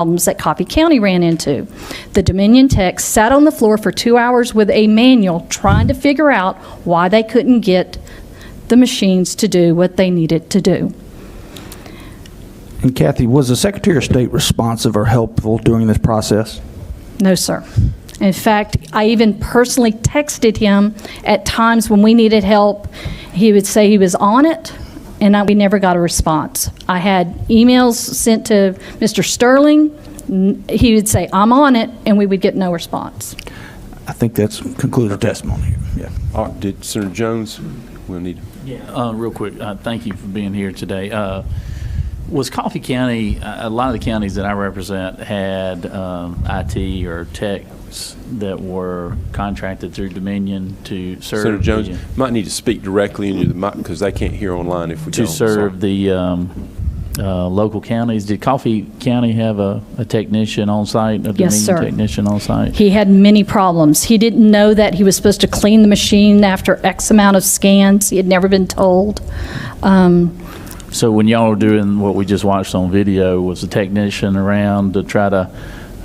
problems that Coffee County ran into. The Dominion techs sat on the floor for 2 hours with a manual trying to figure out why they couldn't get the machines to do what they needed to do. And Kathy, was the Secretary of State responsive or helpful during this process? No, sir. In fact, I even personally texted him at times when we needed help. He would say he was on it, and we never got a response. I had emails sent to Mr. Sterling. He would say, I'm on it, and we would get no response. I think that's concludes our testimony. Yeah. All right, did Senator Jones, we'll need. Yeah, real quick, thank you for being here today. Was Coffee County, a lot of the counties that I represent had IT or techs that were contracted through Dominion to serve. Senator Jones, might need to speak directly into the mic because they can't hear online if we don't. To serve the local counties. Did Coffee County have a technician on site, a Yes, Dominion sir. technician on site? He had many problems. He didn't know that he was supposed to clean the machine after X amount of scans. He had never been told. So when y'all were doing what we just watched on video, was the technician around to try to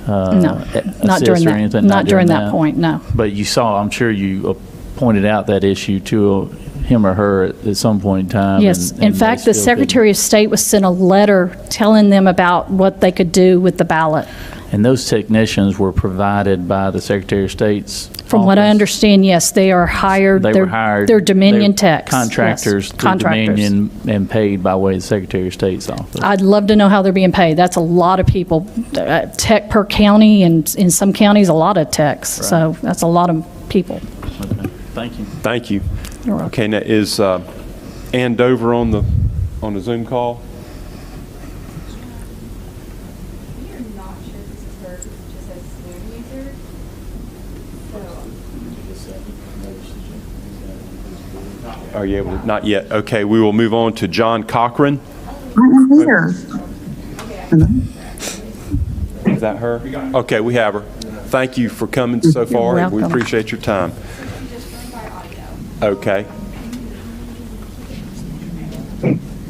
No, not assist during or that, anything? not during that point, no. But you saw, I'm sure you pointed out that issue to him or her at some point in time. Yes, and in they fact, the still Secretary of State was sent a letter telling them about what they could do with the ballot. couldn't. And those technicians were provided by the Secretary of State's From what I office? understand, yes, they are hired. They were hired. They're Dominion they were techs. yes, Contractors through contractors. Dominion and paid by way of the Secretary of State's office. I'd love to know how they're being paid. That's a lot of people, tech per county, and in some counties, a lot of techs. So that's a lot of people. Okay. Thank you. Thank you. You're welcome. Okay, now is Ann Dover on the Zoom call? We are not sure this is her, because it just says Zoom user. So, Are you able to? Not yet. Okay, we will move on to John Cochran. I am here. Is that her? Okay, we have her. Thank you for coming so far. We welcome. appreciate your time. just joined by audio. Okay.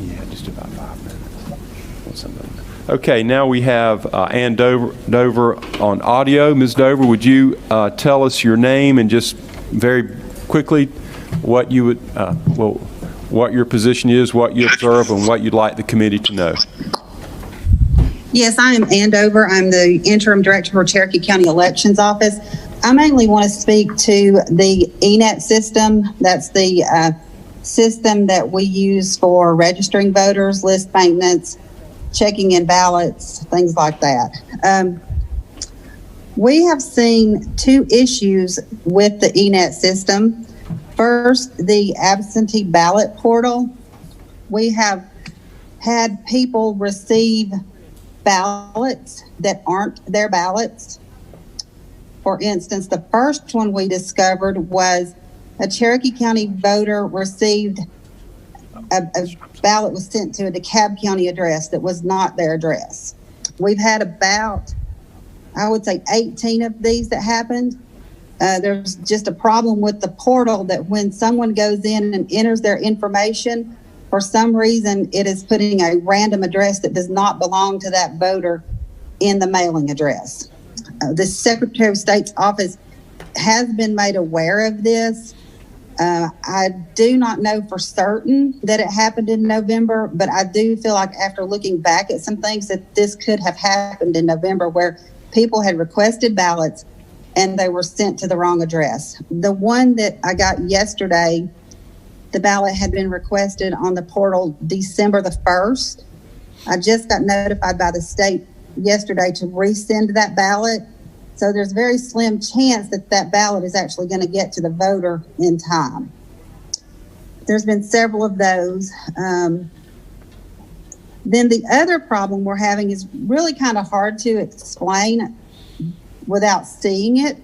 Yeah, just about 5 minutes. Okay, now we have Ann Dover on audio. Ms. Dover, would you tell us your name and just very quickly what you would, what your position is, what you observe, and what you'd like the committee to know? Yes, I am Ann Dover. I'm the interim director for Cherokee County Elections Office. I mainly want to speak to the ENET system. That's the system that we use for registering voters, list maintenance, checking in ballots, things like that. We have seen two issues with the ENET system. First, the absentee ballot portal. We have had people receive ballots that aren't their ballots. For instance, the first one we discovered was a Cherokee County voter received a ballot was sent to a DeKalb County address that was not their address. We've had about, I would say, 18 of these that happened. There's just a problem with the portal that when someone goes in and enters their information, for some reason, it is putting a random address that does not belong to that voter in the mailing address. The Secretary of State's office has been made aware of this. I do not know for certain that it happened in November, but I do feel like after looking back at some things that this could have happened in November where people had requested ballots and they were sent to the wrong address. The one that I got yesterday, the ballot had been requested on the portal December the 1st. I just got notified by the state yesterday to resend that ballot. So there's very slim chance that that ballot is actually going to get to the voter in time. There's been several of those. Then the other problem we're having is really kind of hard to explain without seeing it.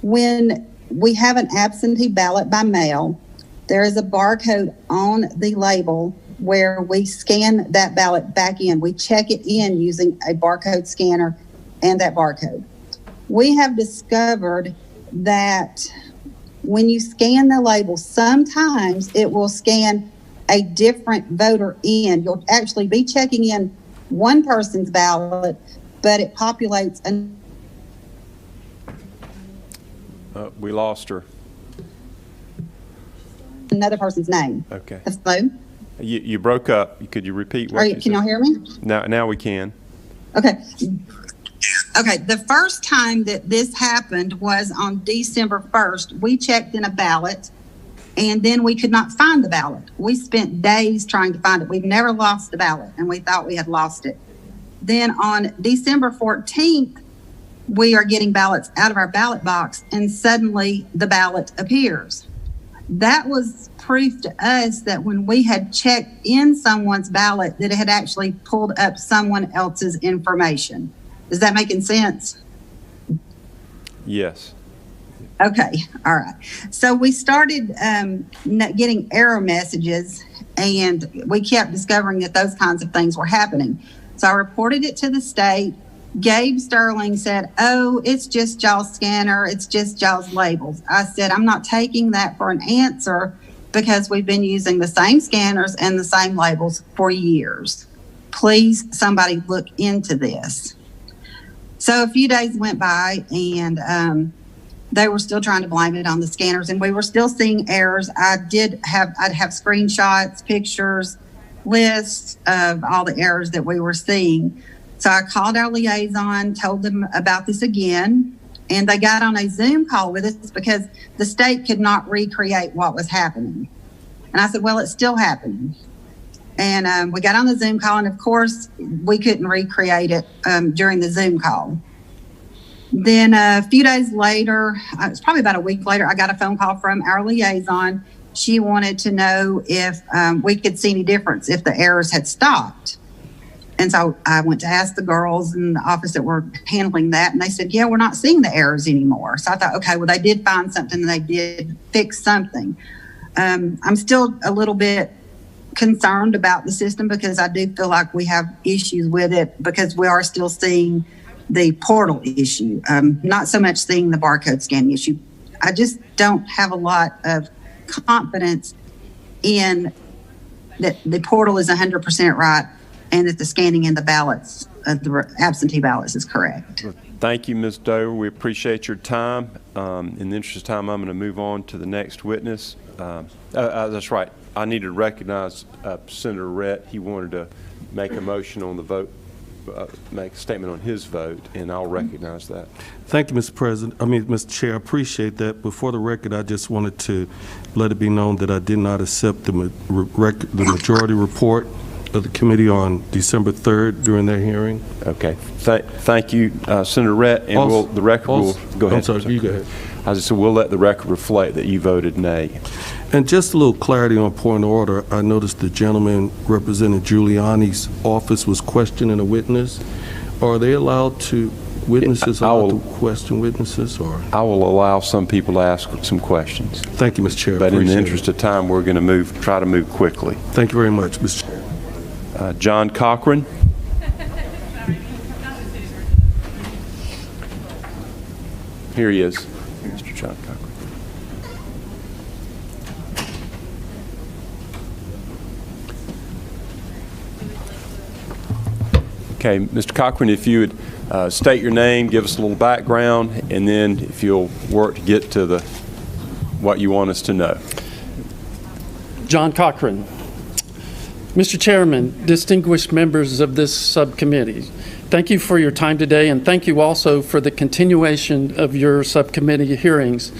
When we have an absentee ballot by mail, there is a barcode on the label where we scan that ballot back in. We check it in using a barcode scanner and that barcode. We have discovered that when you scan the label, sometimes it will scan a different voter in. You'll actually be checking in one person's ballot, but it populates We lost her. another person's name. Okay. Hello? You broke up. Could you repeat what you Can said? y'all hear me? Now we can. Okay. Okay, the first time that this happened was on December 1st. We checked in a ballot, and then we could not find the ballot. We spent days trying to find it. We've never lost the ballot, and we thought we had lost it. Then on December 14th, we are getting ballots out of our ballot box, and suddenly the ballot appears. That was proof to us that when we had checked in someone's ballot, that it had actually pulled up someone else's information. Is that making sense? Yes. Okay, all right. So we started getting error messages, and we kept discovering that those kinds of things were happening. So I reported it to the state. Gabe Sterling said, "Oh, it's just y'all's scanner. It's just y'all's labels." I said, "I'm not taking that for an answer because we've been using the same scanners and the same labels for years. Please, somebody look into this." So a few days went by, and they were still trying to blame it on the scanners, and we were still seeing errors. I'd have screenshots, pictures, lists of all the errors that we were seeing. So I called our liaison, told them about this again, and they got on a Zoom call with us because the state could not recreate what was happening. And I said, "Well, it's still happening." And we got on the Zoom call, and of course, we couldn't recreate it during the Zoom call. Then a few days later, it was probably about a week later, I got a phone call from our liaison. She wanted to know if we could see any difference, if the errors had stopped. And so I went to ask the girls in the office that were handling that, and they said, "Yeah, we're not seeing the errors anymore." So I thought, okay, well, they did find something, and they did fix something. I'm still a little bit concerned about the system because I do feel like we have issues with it because we are still seeing the portal issue, not so much seeing the barcode scanning issue. I just don't have a lot of confidence in that the portal is 100% right and that the scanning in the ballots, the absentee ballots, is correct. Thank you, Ms. Dover. We appreciate your time. In the interest of time, I'm going to move on to the next witness. That's right. I need to recognize Senator Rhett. He wanted to make a motion on the vote, make a statement on his vote, and I'll recognize that. Thank you, Mr. Chair. I appreciate that. Before the record, I just wanted to let it be known that I did not accept the majority report of the committee on December 3rd during their hearing. Okay. Thank you, Senator Rhett, and the record will go ahead. I'm sorry, you go ahead. I just said we'll let the record reflect that you voted nay. And just a little clarity on point of order. I noticed the gentleman representing Giuliani's office was questioning a witness. Are they allowed to, witnesses allowed to question witnesses, or? I will allow some people to ask some questions. Thank you, Mr. Chair. But in the Appreciate interest it. of time, we're going to try to move quickly. Thank you very much, Mr. Chair. John Cochran. Here he is, Mr. John Cochran. Okay, Mr. Cochran, if you would state your name, give us a little background, and then if you'll work to get to what you want us to know. John Cochran. Mr. Chairman, distinguished members of this subcommittee, thank you for your time today, and thank you also for the continuation of your subcommittee hearings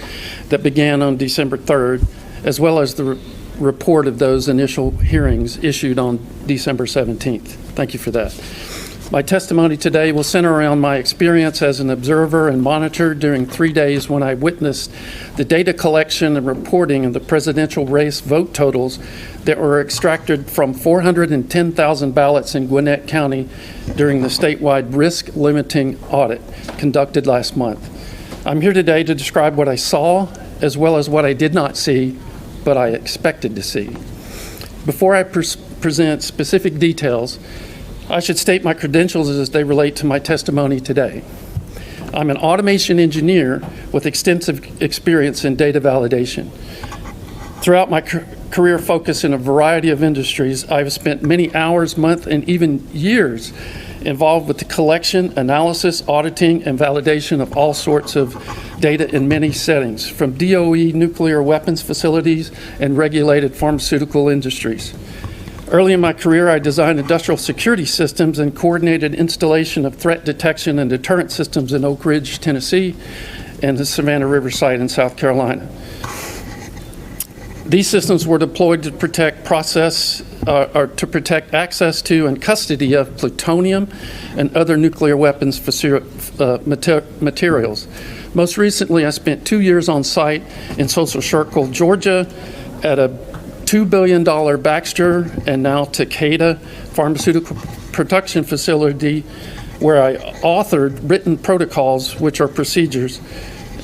that began on December 3rd, as well as the report of those initial hearings issued on December 17th. Thank you for that. My testimony today will center around my experience as an observer and monitor during 3 days when I witnessed the data collection and reporting of the presidential race vote totals that were extracted from 410,000 ballots in Gwinnett County during the statewide risk limiting audit conducted last month. I'm here today to describe what I saw as well as what I did not see, but I expected to see. Before I present specific details, I should state my credentials as they relate to my testimony today. I'm an automation engineer with extensive experience in data validation. Throughout my career focus in a variety of industries, I've spent many hours, months, and even years involved with the collection, analysis, auditing, and validation of all sorts of data in many settings, from DOE nuclear weapons facilities and regulated pharmaceutical industries. Early in my career, I designed industrial security systems and coordinated installation of threat detection and deterrent systems in Oak Ridge, Tennessee, and the Savannah River site in South Carolina. These systems were deployed to protect access to and custody of plutonium and other nuclear weapons materials. Most recently, I spent 2 years on site in Social Circle, Georgia, at a $2 billion Baxter and now Takeda pharmaceutical production facility, where I authored written protocols, which are procedures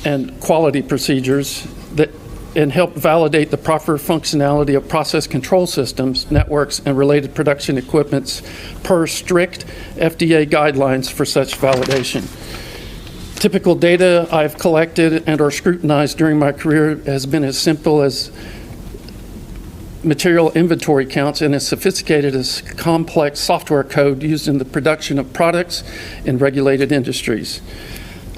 and quality procedures and help validate the proper functionality of process control systems, networks, and related production equipments per strict FDA guidelines for such validation. Typical data I've collected and or scrutinized during my career has been as simple as material inventory counts and as sophisticated as complex software code used in the production of products in regulated industries.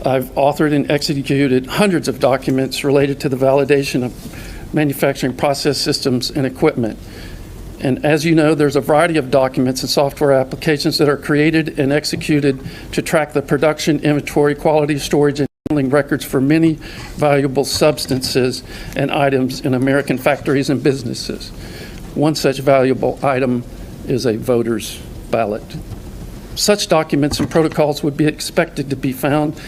I've authored and executed hundreds of documents related to the validation of manufacturing process systems and equipment. And as you know, there's a variety of documents and software applications that are created and executed to track the production, inventory, quality, storage, and handling records for many valuable substances and items in American factories and businesses. One such valuable item is a voter's ballot. Such documents and protocols would be expected to be found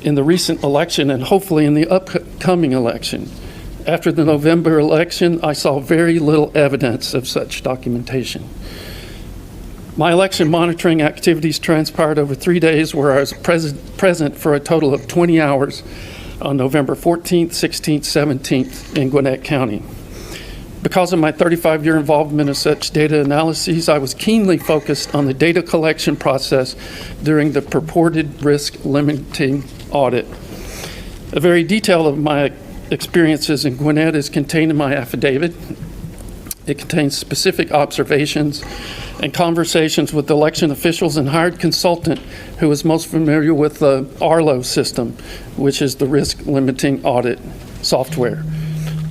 in the recent election and hopefully in the upcoming election. After the November election, I saw very little evidence of such documentation. My election monitoring activities transpired over 3 days, where I was present for a total of 20 hours on November 14th, 16th, 17th in Gwinnett County. Because of my 35-year involvement in such data analyses, I was keenly focused on the data collection process during the purported risk limiting audit. A very detail of my experiences in Gwinnett is contained in my affidavit. It contains specific observations and conversations with election officials and hired consultant who is most familiar with the Arlo system, which is the risk limiting audit software.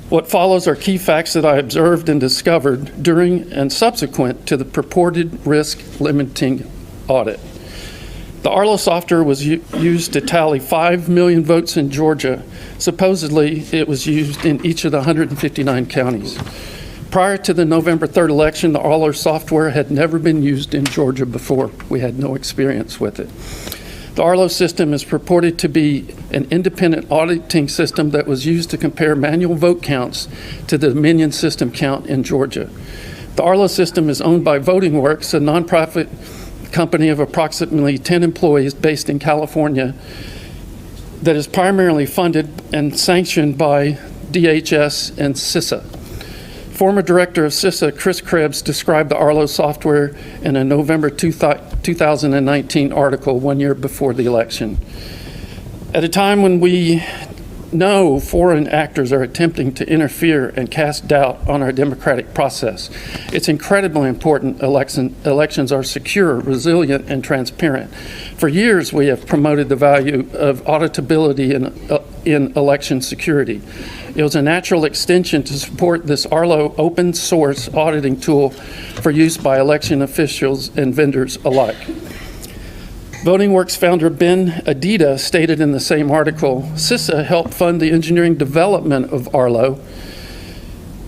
What follows are key facts that I observed and discovered during and subsequent to the purported risk limiting audit. The Arlo software was used to tally 5 million votes in Georgia. Supposedly, it was used in each of the 159 counties. Prior to the November 3rd election, the Arlo software had never been used in Georgia before. We had no experience with it. The Arlo system is purported to be an independent auditing system that was used to compare manual vote counts to the Dominion system count in Georgia. The Arlo system is owned by Voting Works, a nonprofit company of approximately 10 employees based in California that is primarily funded and sanctioned by DHS and CISA. Former director of CISA, Chris Krebs, described the Arlo software in a November 2019 article 1 year before the election. At a time when we know foreign actors are attempting to interfere and cast doubt on our democratic process, it's incredibly important elections are secure, resilient, and transparent. For years, we have promoted the value of auditability in election security. It was a natural extension to support this Arlo open source auditing tool for use by election officials and vendors alike. Voting Works founder Ben Adida stated in the same article, CISA helped fund the engineering development of Arlo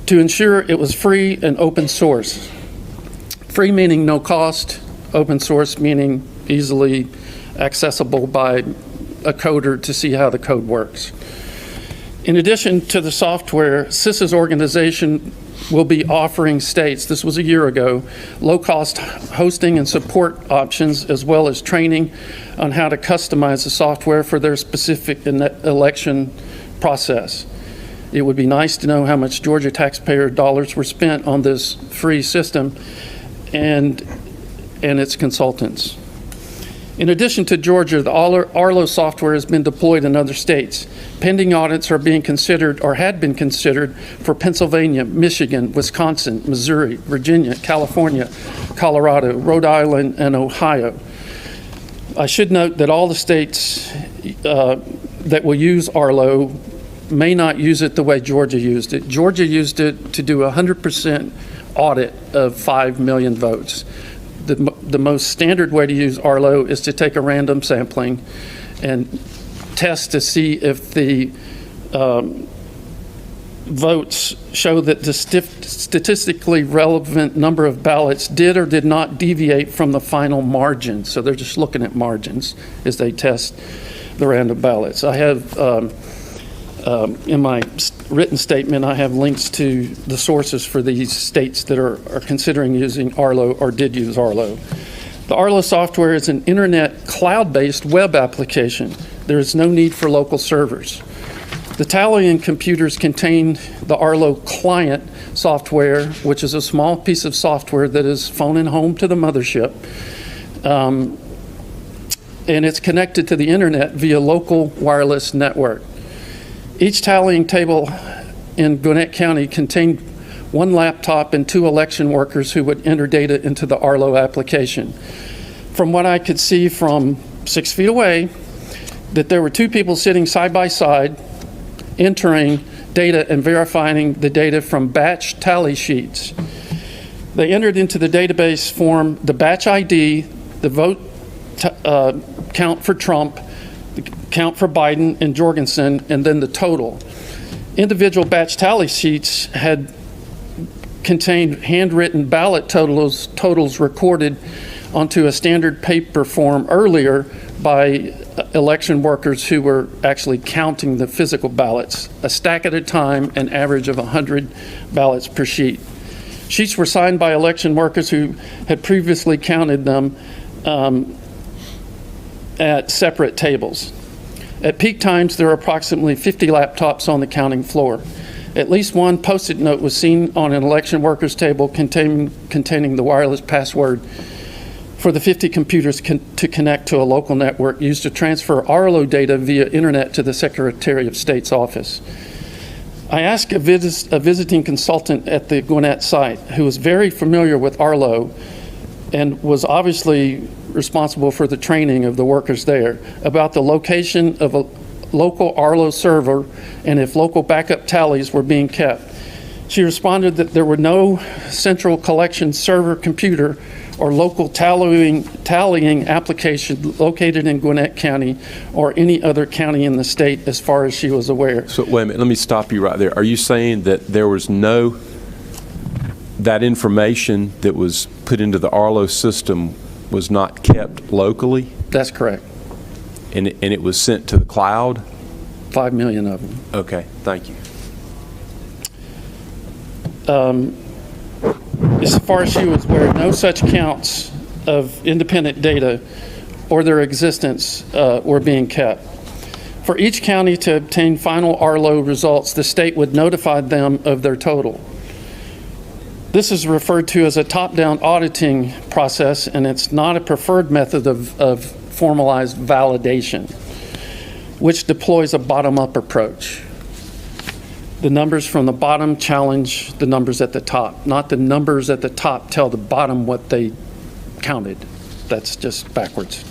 to ensure it was free and open source. Free meaning no cost, open source meaning easily accessible by a coder to see how the code works. In addition to the software, CISA's organization will be offering states, this was a year ago, low-cost hosting and support options, as well as training on how to customize the software for their specific election process. It would be nice to know how much Georgia taxpayer dollars were spent on this free system and its consultants. In addition to Georgia, the Arlo software has been deployed in other states. Pending audits are being considered or had been considered for Pennsylvania, Michigan, Wisconsin, Missouri, Virginia, California, Colorado, Rhode Island, and Ohio. I should note that all the states that will use Arlo may not use it the way Georgia used it. Georgia used it to do a 100% audit of 5 million votes. The most standard way to use Arlo is to take a random sampling and test to see if the votes show that the statistically relevant number of ballots did or did not deviate from the final margin. So they're just looking at margins as they test the random ballots. I have, in my written statement, I have links to the sources for these states that are considering using Arlo or did use Arlo. The Arlo software is an internet cloud-based web application. There is no need for local servers. The tallying computers contain the Arlo client software, which is a small piece of software that is phoning home to the mothership. And it's connected to the internet via local wireless network. Each tallying table in Gwinnett County contained one laptop and 2 election workers who would enter data into the Arlo application. From what I could see from 6 feet away, that there were 2 people sitting side by side entering data and verifying the data from batch tally sheets. They entered into the database form the batch ID, the vote count for Trump, the count for Biden and Jorgensen, and then the total. Individual batch tally sheets had contained handwritten ballot totals recorded onto a standard paper form earlier by election workers who were actually counting the physical ballots, a stack at a time, an average of 100 ballots per sheet. Sheets were signed by election workers who had previously counted them at separate tables. At peak times, there were approximately 50 laptops on the counting floor. At least one Post-it note was seen on an election worker's table containing the wireless password for the 50 computers to connect to a local network used to transfer Arlo data via internet to the Secretary of State's office. I asked a visiting consultant at the Gwinnett site, who was very familiar with Arlo and was obviously responsible for the training of the workers there, about the location of a local Arlo server and if local backup tallies were being kept. She responded that there were no central collection server computer or local tallying application located in Gwinnett County or any other county in the state as far as she was aware. So wait a minute, let me stop you right there. Are you saying that there was that information that was put into the Arlo system was not kept locally? That's correct. And it was sent to the cloud? 5 million of them. Okay, thank you. As far as she was aware, no such counts of independent data or their existence were being kept. For each county to obtain final Arlo results, the state would notify them of their total. This is referred to as a top-down auditing process, and it's not a preferred method of formalized validation, which deploys a bottom-up approach. The numbers from the bottom challenge the numbers at the top, not the numbers at the top tell the bottom what they counted. That's just backwards.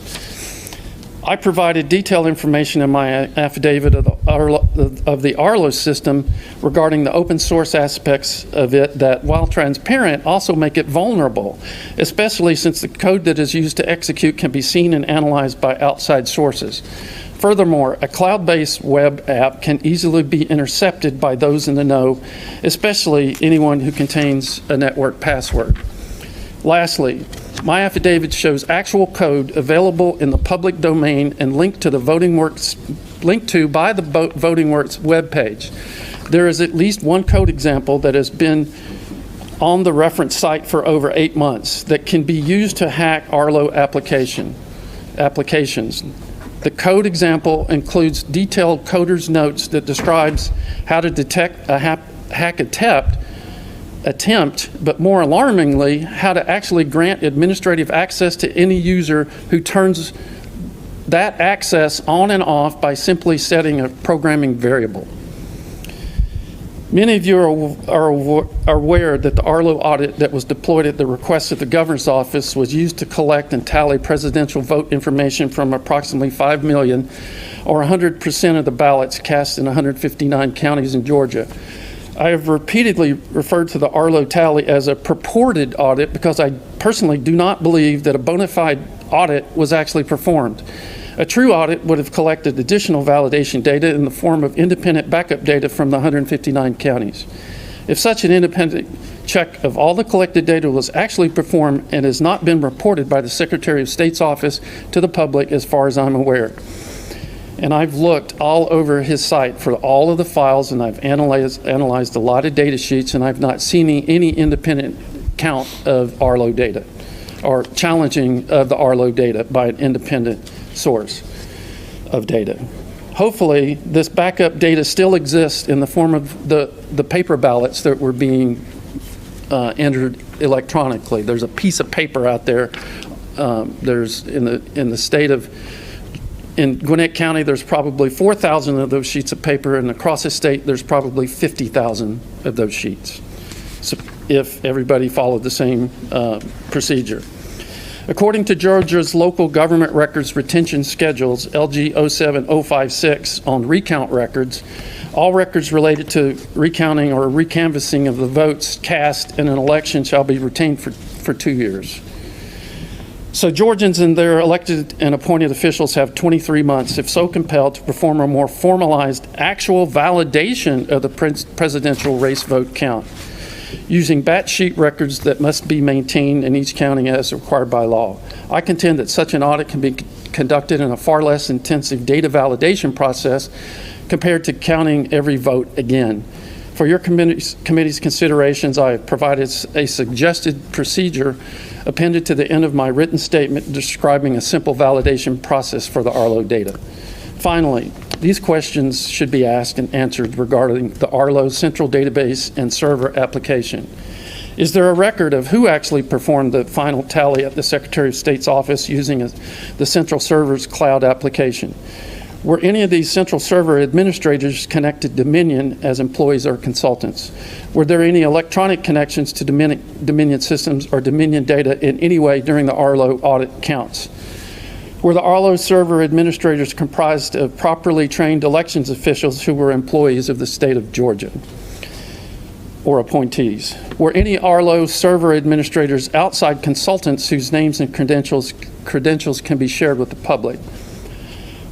I provided detailed information in my affidavit of the Arlo system regarding the open source aspects of it that, while transparent, also make it vulnerable, especially since the code that is used to execute can be seen and analyzed by outside sources. Furthermore, a cloud-based web app can easily be intercepted by those in the know, especially anyone who contains a network password. Lastly, my affidavit shows actual code available in the public domain and linked to by the VotingWorks webpage. There is at least one code example that has been on the reference site for over 8 months that can be used to hack Arlo applications. The code example includes detailed coder's notes that describes how to detect a hack attempt, but more alarmingly, how to actually grant administrative access to any user who turns that access on and off by simply setting a programming variable. Many of you are aware that the Arlo audit that was deployed at the request of the governor's office was used to collect and tally presidential vote information from approximately 5 million, or 100% of the ballots cast in 159 counties in Georgia. I have repeatedly referred to the Arlo tally as a purported audit because I personally do not believe that a bona fide audit was actually performed. A true audit would have collected additional validation data in the form of independent backup data from the 159 counties. If such an independent check of all the collected data was actually performed and has not been reported by the Secretary of State's office to the public as far as I'm aware. And I've looked all over his site for all of the files, and I've analyzed a lot of data sheets, and I've not seen any independent count of Arlo data or challenging of the Arlo data by an independent source of data. Hopefully, this backup data still exists in the form of the paper ballots that were being entered electronically. There's a piece of paper out there. There's in the state of in Gwinnett County, there's probably 4,000 of those sheets of paper, and across the state, there's probably 50,000 of those sheets. So if everybody followed the same procedure. According to Georgia's local government records retention schedules, LG 07056, on recount records, all records related to recounting or recanvassing of the votes cast in an election shall be retained for 2 years. So Georgians and their elected and appointed officials have 23 months, if so compelled, to perform a more formalized actual validation of the presidential race vote count, using batch sheet records that must be maintained in each county as required by law. I contend that such an audit can be conducted in a far less intensive data validation process compared to counting every vote again. For your committee's considerations, I have provided a suggested procedure appended to the end of my written statement describing a simple validation process for the Arlo data. Finally, these questions should be asked and answered regarding the Arlo central database and server application. Is there a record of who actually performed the final tally at the Secretary of State's office using the central server's cloud application? Were any of these central server administrators connected to Dominion as employees or consultants? Were there any electronic connections to Dominion systems or Dominion data in any way during the Arlo audit counts? Were the Arlo server administrators comprised of properly trained elections officials who were employees of the state of Georgia or appointees? Were any Arlo server administrators outside consultants whose names and credentials can be shared with the public?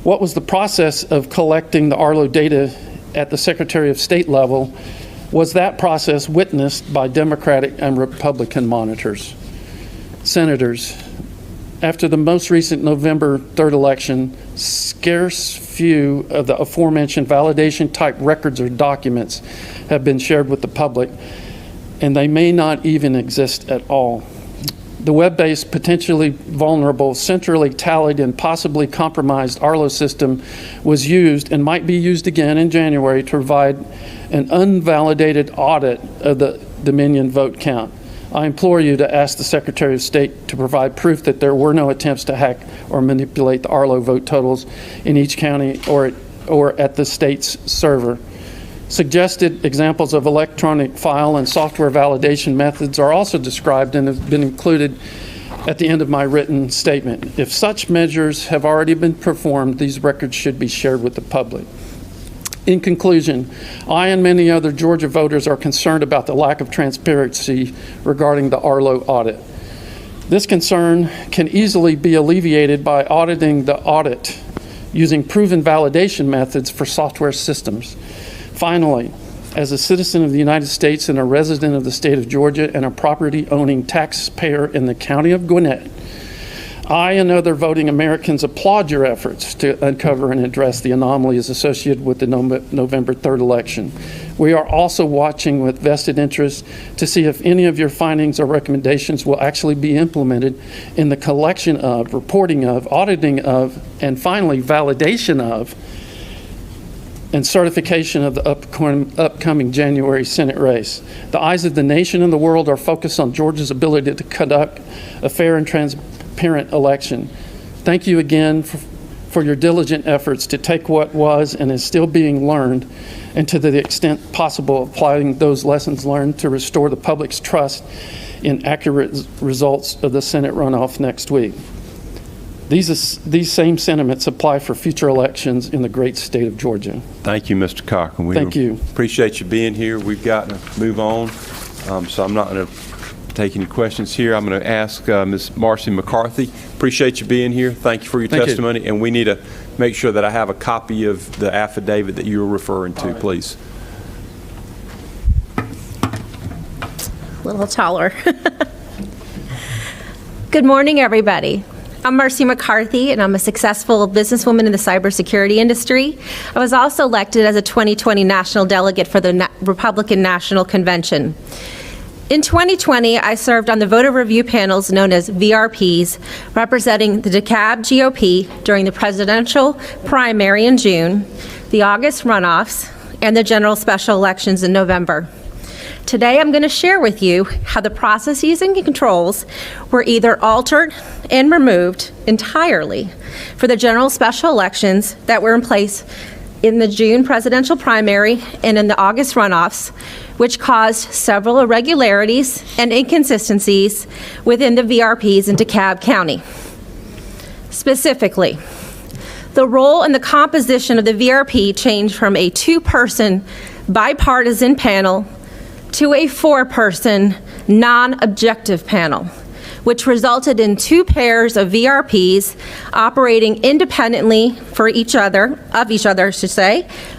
What was the process of collecting the Arlo data at the Secretary of State level? Was that process witnessed by Democratic and Republican monitors? Senators, after the most recent November 3rd election, scarce few of the aforementioned validation type records or documents have been shared with the public, and they may not even exist at all. The web-based, potentially vulnerable, centrally tallied, and possibly compromised Arlo system was used and might be used again in January to provide an unvalidated audit of the Dominion vote count. I implore you to ask the Secretary of State to provide proof that there were no attempts to hack or manipulate the Arlo vote totals in each county or at the state's server. Suggested examples of electronic file and software validation methods are also described and have been included at the end of my written statement. If such measures have already been performed, these records should be shared with the public. In conclusion, I and many other Georgia voters are concerned about the lack of transparency regarding the Arlo audit. This concern can easily be alleviated by auditing the audit using proven validation methods for software systems. Finally, as a citizen of the United States and a resident of the state of Georgia and a property-owning taxpayer in the county of Gwinnett, I and other voting Americans applaud your efforts to uncover and address the anomalies associated with the November 3rd election. We are also watching with vested interest to see if any of your findings or recommendations will actually be implemented in the collection of, reporting of, auditing of, and finally validation of and certification of the upcoming January Senate race. The eyes of the nation and the world are focused on Georgia's ability to conduct a fair and transparent election. Thank you again for your diligent efforts to take what was and is still being learned, and to the extent possible, applying those lessons learned to restore the public's trust in accurate results of the Senate runoff next week. These same sentiments apply for future elections in the great state of Georgia. Thank you, Mr. Cochran. Thank you. Appreciate you being here. We've got to move on, so I'm not going to take any questions here. I'm going to ask Ms. Marcy McCarthy. Appreciate you being here. Thank you for your Thank you. testimony. And we need to make sure that I have a copy of the affidavit that you were referring to, please. A little taller. Good morning, everybody. I'm Marcy McCarthy, and I'm a successful businesswoman in the cybersecurity industry. I was also elected as a 2020 national delegate for the Republican National Convention. In 2020, I served on the voter review panels known as VRPs, representing the DeKalb GOP during the presidential primary in June, the August runoffs, and the general special elections in November. Today, I'm going to share with you how the processes and controls were either altered and removed entirely for the general special elections that were in place in the June presidential primary and in the August runoffs, which caused several irregularities and inconsistencies within the VRPs in DeKalb County. Specifically, the role and the composition of the VRP changed from a two-person bipartisan panel to a four-person non-objective panel, which resulted in two pairs of VRPs operating independently of each other,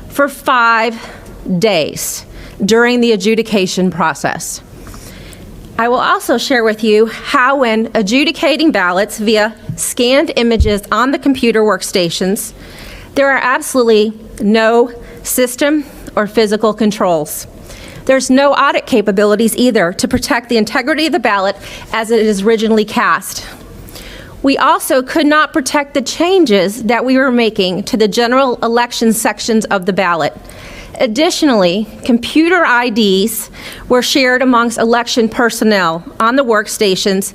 for 5 days during the adjudication process. I will also share with you how, when adjudicating ballots via scanned images on the computer workstations, there are absolutely no system or physical controls. There's no audit capabilities either to protect the integrity of the ballot as it is originally cast. We also could not protect the changes that we were making to the general election sections of the ballot. Additionally, computer IDs were shared amongst election personnel on the workstations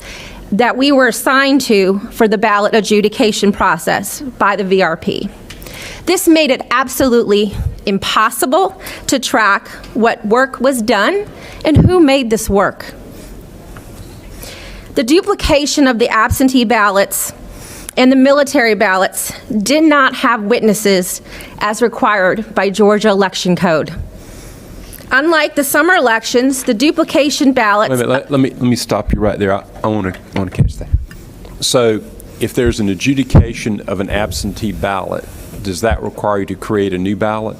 that we were assigned to for the ballot adjudication process by the VRP. This made it absolutely impossible to track what work was done and who made this work. The duplication of the absentee ballots and the military ballots did not have witnesses as required by Georgia Election Code. Unlike the summer elections, the duplication ballots... Wait a minute, let me stop you right there. I want to catch that. So if there's an adjudication of an absentee ballot, does that require you to create a new ballot?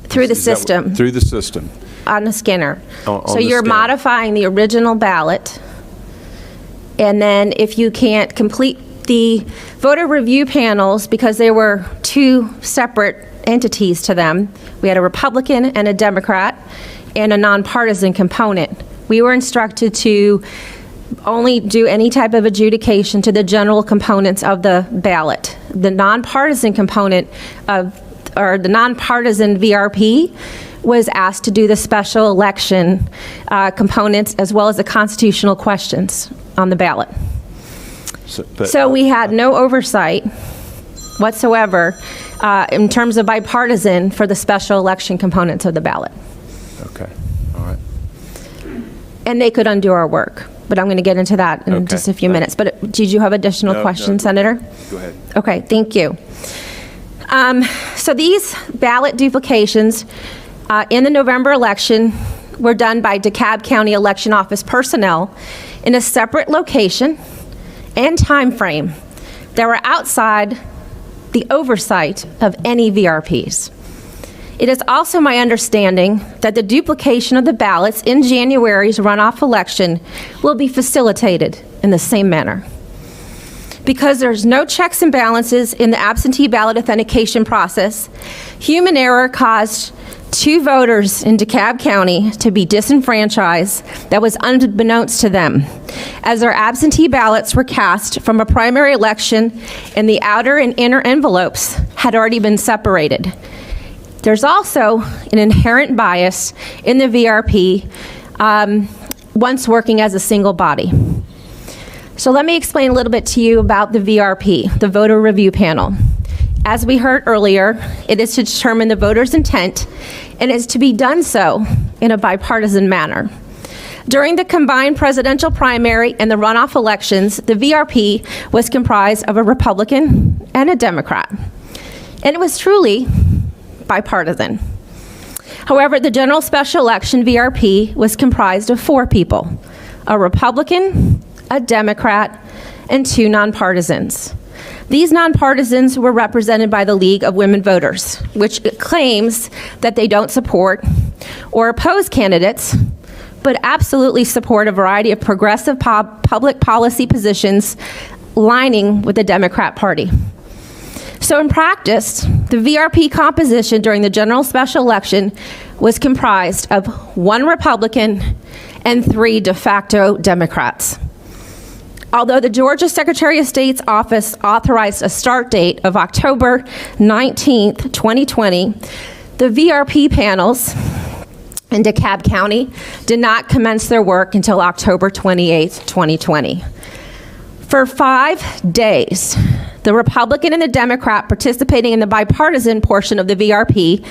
Through the system. Through the system. On the scanner. On So the you're scanner. modifying the original ballot, and then if you can't complete the voter review panels, because there were two separate entities to them, we had a Republican and a Democrat, and a nonpartisan component. We were instructed to only do any type of adjudication to the general components of the ballot. The nonpartisan component or the nonpartisan VRP was asked to do the special election components as well as the constitutional questions on the ballot. So we had no oversight whatsoever in terms of bipartisan for the special election components of the ballot. Okay, all right. And they could undo our work, but I'm going to get into that in Okay. just a few minutes. But did you have additional No, questions, no. Senator? Go ahead. Okay, thank you. So these ballot duplications in the November election were done by DeKalb County Election Office personnel in a separate location and time frame that were outside the oversight of any VRPs. It is also my understanding that the duplication of the ballots in January's runoff election will be facilitated in the same manner. Because there's no checks and balances in the absentee ballot authentication process, human error caused two voters in DeKalb County to be disenfranchised that was unbeknownst to them, as their absentee ballots were cast from a primary election and the outer and inner envelopes had already been separated. There's also an inherent bias in the VRP once working as a single body. So let me explain a little bit to you about the VRP, the voter review panel. As we heard earlier, it is to determine the voter's intent and is to be done so in a bipartisan manner. During the combined presidential primary and the runoff elections, the VRP was comprised of a Republican and a Democrat, and it was truly bipartisan. However, the general special election VRP was comprised of 4 people: a Republican, a Democrat, and 2 nonpartisans. These nonpartisans were represented by the League of Women Voters, which claims that they don't support or oppose candidates, but absolutely support a variety of progressive public policy positions lining with the Democrat Party. So in practice, the VRP composition during the general special election was comprised of 1 Republican and 3 de facto Democrats. Although the Georgia Secretary of State's office authorized a start date of October 19th, 2020, the VRP panels in DeKalb County did not commence their work until October 28th, 2020. For 5 days, the Republican and the Democrat participating in the bipartisan portion of the VRP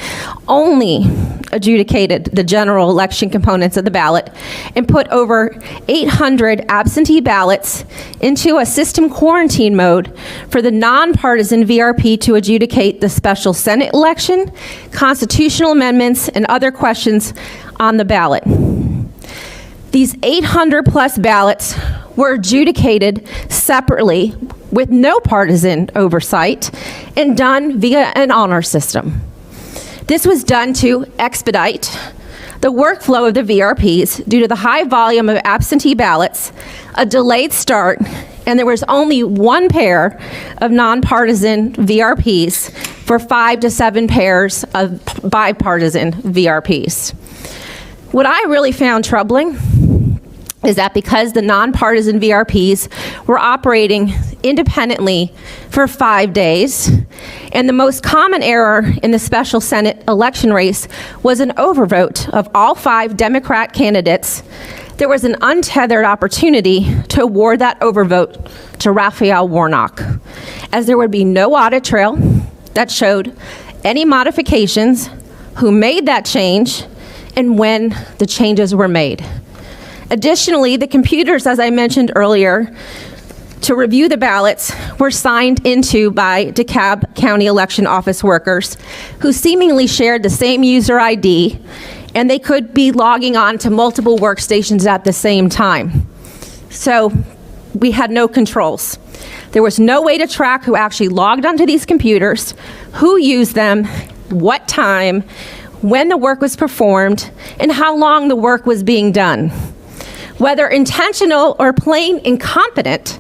only adjudicated the general election components of the ballot and put over 800 absentee ballots into a system quarantine mode for the nonpartisan VRP to adjudicate the special Senate election, constitutional amendments, and other questions on the ballot. These 800 plus ballots were adjudicated separately with no partisan oversight and done via an honor system. This was done to expedite the workflow of the VRPs due to the high volume of absentee ballots, a delayed start, and there was only 1 pair of nonpartisan VRPs for 5 to 7 pairs of bipartisan VRPs. What I really found troubling is that because the nonpartisan VRPs were operating independently for 5 days, and the most common error in the special Senate election race was an overvote of all 5 Democrat candidates, there was an untethered opportunity to award that overvote to Raphael Warnock, as there would be no audit trail that showed any modifications, who made that change, and when the changes were made. Additionally, the computers, as I mentioned earlier, to review the ballots were signed into by DeKalb County election office workers who seemingly shared the same user ID, and they could be logging on to multiple workstations at the same time. So we had no controls. There was no way to track who actually logged onto these computers, who used them, what time, when the work was performed, and how long the work was being done. Whether intentional or plain incompetent,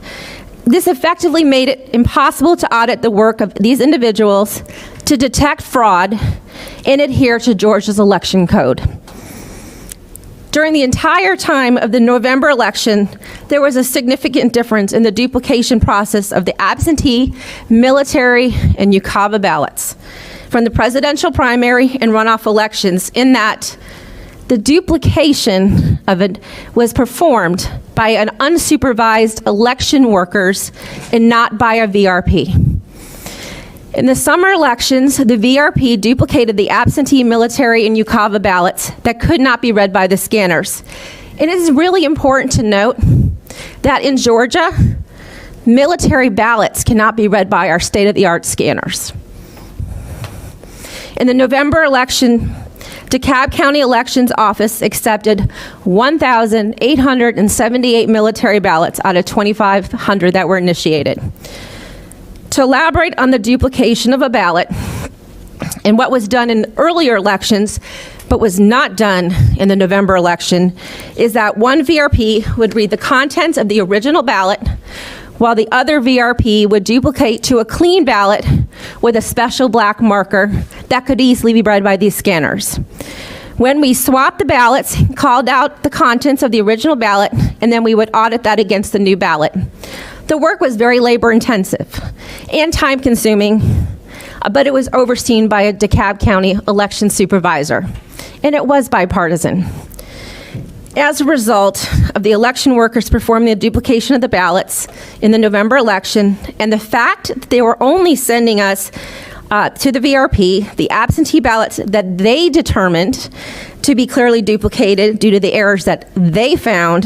this effectively made it impossible to audit the work of these individuals, to detect fraud, and adhere to Georgia's election code. During the entire time of the November election, there was a significant difference in the duplication process of the absentee, military, and UCAVA ballots from the presidential primary and runoff elections, in that the duplication of it was performed by an unsupervised election workers and not by a VRP. In the summer elections, the VRP duplicated the absentee, military, and UCAVA ballots that could not be read by the scanners. And it is really important to note that in Georgia, military ballots cannot be read by our state-of-the-art scanners. In the November election, DeKalb County Elections Office accepted 1,878 military ballots out of 2,500 that were initiated. To elaborate on the duplication of a ballot and what was done in earlier elections but was not done in the November election, is that one VRP would read the contents of the original ballot, while the other VRP would duplicate to a clean ballot with a special black marker that could easily be read by these scanners. When we swapped the ballots, called out the contents of the original ballot, and then we would audit that against the new ballot. The work was very labor-intensive and time-consuming, but it was overseen by a DeKalb County election supervisor, and it was bipartisan. As a result of the election workers performing the duplication of the ballots in the November election, and the fact that they were only sending us to the VRP the absentee ballots that they determined to be clearly duplicated due to the errors that they found,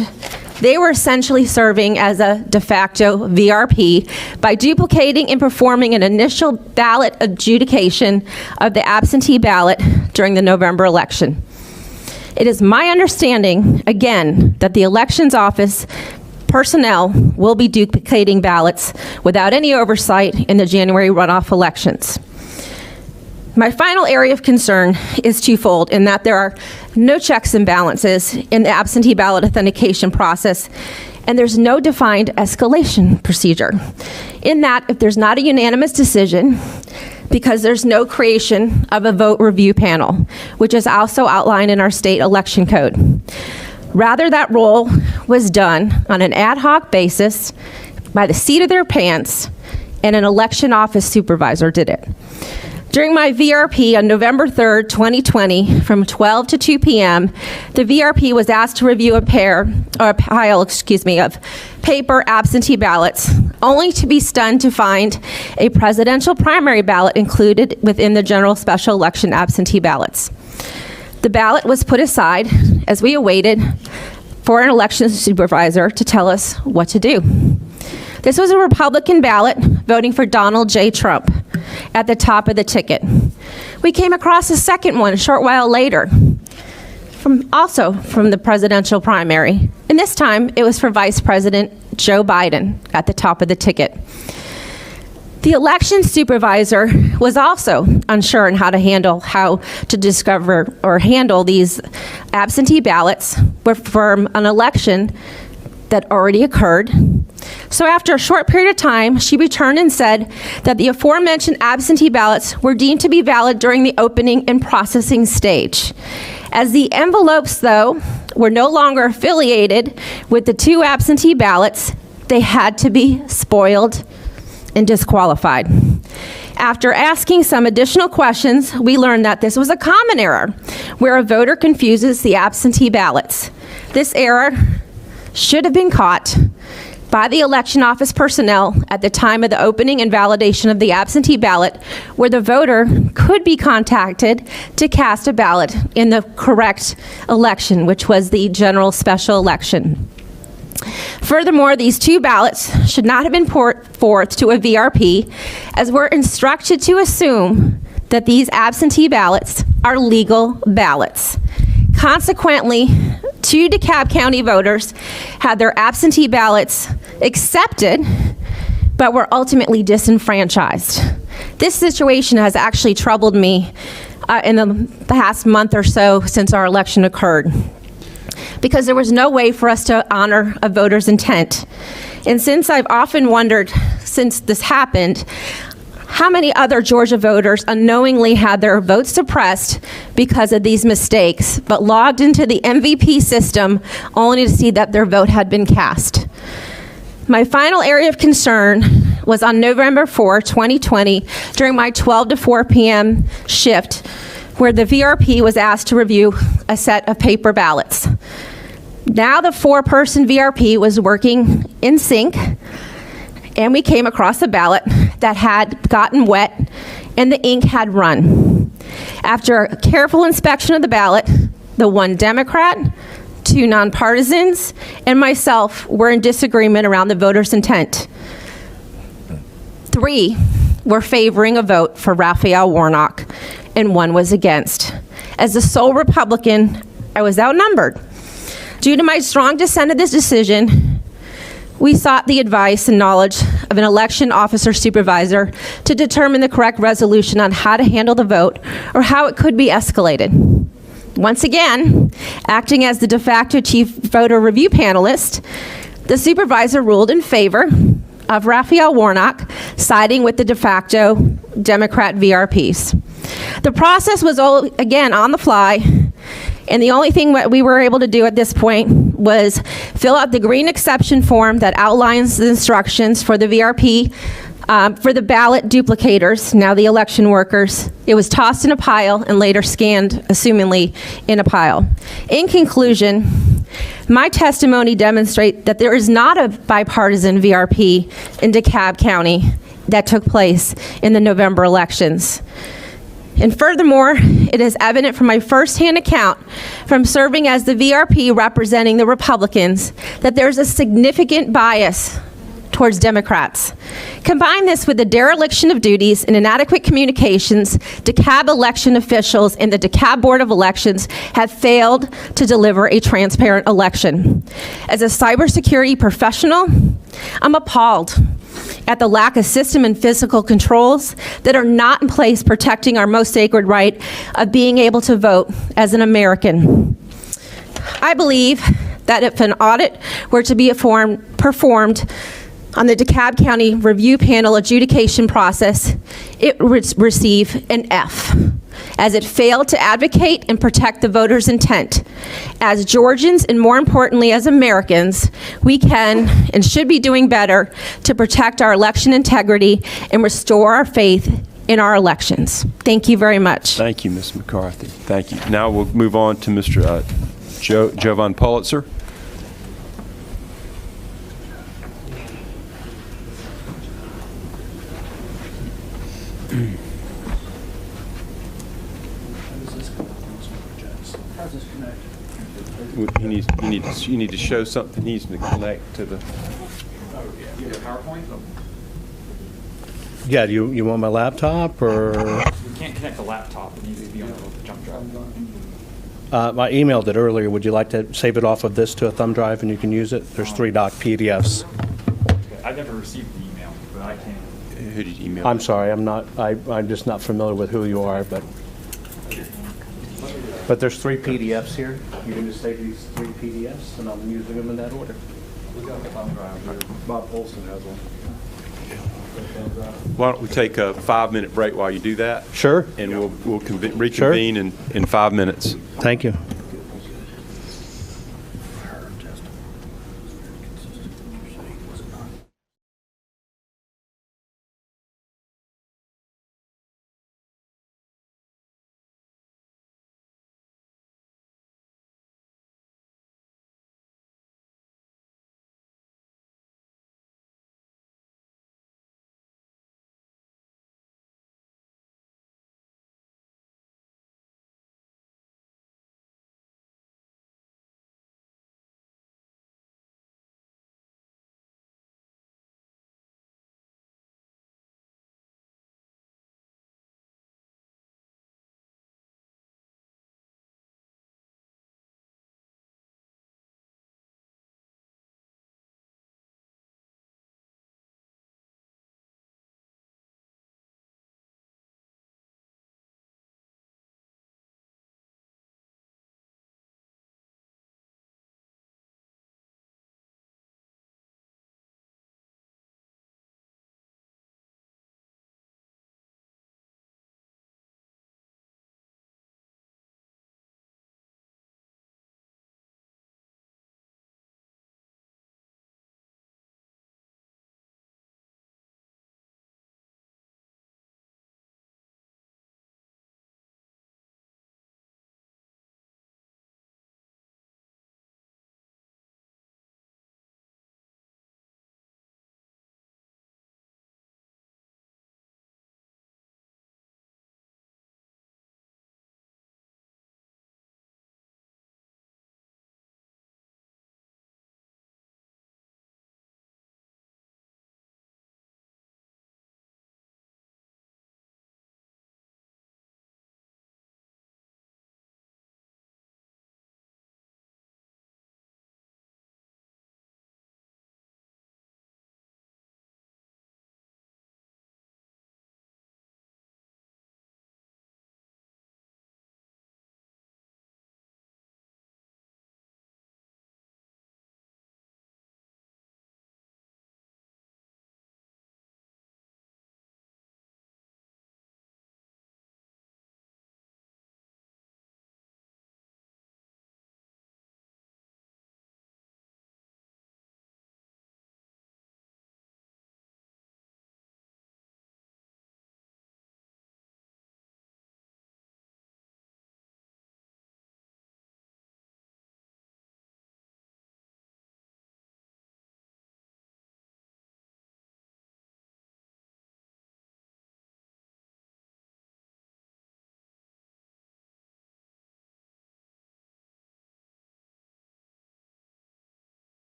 they were essentially serving as a de facto VRP by duplicating and performing an initial ballot adjudication of the absentee ballot during the November election. It is my understanding, again, that the elections office personnel will be duplicating ballots without any oversight in the January runoff elections. My final area of concern is twofold in that there are no checks and balances in the absentee ballot authentication process, and there's no defined escalation procedure. In that, if there's not a unanimous decision, because there's no creation of a vote review panel, which is also outlined in our state election code. Rather, that role was done on an ad hoc basis by the seat of their pants, and an election office supervisor did it. During my VRP on November 3rd, 2020, from 12 to 2 p.m., the VRP was asked to review a pile of paper absentee ballots, only to be stunned to find a presidential primary ballot included within the general special election absentee ballots. The ballot was put aside as we awaited for an election supervisor to tell us what to do. This was a Republican ballot voting for Donald J. Trump at the top of the ticket. We came across a second one a short while later, also from the presidential primary, and this time it was for Vice President Joe Biden at the top of the ticket. The election supervisor was also unsure on how to discover or handle these absentee ballots from an election that already occurred. So after a short period of time, she returned and said that the aforementioned absentee ballots were deemed to be valid during the opening and processing stage. As the envelopes, though, were no longer affiliated with the two absentee ballots, they had to be spoiled and disqualified. After asking some additional questions, we learned that this was a common error where a voter confuses the absentee ballots. This error should have been caught by the election office personnel at the time of the opening and validation of the absentee ballot, where the voter could be contacted to cast a ballot in the correct election, which was the general special election. Furthermore, these two ballots should not have been put forth to a VRP, as we're instructed to assume that these absentee ballots are legal ballots. Consequently, two DeKalb County voters had their absentee ballots accepted, but were ultimately disenfranchised. This situation has actually troubled me in the past month or so since our election occurred, because there was no way for us to honor a voter's intent. And since I've often wondered, since this happened, how many other Georgia voters unknowingly had their votes suppressed because of these mistakes, but logged into the MVP system only to see that their vote had been cast. My final area of concern was on November 4, 2020, during my 12 to 4 p.m. shift, where the VRP was asked to review a set of paper ballots. Now the four-person VRP was working in sync, and we came across a ballot that had gotten wet and the ink had run. After a careful inspection of the ballot, the one Democrat, two nonpartisans, and myself were in disagreement around the voter's intent. 3 were favoring a vote for Raphael Warnock, and 1 was against. As the sole Republican, I was outnumbered. Due to my strong dissent of this decision, we sought the advice and knowledge of an election officer supervisor to determine the correct resolution on how to handle the vote or how it could be escalated. Once again, acting as the de facto chief voter review panelist, the supervisor ruled in favor of Raphael Warnock, siding with the de facto Democrat VRPs. The process was, again, on the fly, and the only thing that we were able to do at this point was fill out the green exception form that outlines the instructions for the VRP, for the ballot duplicators, now the election workers. It was tossed in a pile and later scanned, assumingly, in a pile. In conclusion, My testimony demonstrates that there is not a bipartisan VRP in DeKalb County that took place in the November elections. And furthermore, it is evident from my firsthand account from serving as the VRP representing the Republicans that there's a significant bias towards Democrats. Combine this with the dereliction of duties and inadequate communications, DeKalb election officials and the DeKalb Board of Elections have failed to deliver a transparent election. As a cybersecurity professional, I'm appalled at the lack of system and physical controls that are not in place protecting our most sacred right of being able to vote as an American. I believe that if an audit were to be performed on the DeKalb County Review Panel adjudication process, it would receive an F, as it failed to advocate and protect the voters' intent. As Georgians, and more importantly as Americans, we can and should be doing better to protect our election integrity and restore our faith in our elections. Thank you very much. Thank you, Ms. McCarthy. Thank you. Now we'll move on to Mr. Jovan Pulitzer. You need to show something. He needs to connect to the. Yeah, do you want my laptop or? We can't connect the laptop. It needs to be on the jump drive. I emailed it earlier. Would you like to save it off of this to a thumb drive and you can use it? There's 3 doc PDFs. I've never received the email, but I can. Who did you email? I'm sorry, I'm just not familiar with who you are, but there's 3 PDFs here. You can just save these 3 PDFs and I'm using them in that order. We got the thumb drive here. Bob Olson has one. Why don't we take a 5-minute break while you do that? Sure. And we'll reconvene in 5 minutes. Thank you.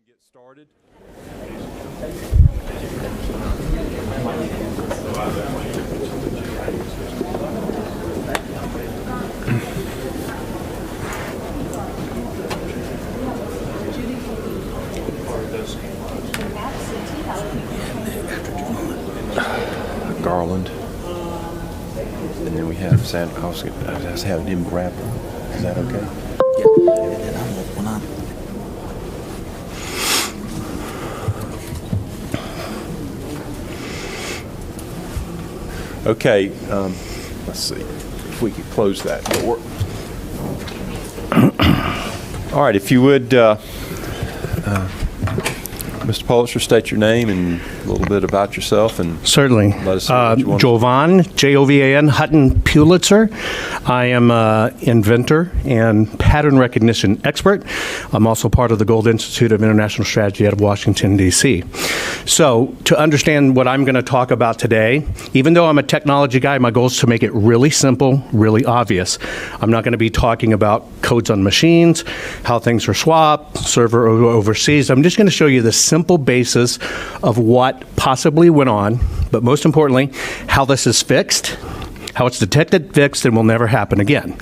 Get started. Garland. And then we have Santa. I was having him grab them. Is that okay? Okay, let's see if we could close that door. All right, if you would, Mr. Pulitzer, state your name and a little bit about yourself, and Certainly. let us know what you want. Jovan, Jovan Hutton Pulitzer. I am an inventor and pattern recognition expert. I'm also part of the Gold Institute of International Strategy out of Washington, D.C. So to understand what I'm going to talk about today, even though I'm a technology guy, my goal is to make it really simple, really obvious. I'm not going to be talking about codes on machines, how things are swapped, server overseas. I'm just going to show you the simple basis of what possibly went on, but most importantly, how this is fixed, how it's detected, fixed, and will never happen again.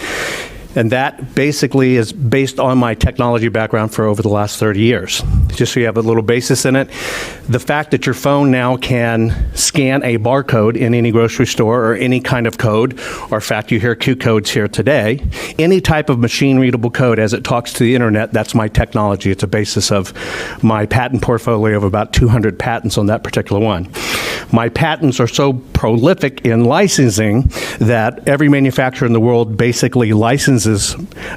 And that basically is based on my technology background for over the last 30 years. Just so you have a little basis in it, the fact that your phone now can scan a barcode in any grocery store or any kind of code, or in fact you hear Q codes here today, any type of machine readable code as it talks to the internet, that's my technology. It's a basis of my patent portfolio of about 200 patents on that particular one. My patents are so prolific in licensing that every manufacturer in the world basically licenses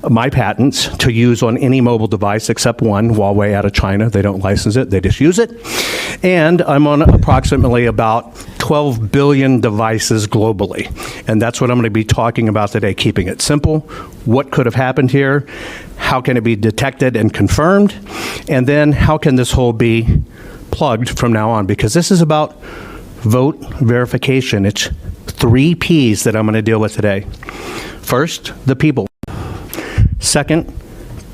my patents to use on any mobile device except one, Huawei out of China. They don't license it, they just use it. And I'm on approximately about 12 billion devices globally. And that's what I'm going to be talking about today, keeping it simple. What could have happened here? How can it be detected and confirmed? And then how can this hole be plugged from now on? Because this is about vote verification. It's 3 Ps that I'm going to deal with today. First, the people. Second,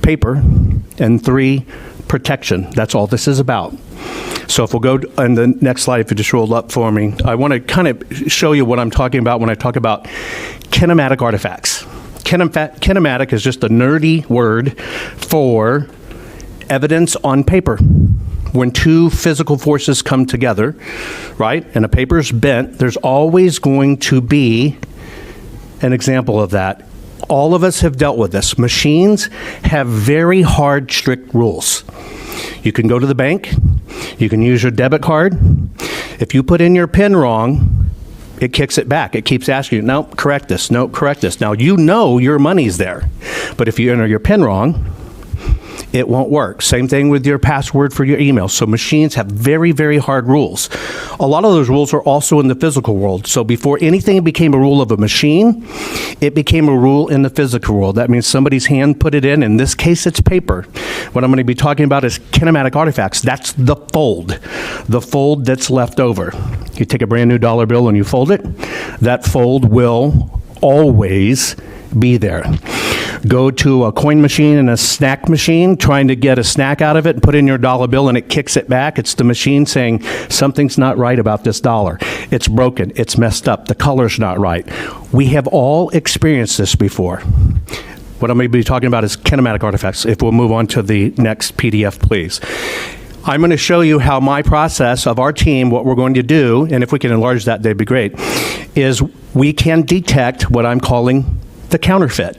paper. And 3, protection. That's all this is about. So if we'll go on the next slide, if you just roll up for me, I want to kind of show you what I'm talking about when I talk about kinematic artifacts. Kinematic is just a nerdy word for evidence on paper. When 2 physical forces come together, right, and a paper's bent, there's always going to be an example of that. All of us have dealt with this. Machines have very hard, strict rules. You can go to the bank. You can use your debit card. If you put in your PIN wrong, it kicks it back. It keeps asking you, no, correct this, no, correct this. Now, you know your money's there, but if you enter your PIN wrong, it won't work. Same thing with your password for your email. So machines have very, very hard rules. A lot of those rules are also in the physical world. So before anything became a rule of a machine, it became a rule in the physical world. That means somebody's hand put it in. In this case, it's paper. What I'm going to be talking about is kinematic artifacts. That's the fold that's left over. You take a brand new dollar bill and you fold it. That fold will always be there. Go to a coin machine and a snack machine, trying to get a snack out of it and put in your dollar bill and it kicks it back. It's the machine saying, something's not right about this dollar. It's broken, it's messed up, the color's not right. We have all experienced this before. What I'm going to be talking about is kinematic artifacts. If we'll move on to the next PDF, please. I'm going to show you how my process of our team, what we're going to do, and if we can enlarge that, that'd be great, is we can detect what I'm calling the counterfeit.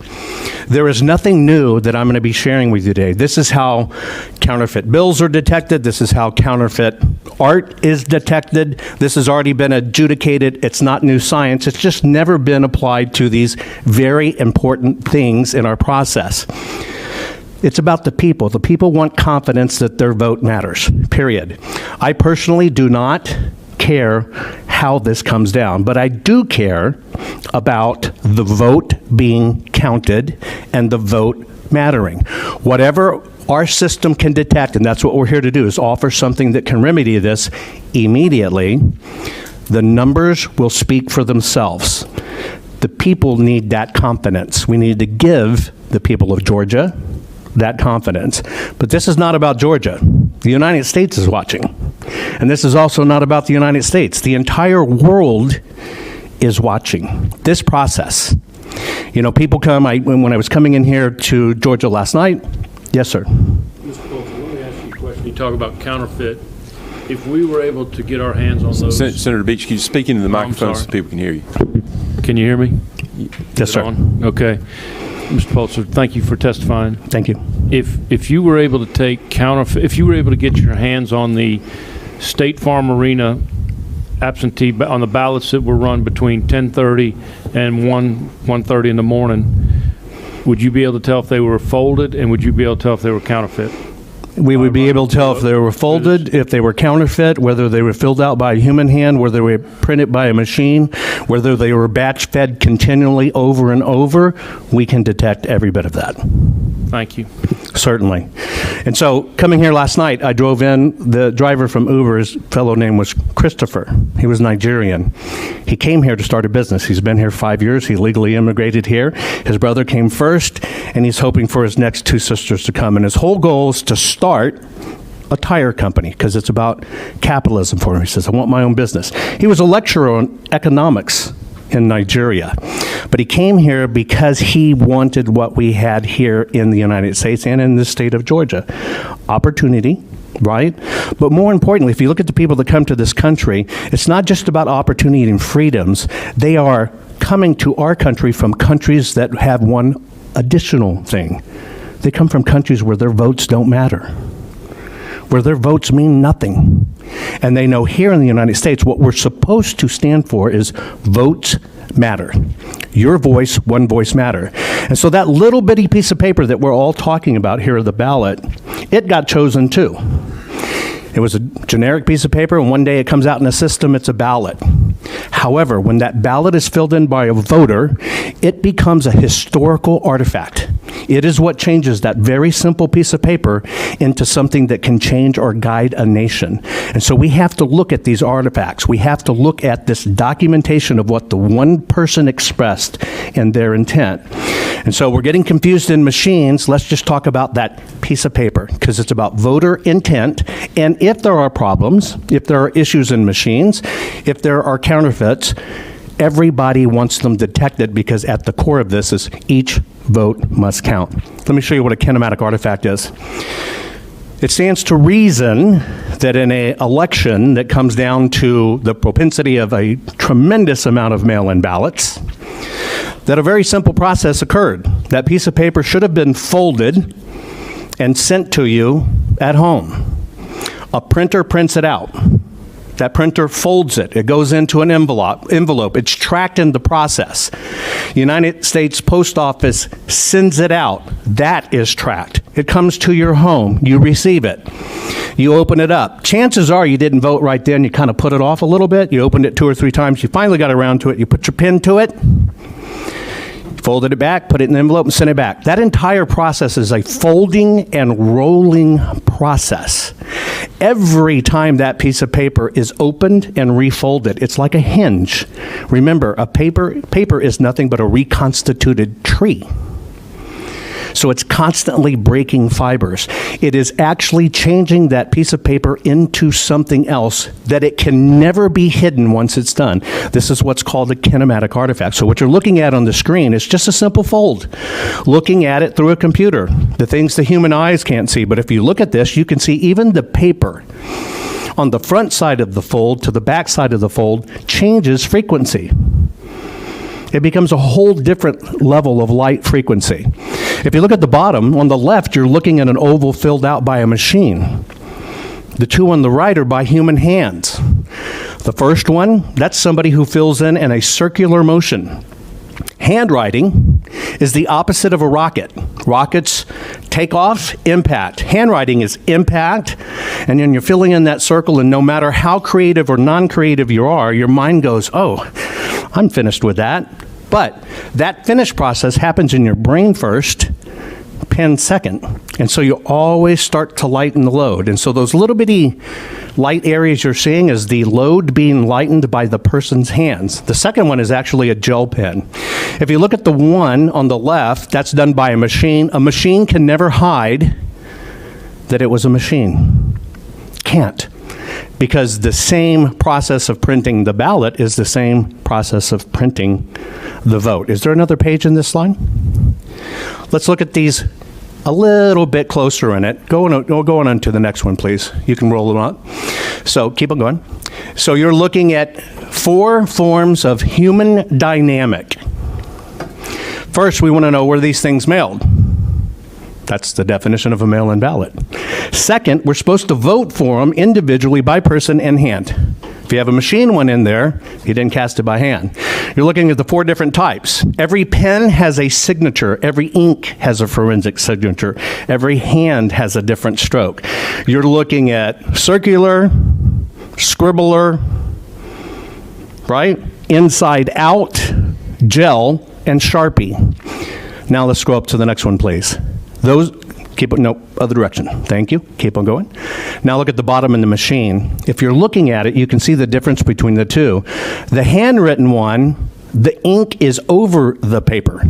There is nothing new that I'm going to be sharing with you today. This is how counterfeit bills are detected. This is how counterfeit art is detected. This has already been adjudicated. It's not new science. It's just never been applied to these very important things in our process. It's about the people. The people want confidence that their vote matters, period. I personally do not care how this comes down, but I do care about the vote being counted and the vote mattering. Whatever our system can detect, and that's what we're here to do, is offer something that can remedy this immediately, the numbers will speak for themselves. The people need that confidence. We need to give the people of Georgia that confidence. But this is not about Georgia. The United States is watching. And this is also not about the United States. The entire world is watching this process. You know, people come, when I was coming in here to Georgia last night, yes, sir. Mr. Bolton, let me ask you a question. You talk about counterfeit. If we were able to get our hands on those... Senator Beach, can you speak into the microphone so sorry. people can hear you? Can you hear me? Yes, sir. Okay. Mr. Pulitzer, thank you for testifying. Thank you. If you were able to take counterfeit, if you were able to get your hands on the State Farm Arena absentee, on the ballots that were run between 10:30 and 1:30 in the morning, would you be able to tell if they were folded, and would you be able to tell if they were counterfeit? We would be able to tell if they were folded, if they were counterfeit, whether they were filled out by a human hand, whether they were printed by a machine, whether they were batch fed continually over and over. We can detect every bit of that. Thank you. Certainly. And so coming here last night, I drove in, the driver from Uber, his fellow name was Christopher. He was Nigerian. He came here to start a business. He's been here 5 years. He legally immigrated here. His brother came first, and he's hoping for his next two sisters to come. And his whole goal is to start a tire company, because it's about capitalism for him. He says, I want my own business. He was a lecturer on economics in Nigeria. But he came here because he wanted what we had here in the United States and in the state of Georgia. Opportunity, right? But more importantly, if you look at the people that come to this country, it's not just about opportunity and freedoms. They are coming to our country from countries that have one additional thing. They come from countries where their votes don't matter, where their votes mean nothing. And they know here in the United States what we're supposed to stand for is votes matter. Your voice, one voice matter. And so that little bitty piece of paper that we're all talking about here, the ballot, it got chosen too. It was a generic piece of paper, and one day it comes out in a system, it's a ballot. However, when that ballot is filled in by a voter, it becomes a historical artifact. It is what changes that very simple piece of paper into something that can change or guide a nation. And so we have to look at these artifacts. We have to look at this documentation of what the one person expressed in their intent. And so we're getting confused in machines. Let's just talk about that piece of paper, because it's about voter intent. And if there are problems, if there are issues in machines, if there are counterfeits, everybody wants them detected, because at the core of this is each vote must count. Let me show you what a kinematic artifact is. It stands to reason that in an election that comes down to the propensity of a tremendous amount of mail-in ballots, that a very simple process occurred. That piece of paper should have been folded and sent to you at home. A printer prints it out. That printer folds it. It goes into an envelope. It's tracked in the process. The United States Post Office sends it out. That is tracked. It comes to your home. You receive it. You open it up. Chances are you didn't vote right then. You kind of put it off a little bit. You opened it 2 or 3 times. You finally got around to it. You put your pen to it. Folded it back, put it in an envelope, and sent it back. That entire process is a folding and rolling process. Every time that piece of paper is opened and refolded, it's like a hinge. Remember, paper is nothing but a reconstituted tree. So it's constantly breaking fibers. It is actually changing that piece of paper into something else that it can never be hidden once it's done. This is what's called a kinematic artifact. So what you're looking at on the screen is just a simple fold. Looking at it through a computer, the things the human eyes can't see. But if you look at this, you can see even the paper on the front side of the fold to the back side of the fold changes frequency. It becomes a whole different level of light frequency. If you look at the bottom, on the left, you're looking at an oval filled out by a machine. The two on the right are by human hands. The first one, that's somebody who fills in a circular motion. Handwriting is the opposite of a rocket. Rockets take off, impact. Handwriting is impact, and then you're filling in that circle, and no matter how creative or non-creative you are, your mind goes, oh, I'm finished with that. But that finish process happens in your brain first, pen second. And so you always start to lighten the load. And so those little bitty light areas you're seeing is the load being lightened by the person's hands. The second one is actually a gel pen. If you look at the one on the left, that's done by a machine. A machine can never hide that it was a machine. can't, because the same process of printing the ballot is the same process of printing the vote. Is there another page in this slide? Let's look at these a little bit closer in it. Go on to the next one, please. You can roll it up. So keep on going. So you're looking at 4 forms of human dynamic. First, we want to know where these things mailed. That's the definition of a mail-in ballot. Second, we're supposed to vote for them individually by person and hand. If you have a machine one in there, you didn't cast it by hand. You're looking at the 4 different types. Every pen has a signature. Every ink has a forensic signature. Every hand has a different stroke. You're looking at circular, scribbler, right? Inside out, gel, and Sharpie. Now let's go up to the next one, please. No, other direction. Thank you. Keep on going. Now look at the bottom in the machine. If you're looking at it, you can see the difference between the two. The handwritten one, the ink is over the paper.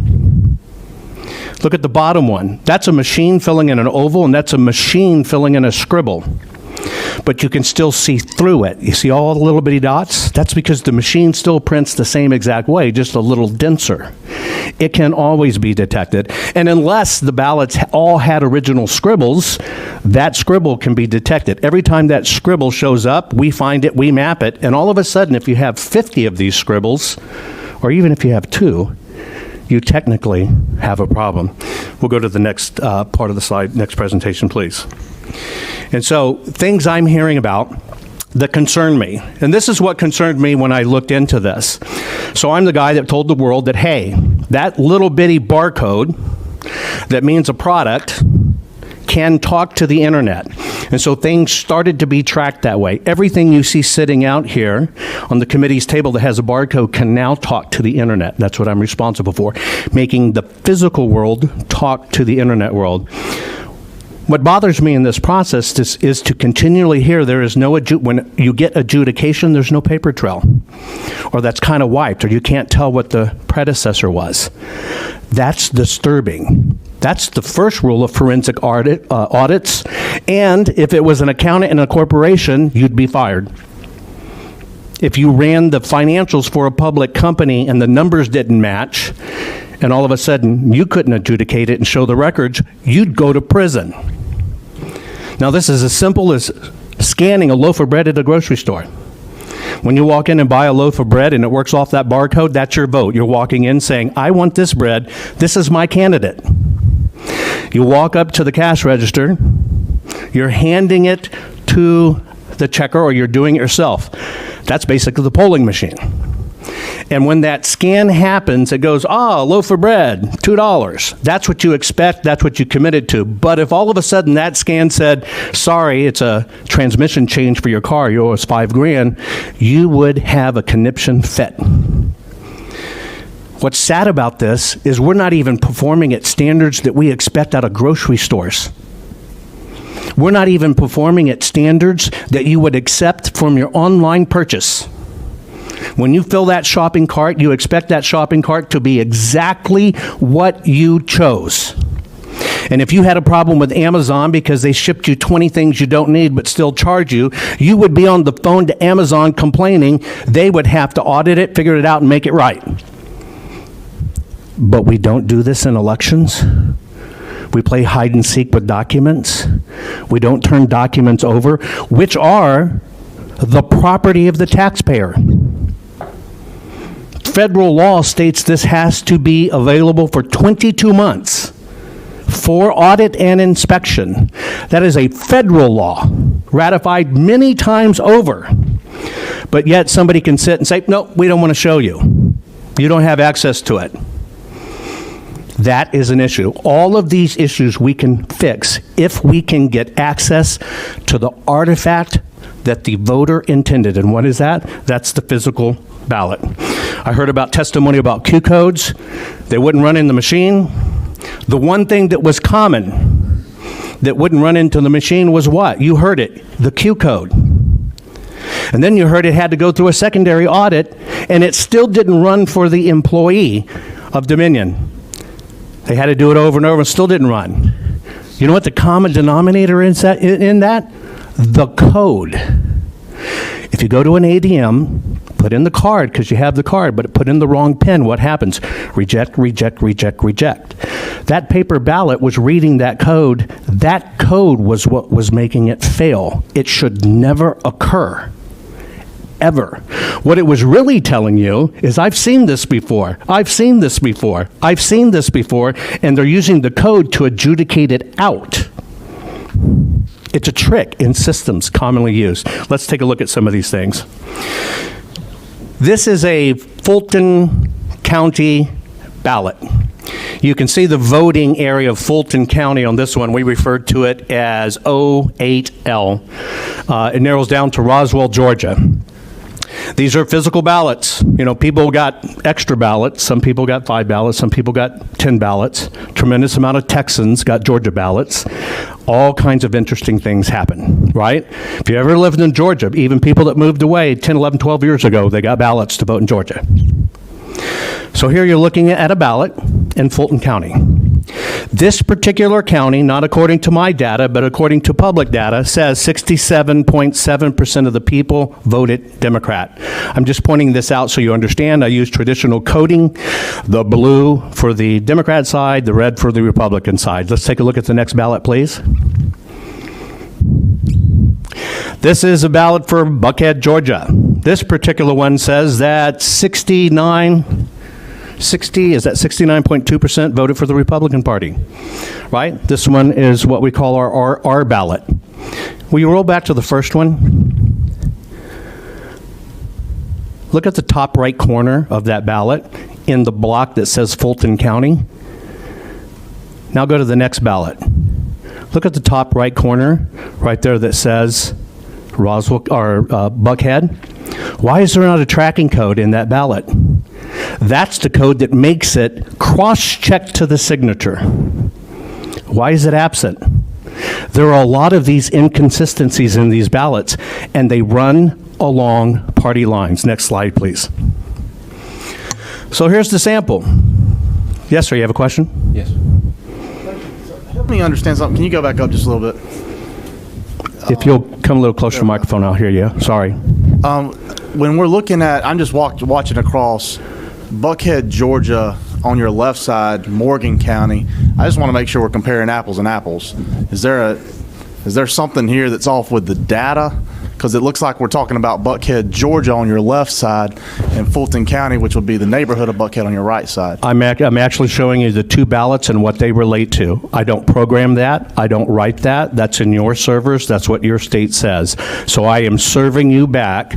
Look at the bottom one. That's a machine filling in an oval, and that's a machine filling in a scribble. But you can still see through it. You see all the little bitty dots? That's because the machine still prints the same exact way, just a little denser. It can always be detected. And unless the ballots all had original scribbles, that scribble can be detected. Every time that scribble shows up, we find it, we map it, and all of a sudden, if you have 50 of these scribbles, or even if you have 2, you technically have a problem. We'll go to the next part of the slide, next presentation, please. And so, things I'm hearing about that concern me, and this is what concerned me when I looked into this. So I'm the guy that told the world that, hey, that little bitty barcode that means a product can talk to the internet. And so things started to be tracked that way. Everything you see sitting out here on the committee's table that has a barcode can now talk to the internet. That's what I'm responsible for, making the physical world talk to the internet world. What bothers me in this process is to continually hear there is no, when you get adjudication, there's no paper trail. Or that's kind of wiped, or you can't tell what the predecessor was. That's disturbing. That's the first rule of forensic audits. And if it was an accountant in a corporation, you'd be fired. If you ran the financials for a public company and the numbers didn't match, and all of a sudden you couldn't adjudicate it and show the records, you'd go to prison. Now this is as simple as scanning a loaf of bread at a grocery store. When you walk in and buy a loaf of bread and it works off that barcode, that's your vote. You're walking in saying, I want this bread, this is my candidate. You walk up to the cash register, you're handing it to the checker or you're doing it yourself. That's basically the polling machine. And when that scan happens, it goes, a loaf of bread, $2. That's what you expect, that's what you committed to. But if all of a sudden that scan said, sorry, it's a transmission change for your car, you owe us $5,000, you would have a conniption fit. What's sad about this is we're not even performing at standards that we expect out of grocery stores. We're not even performing at standards that you would accept from your online purchase. When you fill that shopping cart, you expect that shopping cart to be exactly what you chose. And if you had a problem with Amazon because they shipped you 20 things you don't need but still charge you, you would be on the phone to Amazon complaining. They would have to audit it, figure it out, and make it right. But we don't do this in elections. We play hide and seek with documents. We don't turn documents over, which are the property of the taxpayer. Federal law states this has to be available for 22 months for audit and inspection. That is a federal law, ratified many times over. But yet somebody can sit and say, no, we don't want to show you. You don't have access to it. That is an issue. All of these issues we can fix if we can get access to the artifact that the voter intended. And what is that? That's the physical ballot. I heard about testimony about Q codes. They wouldn't run in the machine. The one thing that was common that wouldn't run into the machine was what? You heard it, the Q code. And then you heard it had to go through a secondary audit, and it still didn't run for the employee of Dominion. They had to do it over and over and still didn't run. You know what the common denominator is in that? the code. If you go to an ADM, put in the card because you have the card, but put in the wrong pin, what happens? Reject, reject, reject, reject. That paper ballot was reading that code. That code was what was making it fail. It should never occur. Ever. What it was really telling you is, I've seen this before. I've seen this before. I've seen this before, and they're using the code to adjudicate it out. It's a trick in systems commonly used. Let's take a look at some of these things. This is a Fulton County ballot. You can see the voting area of Fulton County on this one. We referred to it as 08L. It narrows down to Roswell, Georgia. These are physical ballots. You know, people got extra ballots. Some people got 5 ballots. Some people got 10 ballots. Tremendous amount of Texans got Georgia ballots. All kinds of interesting things happen, right? If you ever lived in Georgia, even people that moved away 10, 11, 12 years ago, they got ballots to vote in Georgia. So here you're looking at a ballot in Fulton County. This particular county, not according to my data, but according to public data, says 67.7% of the people voted Democrat. I'm just pointing this out so you understand. I use traditional coding, the blue for the Democrat side, the red for the Republican side. Let's take a look at the next ballot, please. This is a ballot for Buckhead, Georgia. This particular one says that 69.2% voted for the Republican Party, right? This one is what we call our RR ballot. Will you roll back to the first one? Look at the top right corner of that ballot in the block that says Fulton County. Now go to the next ballot. Look at the top right corner right there that says Roswell or Buckhead. Why is there not a tracking code in that ballot? That's the code that makes it cross-checked to the signature. Why is it absent? There are a lot of these inconsistencies in these ballots, and they run along party lines. Next slide, please. So here's the sample. Yes, sir, you have a question? Yes. Help me understand something. Can you go back up just a little bit? If you'll come a little closer to the microphone, I'll hear you. Sorry. When we're looking at, I'm just watching across Buckhead, Georgia, on your left side, Morgan County. I just want to make sure we're comparing apples and apples. Is there something here that's off with the data? Because it looks like we're talking about Buckhead, Georgia on your left side and Fulton County, which would be the neighborhood of Buckhead on your right side. I'm actually showing you the two ballots and what they relate to. I don't program that. I don't write that. That's in your servers. That's what your state says. So I am serving you back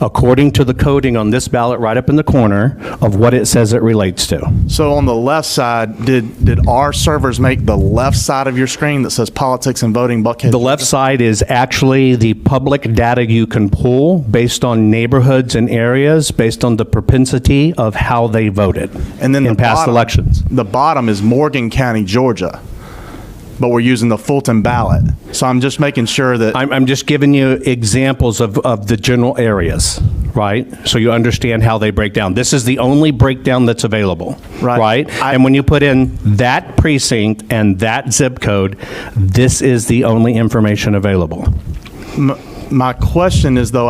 according to the coding on this ballot right up in the corner of what it says it relates to. So on the left side, did our servers make the left side of your screen that says politics and voting Buckhead? The left side is actually the public data you can pull based on neighborhoods and areas, based on the propensity of how they voted and then in past elections. The bottom is Morgan County, Georgia, but we're using the Fulton ballot. So I'm just making sure that... I'm just giving you examples of the general areas, right? So you understand how they break down. This is the only breakdown that's available, right? And when you put in that precinct and that zip code, this is the only information available. My question is, though,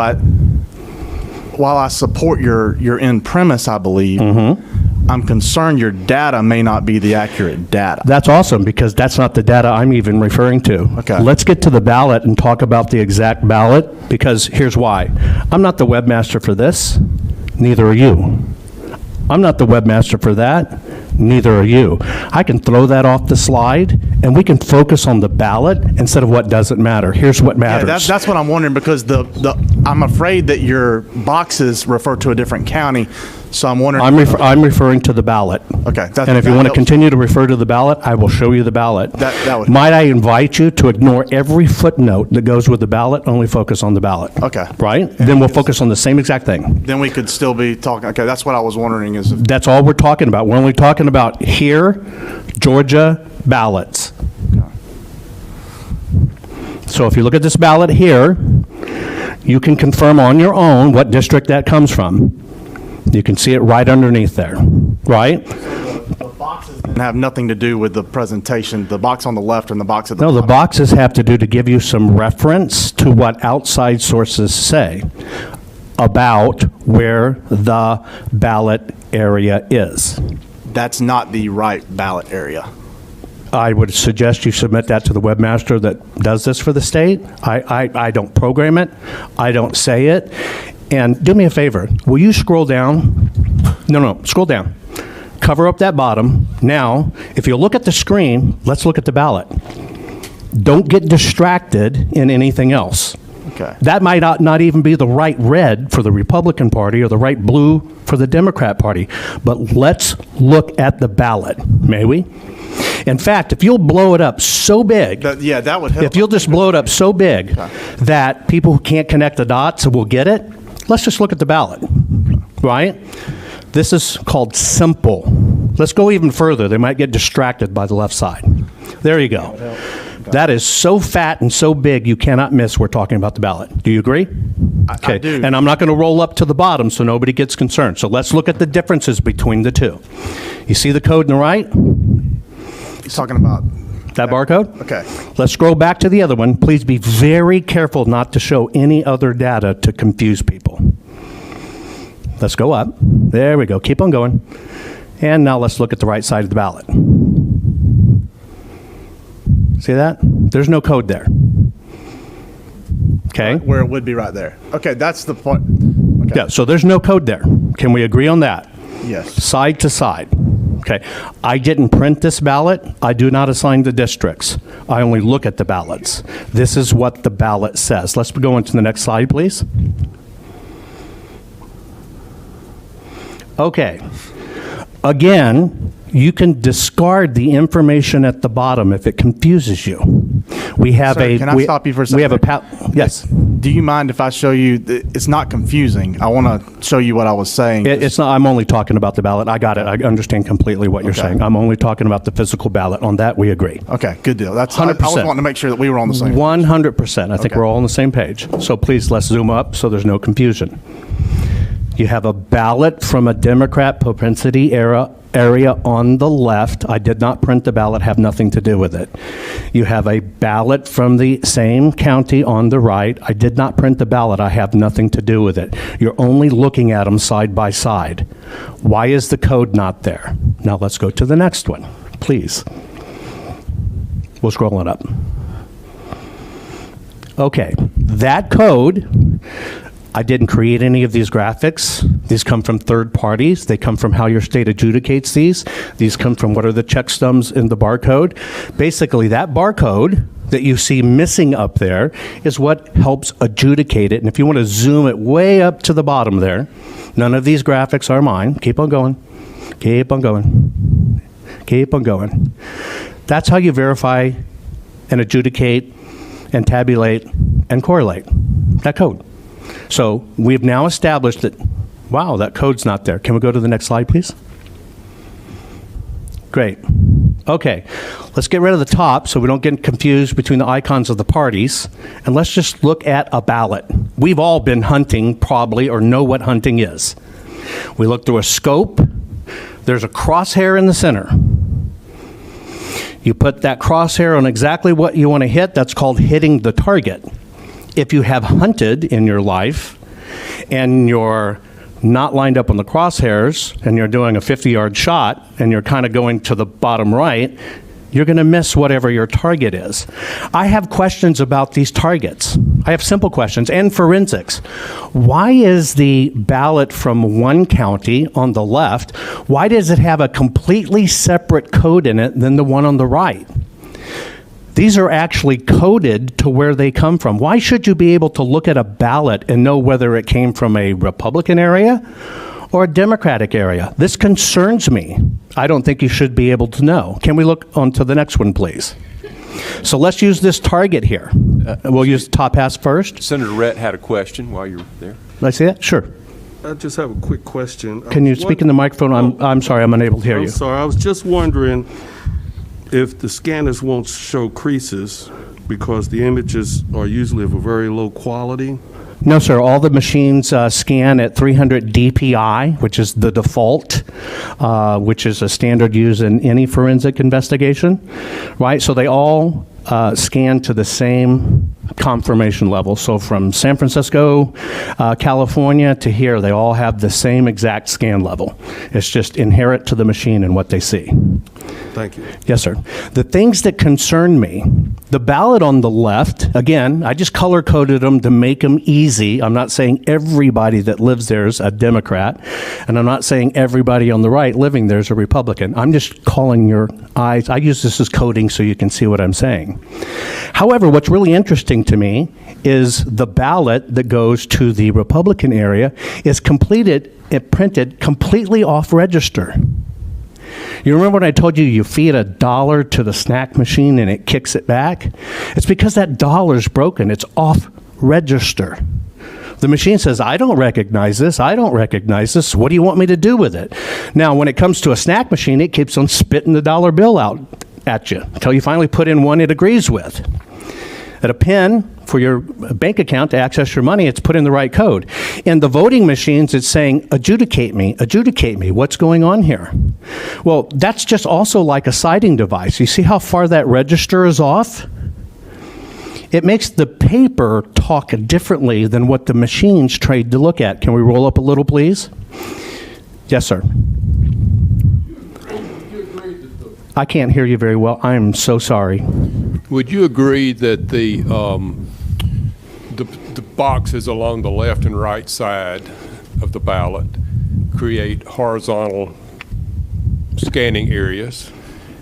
while I support your end premise, I believe, I'm concerned your data may not be the accurate data. That's awesome, because that's not the data I'm even referring to. Okay. Let's get to the ballot and talk about the exact ballot, because here's why. I'm not the webmaster for this. Neither are you. I'm not the webmaster for that. Neither are you. I can throw that off the slide, and we can focus on the ballot instead of what doesn't matter. Here's what matters. Yeah, that's what I'm wondering, because I'm afraid that your boxes refer to a different county, so I'm wondering... I'm referring to the ballot. Okay. And if you want to continue to refer to the ballot, I will show you the ballot. That would... Might I invite you to ignore every footnote that goes with the ballot, only focus on the ballot. Okay. Right? Then we'll focus on the same exact thing. Then we could still be talking... Okay, that's what I was wondering is... That's all we're talking about. We're only talking about here, Georgia ballots. Okay. So if you look at this ballot here, you can confirm on your own what district that comes from. You can see it right underneath there, right? The box And have nothing to do with the presentation, the box on the left and the box at the No, bottom. the boxes have to do to give you some reference to what outside sources say about where the ballot area is. That's not the right ballot area. I would suggest you submit that to the webmaster that does this for the state. I don't program it. I don't say it. And do me a favor. Will you scroll down? No, scroll down. Cover up that bottom. Now, if you look at the screen, let's look at the ballot. Don't get distracted in anything else. Okay. That might not even be the right red for the Republican Party or the right blue for the Democrat Party. But let's look at the ballot, may we? In fact, if you'll blow it up so big, Yeah, that would help. if you'll just blow it up so big that people who can't connect the dots will get it, let's just look at the ballot, right? This is called simple. Let's go even further. They might get distracted by the left side. There you go. That is so fat and so big you cannot miss we're talking about the ballot. Do you agree? I do. And I'm not going to roll up to the bottom so nobody gets concerned. So let's look at the differences between the two. You see the code on the right? He's talking about That barcode? Okay. Let's scroll back to the other one. Please be very careful not to show any other data to confuse people. Let's go up. There we go. Keep on going. And now let's look at the right side of the ballot. See that? There's no code there. Okay? where it would be right there. Okay, that's the point. Okay. Yeah, so there's no code there. Can we agree on that? Yes. Side to side. Okay. I didn't print this ballot. I do not assign the districts. I only look at the ballots. This is what the ballot says. Let's go into the next slide, please. Okay. Again, you can discard the information at the bottom if it confuses you. We have Sir, can I stop you for a second? We have a yes. Do you mind if I show you? It's not confusing. I want to show you what I was saying. It's not. I'm only talking about the ballot. I got it. I understand completely what you're Okay. saying. I'm only talking about the physical ballot. On that, we agree. Okay, good deal. That's 100%. I was wanting to make sure that we were on the same. 100%. I think Okay. we're all on the same page. So please, let's zoom up so there's no confusion. You have a ballot from a Democrat propensity area on the left. I did not print the ballot, have nothing to do with it. You have a ballot from the same county on the right. I did not print the ballot, I have nothing to do with it. You're only looking at them side by side. Why is the code not there? Now let's go to the next one, please. We'll scroll it up. Okay, that code, I didn't create any of these graphics. These come from third parties. They come from how your state adjudicates these. These come from what are the checksums in the barcode. Basically, that barcode that you see missing up there is what helps adjudicate it. And if you want to zoom it way up to the bottom there, none of these graphics are mine. Keep on going. Keep on going. Keep on going. That's how you verify and adjudicate and tabulate and correlate that code. So we've now established that, wow, that code's not there. Can we go to the next slide, please? Great. Okay, let's get rid of the top so we don't get confused between the icons of the parties, and let's just look at a ballot. We've all been hunting probably or know what hunting is. We look through a scope. There's a crosshair in the center. You put that crosshair on exactly what you want to hit. That's called hitting the target. If you have hunted in your life and you're not lined up on the crosshairs and you're doing a 50-yard shot and you're kind of going to the bottom right, you're going to miss whatever your target is. I have questions about these targets. I have simple questions and forensics. Why is the ballot from one county on the left, why does it have a completely separate code in it than the one on the right? These are actually coded to where they come from. Why should you be able to look at a ballot and know whether it came from a Republican area or a Democratic area? This concerns me. I don't think you should be able to know. Can we look on to the next one, please? So let's use this target here. We'll use top pass first. Senator Rhett had a question while you were there. Did I see that? Sure. I just have a quick question. Can you speak in the microphone? I'm sorry, I'm unable to hear you. I'm sorry, I was just wondering if the scanners won't show creases because the images are usually of a very low quality. No, sir. All the machines scan at 300 DPI, which is the default, which is a standard used in any forensic investigation, right? So they all scan to the same confirmation level. So from San Francisco, California to here, they all have the same exact scan level. It's just inherent to the machine and what they see. Thank you. Yes, sir. The things that concern me, the ballot on the left, again, I just color-coded them to make them easy. I'm not saying everybody that lives there is a Democrat, and I'm not saying everybody on the right living there is a Republican. I'm just calling your eyes. I use this as coding so you can see what I'm saying. However, what's really interesting to me is the ballot that goes to the Republican area is completed and printed completely off register. You remember when I told you feed $1 to the snack machine and it kicks it back? It's because that dollar's broken. It's off register. The machine says, I don't recognize this. I don't recognize this. What do you want me to do with it? Now, when it comes to a snack machine, it keeps on spitting the dollar bill out at you until you finally put in one it agrees with. At a PIN for your bank account to access your money, it's put in the right code. In the voting machines, it's saying, adjudicate me, what's going on here? Well, that's just also like a sighting device. You see how far that register is off? It makes the paper talk differently than what the machines trade to look at. Can we roll up a little, please? Yes, sir. I can't hear you very well. I am so sorry. Would you agree that the boxes along the left and right side of the ballot create horizontal scanning areas,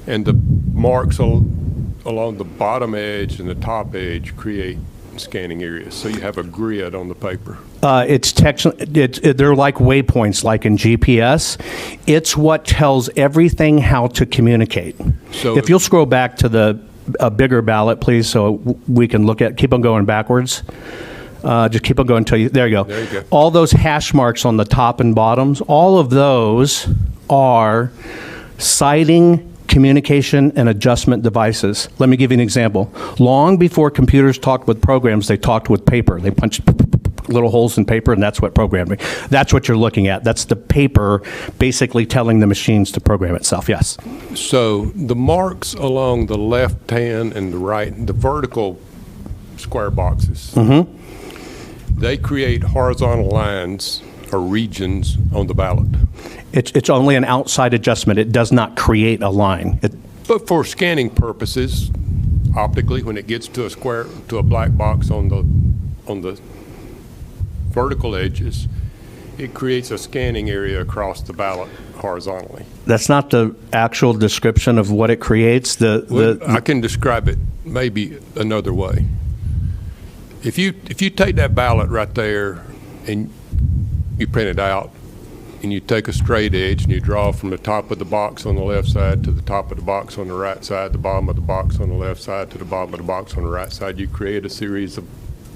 and the marks along the bottom edge and the top edge create scanning areas? So you have a grid on the paper. They're like waypoints, like in GPS. It's what tells everything how to communicate. So if you'll scroll back to a bigger ballot, please, so we can look at, keep on going backwards. Just keep on going until there you go. There you go. All those hash marks on the top and bottoms, all of those are citing communication and adjustment devices. Let me give you an example. Long before computers talked with programs, they talked with paper. They punched little holes in paper, and that's what programming. That's what you're looking at. That's the paper basically telling the machines to program itself. Yes. So the marks along the left hand and the right, the vertical square boxes, they create horizontal lines or regions on the ballot. It's only an outside adjustment. It does not create a line. But for scanning purposes, optically, when it gets to a black box on the vertical edges, it creates a scanning area across the ballot horizontally. That's not the actual description of what it creates. I can describe it maybe another way. If you take that ballot right there and you print it out, and you take a straight edge and you draw from the top of the box on the left side to the top of the box on the right side, the bottom of the box on the left side to the bottom of the box on the right side, you create a series of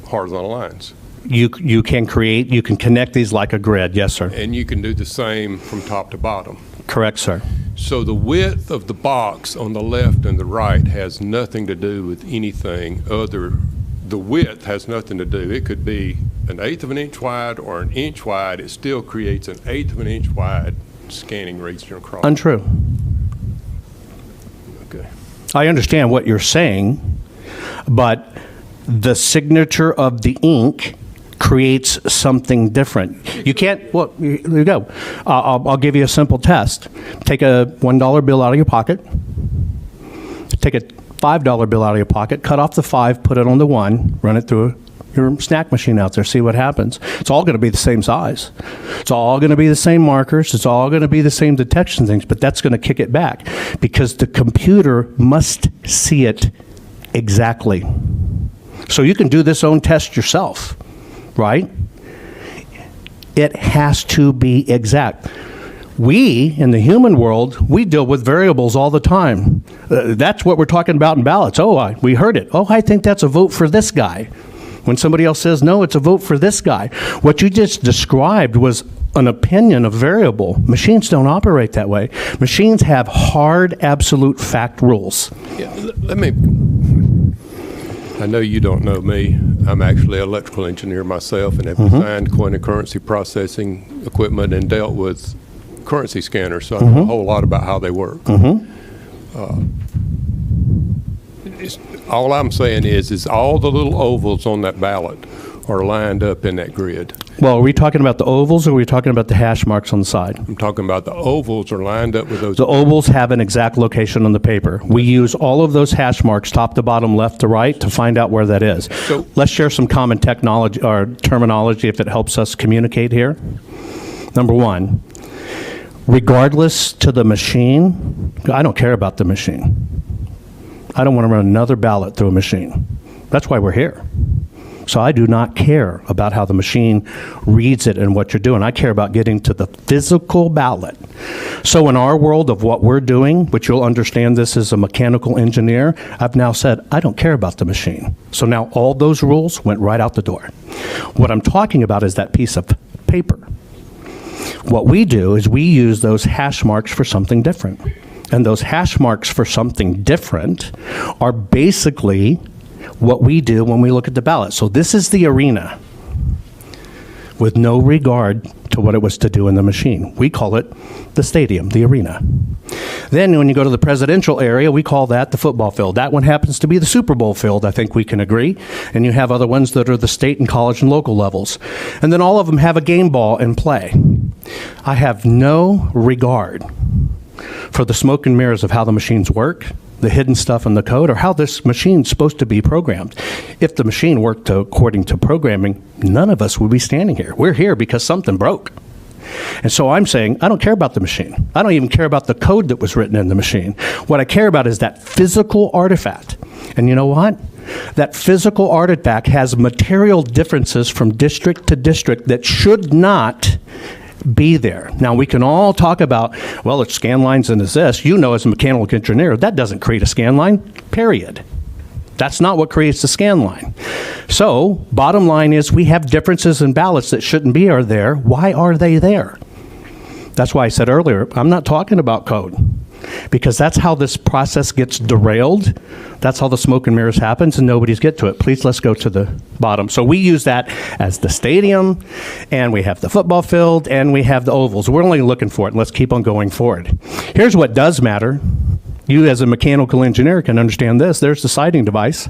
horizontal lines. You can connect these like a grid. Yes, sir. And you can do the same from top to bottom. Correct, sir. So the width of the box on the left and the right has nothing to do with anything other. The width has nothing to do. It could be 1/8 of an inch wide or 1 inch wide. It still creates 1/8 of an inch wide scanning region across. Untrue. Okay. I understand what you're saying, but the signature of the ink creates something different. You can't, well, here you go. I'll give you a simple test. Take a $1 bill out of your pocket. Take a $5 bill out of your pocket, cut off the 5, put it on the 1, run it through your snack machine out there, see what happens. It's all going to be the same size. It's all going to be the same markers. It's all going to be the same detection things, but that's going to kick it back because the computer must see it exactly. So you can do this own test yourself, right? It has to be exact. We, in the human world, we deal with variables all the time. That's what we're talking about in ballots. Oh, we heard it. Oh, I think that's a vote for this guy. When somebody else says, no, it's a vote for this guy. What you just described was an opinion of variable. Machines don't operate that way. Machines have hard, absolute fact rules. Yeah, let me I know you don't know me. I'm actually an electrical engineer myself and have designed coin and currency processing equipment and dealt with currency scanners, so I know a whole lot about how they work. All I'm saying is all the little ovals on that ballot are lined up in that grid. Well, are we talking about the ovals or are we talking about the hash marks on the side? I'm talking about the ovals are lined up with those. The ovals have an exact location on the paper. We use all of those hash marks, top to bottom, left to right, to find out where that is. So- Let's share some common technology or terminology if it helps us communicate here. Number one, regardless to the machine, I don't care about the machine. I don't want to run another ballot through a machine. That's why we're here. So I do not care about how the machine reads it and what you're doing. I care about getting to the physical ballot. So in our world of what we're doing, which you'll understand this as a mechanical engineer, I've now said, I don't care about the machine. So now all those rules went right out the door. What I'm talking about is that piece of paper. What we do is we use those hash marks for something different. And those hash marks for something different are basically what we do when we look at the ballot. So this is the arena with no regard to what it was to do in the machine. We call it the stadium, the arena. Then when you go to the presidential area, we call that the football field. That one happens to be the Super Bowl field, I think we can agree. And you have other ones that are the state and college and local levels. And then all of them have a game ball in play. I have no regard for the smoke and mirrors of how the machines work, the hidden stuff in the code, or how this machine's supposed to be programmed. If the machine worked according to programming, none of us would be standing here. We're here because something broke. And so I'm saying, I don't care about the machine. I don't even care about the code that was written in the machine. What I care about is that physical artifact. And you know what? That physical artifact has material differences from district to district that should not be there. Now, we can all talk about, well, it's scan lines and it's this. You know, as a mechanical engineer, that doesn't create a scan line, period. That's not what creates the scan line. So, bottom line is we have differences in ballots that shouldn't be are there. Why are they there? That's why I said earlier, I'm not talking about code. Because that's how this process gets derailed. That's how the smoke and mirrors happens, and nobody's get to it. Please, let's go to the bottom. So we use that as the stadium, and we have the football field, and we have the ovals. We're only looking for it, and let's keep on going forward. Here's what does matter. You, as a mechanical engineer, can understand this. There's the sighting device.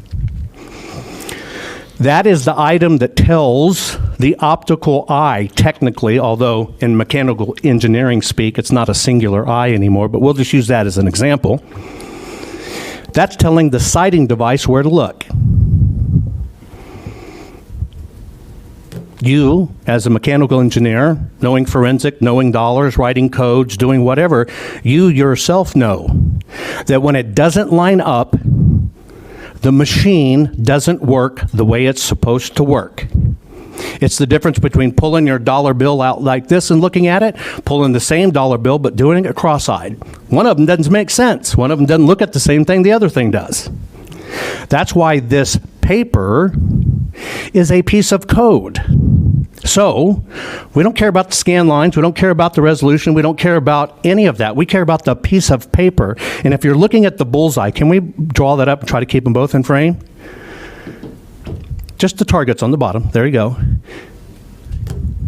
That is the item that tells the optical eye, technically, although in mechanical engineering speak, it's not a singular eye anymore, but we'll just use that as an example. That's telling the sighting device where to look. You, as a mechanical engineer, knowing forensic, knowing dollars, writing codes, doing whatever, you yourself know that when it doesn't line up, the machine doesn't work the way it's supposed to work. It's the difference between pulling your dollar bill out like this and looking at it, pulling the same dollar bill but doing it cross-eyed. One of them doesn't make sense. One of them doesn't look at the same thing the other thing does. That's why this paper is a piece of code. So, we don't care about the scan lines, we don't care about the resolution, we don't care about any of that. We care about the piece of paper. And if you're looking at the bullseye, can we draw that up and try to keep them both in frame? Just the targets on the bottom. There you go.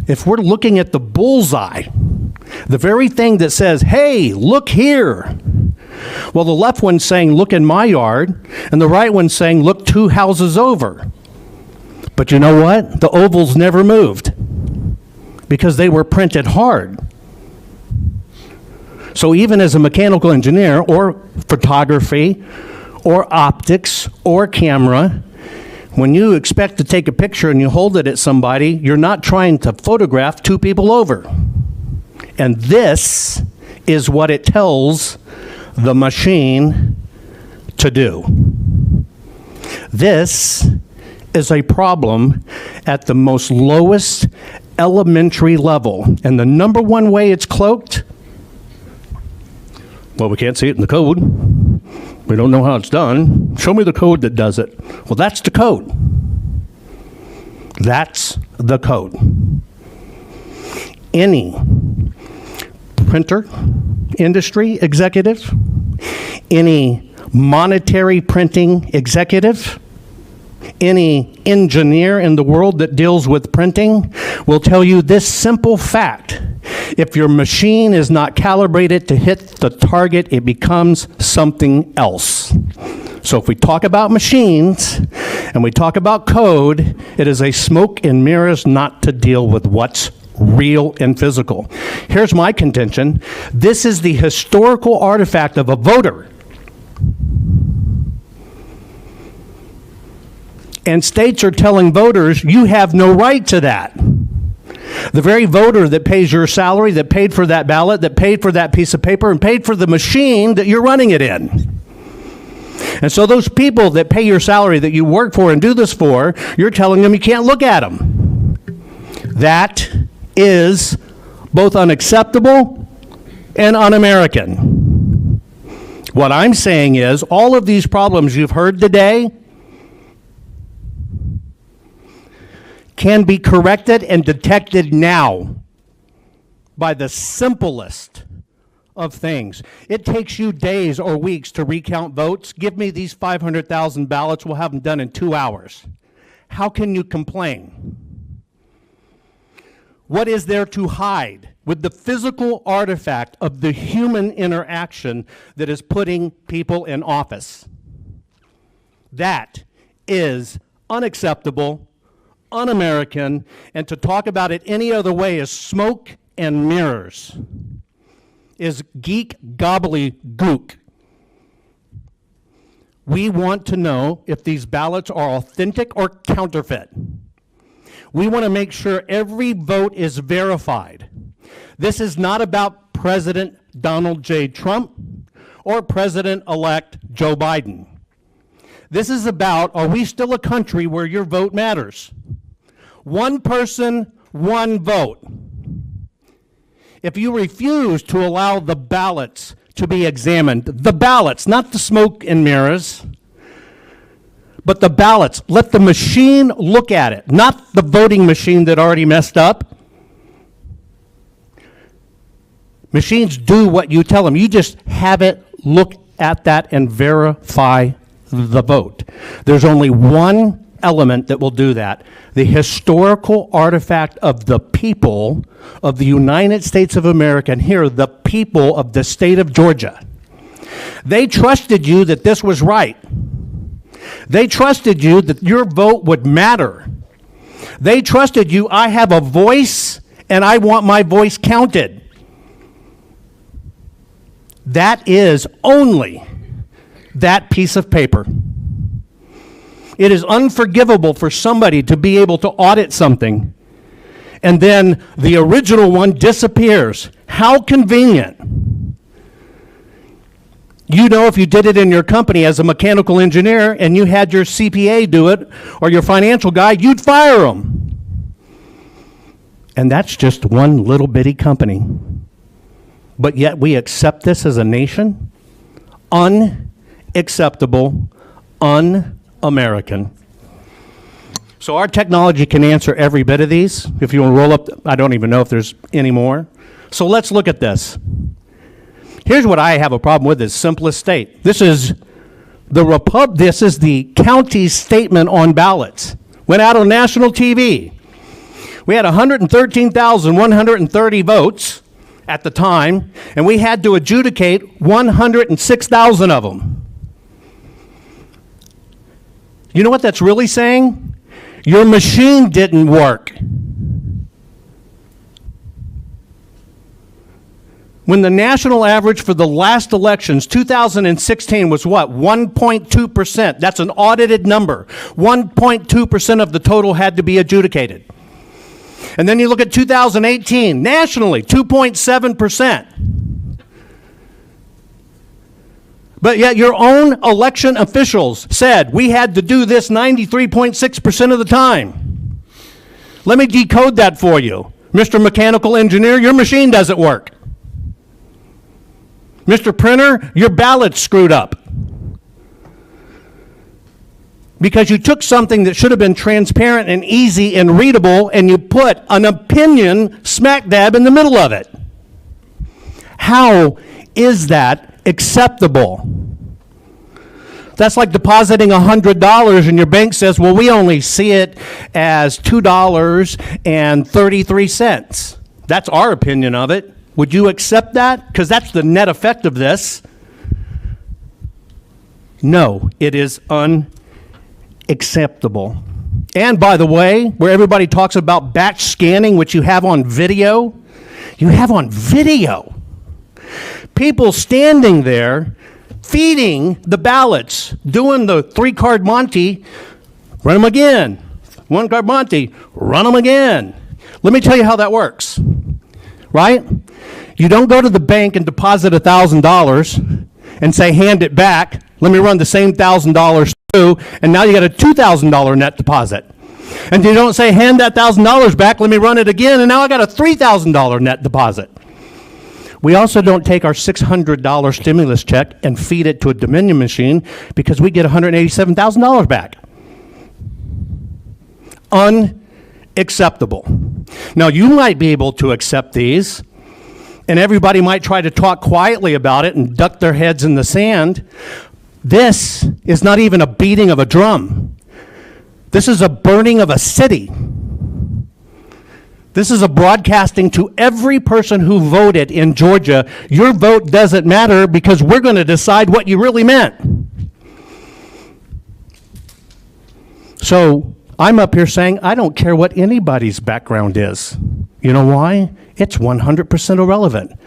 If we're looking at the bullseye, the very thing that says, hey, look here. Well, the left one's saying, look in my yard, and the right one's saying, look 2 houses over. But you know what? The ovals never moved because they were printed hard. So even as a mechanical engineer or photography or optics or camera, when you expect to take a picture and you hold it at somebody, you're not trying to photograph 2 people over. And this is what it tells the machine to do. This is a problem at the most lowest elementary level. And the number one way it's cloaked, well, we can't see it in the code. We don't know how it's done. Show me the code that does it. Well, that's the code. That's the code. Any printer industry executive, any monetary printing executive, any engineer in the world that deals with printing will tell you this simple fact. If your machine is not calibrated to hit the target, it becomes something else. So if we talk about machines and we talk about code, it is a smoke and mirrors not to deal with what's real and physical. Here's my contention. This is the historical artifact of a voter. And states are telling voters, you have no right to that. The very voter that pays your salary, that paid for that ballot, that paid for that piece of paper, and paid for the machine that you're running it in. And so those people that pay your salary, that you work for and do this for, you're telling them you can't look at them. That is both unacceptable and un-American. What I'm saying is, all of these problems you've heard today can be corrected and detected now by the simplest of things. It takes you days or weeks to recount votes. Give me these 500,000 ballots, we'll have them done in 2 hours. How can you complain? What is there to hide with the physical artifact of the human interaction that is putting people in office? That is unacceptable, un-American, and to talk about it any other way is smoke and mirrors, is geek gobbledygook. We want to know if these ballots are authentic or counterfeit. We want to make sure every vote is verified. This is not about President Donald J. Trump or President-elect Joe Biden. This is about, are we still a country where your vote matters? One person, one vote. If you refuse to allow the ballots to be examined, the ballots, not the smoke and mirrors, but the ballots, let the machine look at it, not the voting machine that already messed up. Machines do what you tell them. You just have it look at that and verify the vote. There's only one element that will do that. The historical artifact of the people of the United States of America, and here, the people of the state of Georgia. They trusted you that this was right. They trusted you that your vote would matter. They trusted you, I have a voice and I want my voice counted. That is only that piece of paper. It is unforgivable for somebody to be able to audit something and then the original one disappears. How convenient. You know, if you did it in your company as a mechanical engineer and you had your CPA do it or your financial guy, you'd fire them. And that's just one little bitty company. But yet we accept this as a nation? Unacceptable, un-American. So our technology can answer every bit of these. If you want to roll up, I don't even know if there's any more. So let's look at this. Here's what I have a problem with, is simplest state. This is the county's statement on ballots. Went out on national TV. We had 113,130 votes at the time, and we had to adjudicate 106,000 of them. You know what that's really saying? Your machine didn't work. When the national average for the last elections, 2016, was what? 1.2%. That's an audited number. 1.2% of the total had to be adjudicated. And then you look at 2018, nationally, 2.7%. But yet your own election officials said we had to do this 93.6% of the time. Let me decode that for you. Mr. Mechanical Engineer, your machine doesn't work. Mr. Printer, your ballot's screwed up. Because you took something that should have been transparent and easy and readable and you put an opinion smack dab in the middle of it. How is that acceptable? That's like depositing $100 and your bank says, well, we only see it as $2.33. That's our opinion of it. Would you accept that? Because that's the net effect of this. No, it is unacceptable. And by the way, where everybody talks about batch scanning, which you have on video, people standing there feeding the ballots, doing the 3-card Monty, run them again. 1-card Monty, run them again. Let me tell you how that works, right? You don't go to the bank and deposit $1,000 and say, hand it back, let me run the same $1,000 through, and now you got a $2,000 net deposit. And you don't say, hand that $1,000 back, let me run it again, and now I got a $3,000 net deposit. We also don't take our $600 stimulus check and feed it to a Dominion machine because we get $187,000 back. Unacceptable. Now, you might be able to accept these, and everybody might try to talk quietly about it and duck their heads in the sand. This is not even a beating of a drum. This is a burning of a city. This is a broadcasting to every person who voted in Georgia. Your vote doesn't matter because we're going to decide what you really meant. So I'm up here saying I don't care what anybody's background is. You know why? It's 100% irrelevant.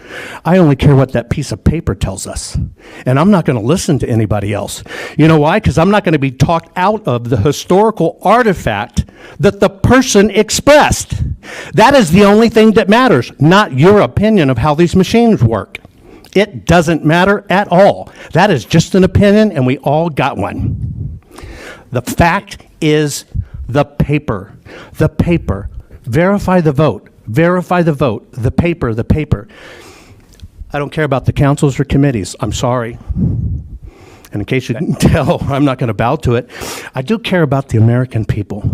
I only care what that piece of paper tells us. And I'm not going to listen to anybody else. You know why? Because I'm not going to be talked out of the historical artifact that the person expressed. That is the only thing that matters, not your opinion of how these machines work. It doesn't matter at all. That is just an opinion, and we all got one. The fact is the paper. The paper. Verify the vote. Verify the vote. The paper, the paper. I don't care about the councils or committees. I'm sorry. And in case you didn't tell, I'm not going to bow to it. I do care about the American people.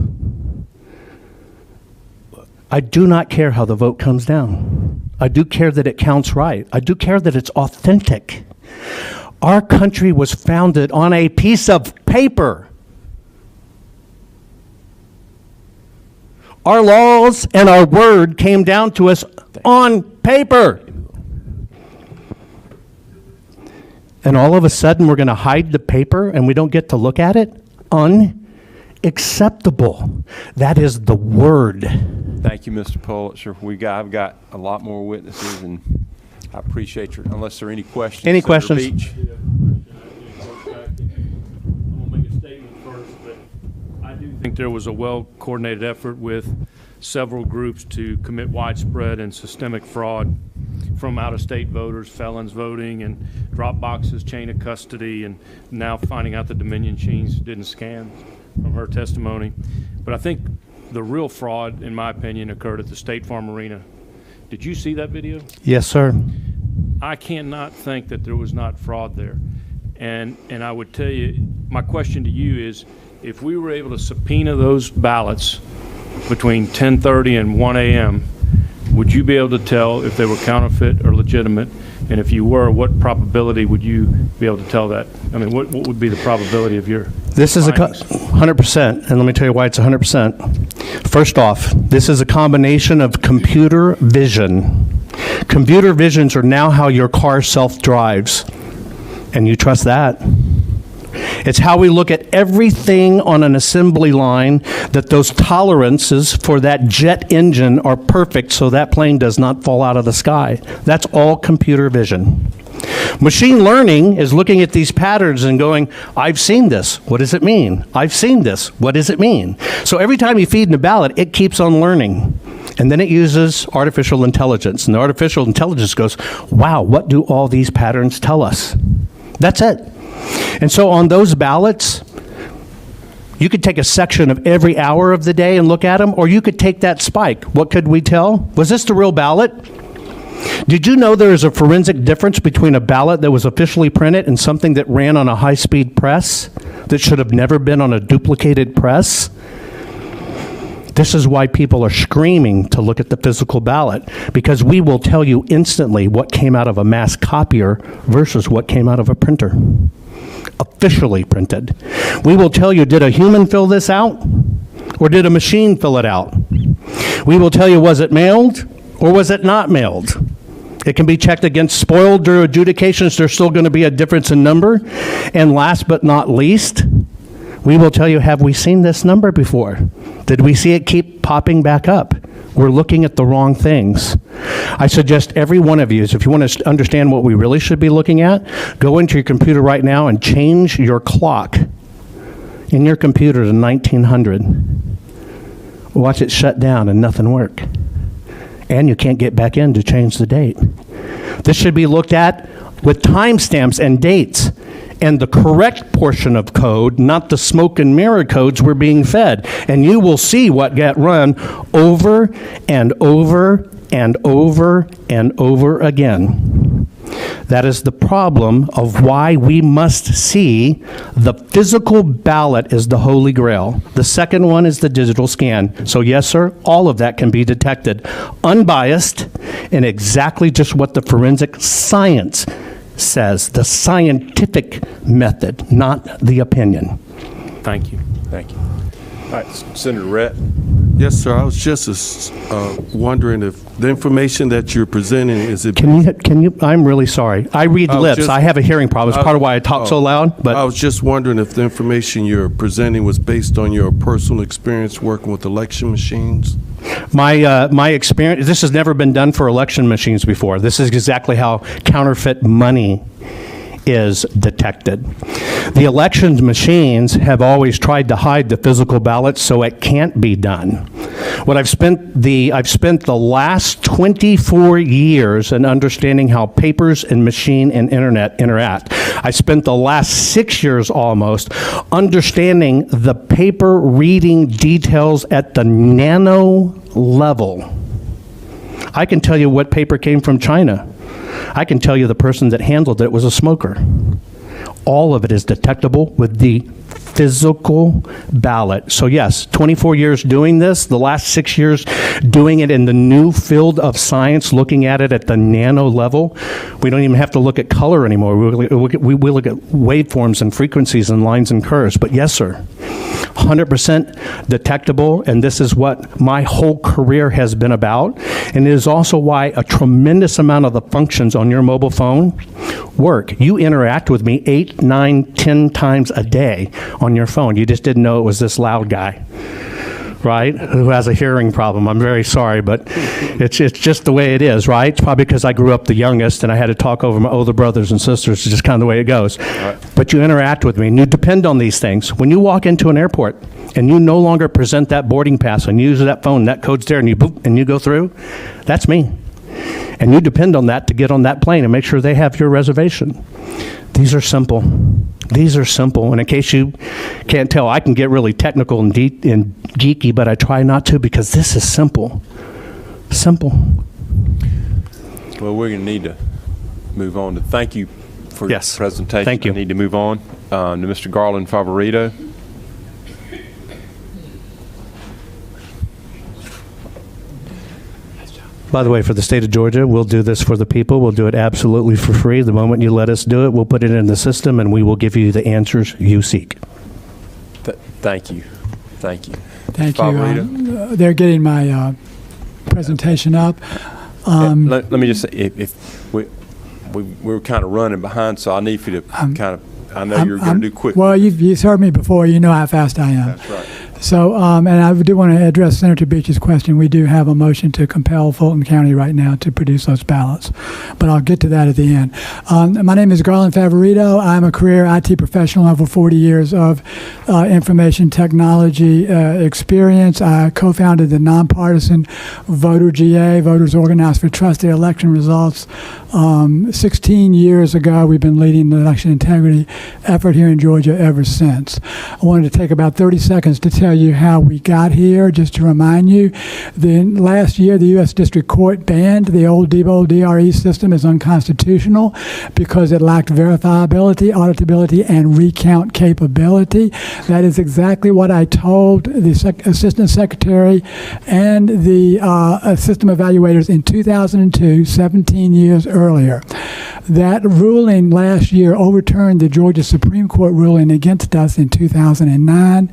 I do not care how the vote comes down. I do care that it counts right. I do care that it's authentic. Our country was founded on a piece of paper. Our laws and our word came down to us on paper. And all of a sudden we're going to hide the paper and we don't get to look at it? Unacceptable. That is the word. Thank you, Mr. Pulitzer. I've got a lot more witnesses, and I appreciate your, unless there are any questions. Any Senator questions? Beach? I do think there was a well-coordinated effort with several groups to commit widespread and systemic fraud from out-of-state voters, felons voting, and drop boxes, chain of custody, and now finding out the Dominion machines didn't scan from her testimony. But I think the real fraud, in my opinion, occurred at the State Farm Arena. Did you see that video? Yes, sir. I cannot think that there was not fraud there. And I would tell you, my question to you is, if we were able to subpoena those ballots between 10:30 and 1 a.m., would you be able to tell if they were counterfeit or legitimate? And if you were, what probability would you be able to tell that? I mean, what would be the probability of your This is findings? 100%, and let me tell you why it's 100%. First off, this is a combination of computer vision. Computer visions are now how your car self-drives, and you trust that. It's how we look at everything on an assembly line, that those tolerances for that jet engine are perfect so that plane does not fall out of the sky. That's all computer vision. Machine learning is looking at these patterns and going, I've seen this. What does it mean? I've seen this. What does it mean? So every time you feed in a ballot, it keeps on learning. And then it uses artificial intelligence. And the artificial intelligence goes, wow, what do all these patterns tell us? That's it. And so on those ballots, you could take a section of every hour of the day and look at them, or you could take that spike. What could we tell? Was this the real ballot? Did you know there is a forensic difference between a ballot that was officially printed and something that ran on a high-speed press that should have never been on a duplicated press? This is why people are screaming to look at the physical ballot, because we will tell you instantly what came out of a mass copier versus what came out of a printer. A officially printed. We will tell you, did a human fill this out? Or did a machine fill it out? We will tell you, was it mailed or was it not mailed? It can be checked against spoiled adjudications. There's still going to be a difference in number. And last but not least, we will tell you, have we seen this number before? Did we see it keep popping back up? We're looking at the wrong things. I suggest every one of you, if you want to understand what we really should be looking at, go into your computer right now and change your clock in your computer to 1900. Watch it shut down and nothing work. And you can't get back in to change the date. This should be looked at with timestamps and dates and the correct portion of code, not the smoke and mirror codes we're being fed. And you will see what got run over and over and over and over again. That is the problem of why we must see the physical ballot as the holy grail. The second one is the digital scan. So yes, sir, all of that can be detected, unbiased, and exactly just what the forensic science says, the scientific method, not the opinion. Thank you. Thank you. All right, Senator Rhett. Yes, sir. I was just wondering if the information that you're presenting, is it... Can you, I'm really sorry. I read lips. I have a hearing problem. It's part of why I talk so loud, but... I was just wondering if the information you're presenting was based on your personal experience working with election machines? My experience, this has never been done for election machines before. This is exactly how counterfeit money is detected. The elections machines have always tried to hide the physical ballots so it can't be done. What I've spent the last 24 years in understanding how papers and machine and internet interact. I spent the last 6 years almost understanding the paper reading details at the nano level. I can tell you what paper came from China. I can tell you the person that handled it was a smoker. All of it is detectable with the physical ballot. So yes, 24 years doing this, the last 6 years doing it in the new field of science, looking at it at the nano level. We don't even have to look at color anymore. We look at waveforms and frequencies and lines and curves. But yes, sir, 100% detectable, and this is what my whole career has been about. And it is also why a tremendous amount of the functions on your mobile phone work. You interact with me 8, 9, 10 times a day on your phone. You just didn't know it was this loud guy, right, who has a hearing problem. I'm very sorry, but it's just the way it is, right? It's probably because I grew up the youngest and I had to talk over my older brothers and sisters. It's just kind of the way it goes. Right. But you interact with me and you depend on these things. When you walk into an airport and you no longer present that boarding pass and use that phone, that code's there, and you boop, and you go through, that's me. And you depend on that to get on that plane and make sure they have your reservation. These are simple. These are simple. And in case you can't tell, I can get really technical and deep and geeky, but I try not to because this is simple. Simple. Well, we're going to need to move on to thank you for your presentation. Thank you. I need to move on to Mr. Garland Favorito. By the way, for the state of Georgia, we'll do this for the people. We'll do it absolutely for free. The moment you let us do it, we'll put it in the system and we will give you the answers you seek. Thank you. Thank you. Thank you. They're getting my presentation up. Let me just say, if we're kind of running behind, so I need for you to kind of, I know you're going to do quick. Well, you've heard me before. You know how fast I am. That's right. So, and I do want to address Senator Beach's question. We do have a motion to compel Fulton County right now to produce those ballots, but I'll get to that at the end. My name is Garland Favorito. I'm a career IT professional, over 40 years of information technology experience. I co-founded the nonpartisan Voter GA, Voters Organized for Trusted Election Results. 16 years ago, we've been leading the election integrity effort here in Georgia ever since. I wanted to take about 30 seconds to tell you how we got here, just to remind you. Last year, the U.S. District Court banned the old DBO DRE system as unconstitutional because it lacked verifiability, auditability, and recount capability. That is exactly what I told the Assistant Secretary and the system evaluators in 2002, 17 years earlier. That ruling last year overturned the Georgia Supreme Court ruling against us in 2009.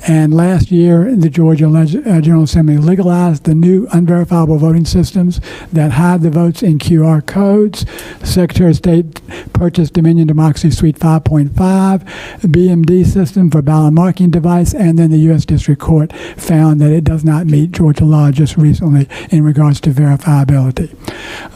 And last year, the Georgia General Assembly legalized the new unverifiable voting systems that hide the votes in QR codes. The Secretary of State purchased Dominion Democracy Suite 5.5, BMD system for ballot marking device, and then the U.S. District Court found that it does not meet Georgia law just recently in regards to verifiability.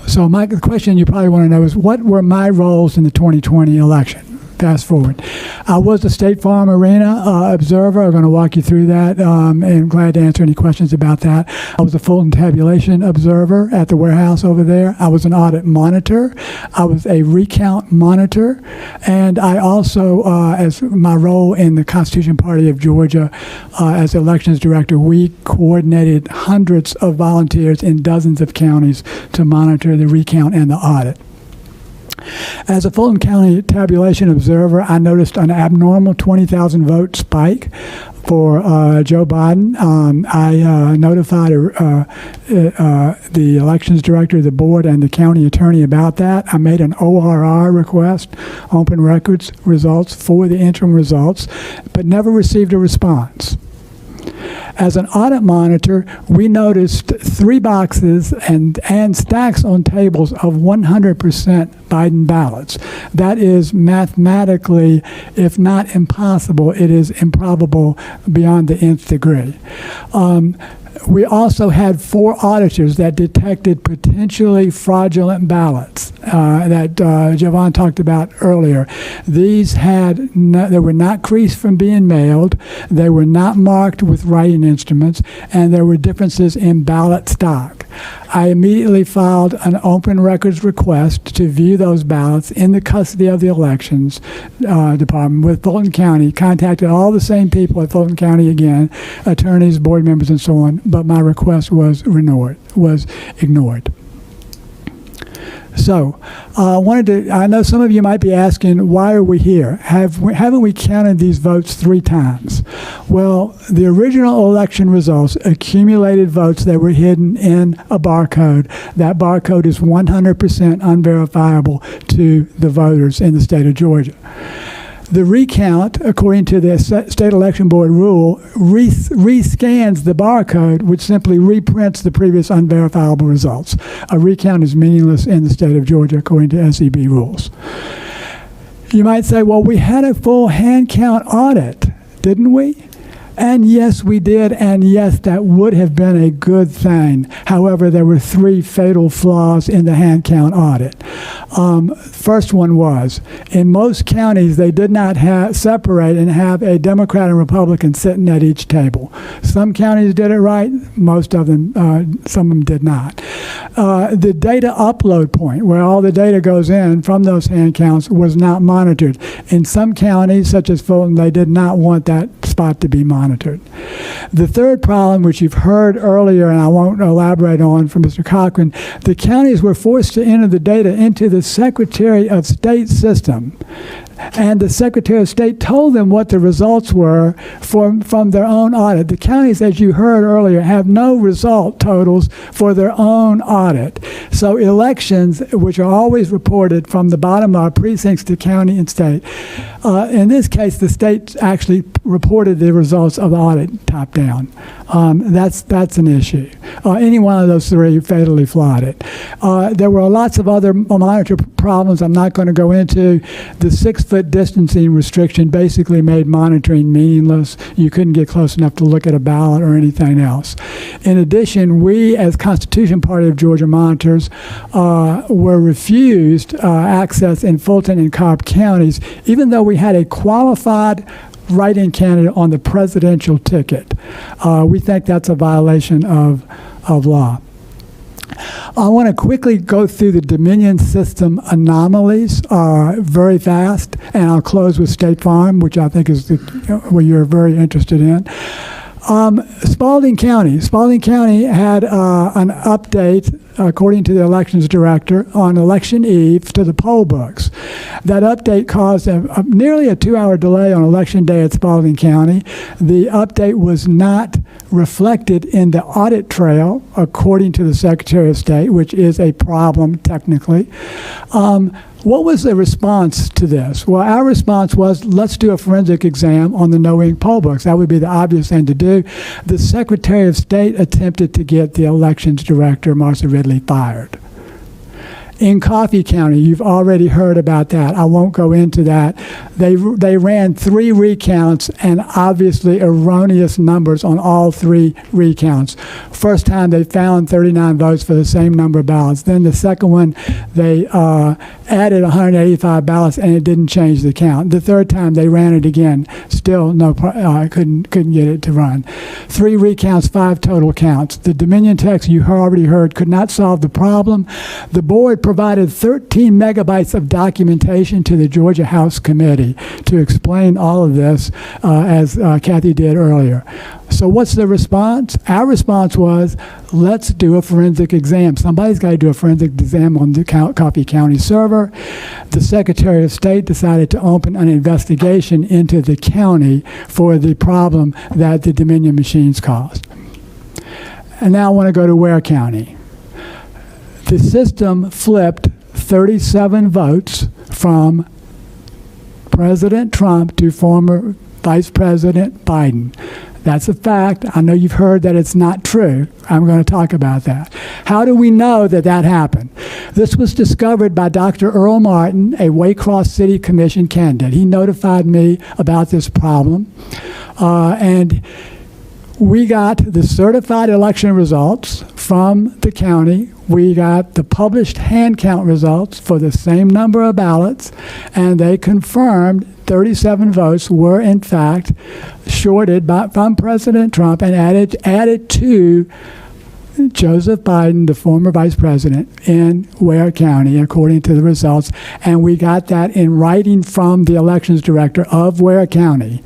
So the question you probably want to know is, what were my roles in the 2020 election? Fast forward. I was the State Farm Arena observer. I'm going to walk you through that, and glad to answer any questions about that. I was a Fulton tabulation observer at the warehouse over there. I was an audit monitor. I was a recount monitor. And I also, as my role in the Constitution Party of Georgia as elections director, we coordinated hundreds of volunteers in dozens of counties to monitor the recount and the audit. As a Fulton County tabulation observer, I noticed an abnormal 20,000 vote spike for Joe Biden. I notified the elections director, the board, and the county attorney about that. I made an ORR request, open records results, for the interim results, but never received a response. As an audit monitor, we noticed 3 boxes and stacks on tables of 100% Biden ballots. That is mathematically, if not impossible, it is improbable beyond the nth degree. We also had 4 auditors that detected potentially fraudulent ballots that Javon talked about earlier. These they were not creased from being mailed, they were not marked with writing instruments, and there were differences in ballot stock. I immediately filed an open records request to view those ballots in the custody of the elections department with Fulton County, contacted all the same people at Fulton County again, attorneys, board members, and so on, but my request was ignored. So, I know some of you might be asking, why are we here? Haven't we counted these votes 3 times? Well, the original election results accumulated votes that were hidden in a barcode. That barcode is 100% unverifiable to the voters in the state of Georgia. The recount, according to the State Election Board rule, rescans the barcode, which simply reprints the previous unverifiable results. A recount is meaningless in the state of Georgia, according to SEB rules. You might say, well, we had a full hand count audit, didn't we? And yes, we did, and yes, that would have been a good thing. However, there were 3 fatal flaws in the hand count audit. First one was, in most counties, they did not separate and have a Democrat and Republican sitting at each table. Some counties did it right, most of them, some of them did not. The data upload point, where all the data goes in from those hand counts, was not monitored. In some counties, such as Fulton, they did not want that spot to be monitored. The third problem, which you've heard earlier, and I won't elaborate on from Mr. Cochran, the counties were forced to enter the data into the Secretary of State system. And the Secretary of State told them what the results were from their own audit. The counties, as you heard earlier, have no result totals for their own audit. So elections, which are always reported from the bottom of precincts to county and state, in this case, the state actually reported the results of the audit top down. That's an issue. Any one of those 3 fatally flawed it. There were lots of other monitor problems I'm not going to go into. The 6-foot distancing restriction basically made monitoring meaningless. You couldn't get close enough to look at a ballot or anything else. In addition, we, as Constitution Party of Georgia monitors, were refused access in Fulton and Cobb counties, even though we had a qualified write-in candidate on the presidential ticket. We think that's a violation of law. I want to quickly go through the Dominion system anomalies very fast, and I'll close with State Farm, which I think is what you're very interested in. Spalding County had an update, according to the elections director, on election eve to the poll books. That update caused nearly a 2-hour delay on election day at Spalding County. The update was not reflected in the audit trail, according to the Secretary of State, which is a problem technically. What was the response to this? Well, our response was, let's do a forensic exam on the no-ink poll books. That would be the obvious thing to do. The Secretary of State attempted to get the elections director, Marcia Ridley, fired. In Coffee County, you've already heard about that. I won't go into that. They ran 3 recounts and obviously erroneous numbers on all 3 recounts. First time they found 39 votes for the same number of ballots. Then the second one, they added 185 ballots and it didn't change the count. The third time they ran it again, still couldn't get it to run. 3 recounts, 5 total counts. The Dominion text you already heard could not solve the problem. The board provided 13 megabytes of documentation to the Georgia House Committee to explain all of this, as Kathy did earlier. So what's the response? Our response was, let's do a forensic exam. Somebody's got to do a forensic exam on the Coffee County server. The Secretary of State decided to open an investigation into the county for the problem that the Dominion machines caused. And now I want to go to Ware County. The system flipped 37 votes from President Trump to former Vice President Biden. That's a fact. I know you've heard that it's not true. I'm going to talk about that. How do we know that that happened? This was discovered by Dr. Earl Martin, a Waycross City Commission candidate. He notified me about this problem, and we got the certified election results from the county. We got the published hand count results for the same number of ballots, and they confirmed 37 votes were in fact shorted from President Trump and added to Joseph Biden, the former vice president, in Ware County, according to the results. And we got that in writing from the elections director of Ware County.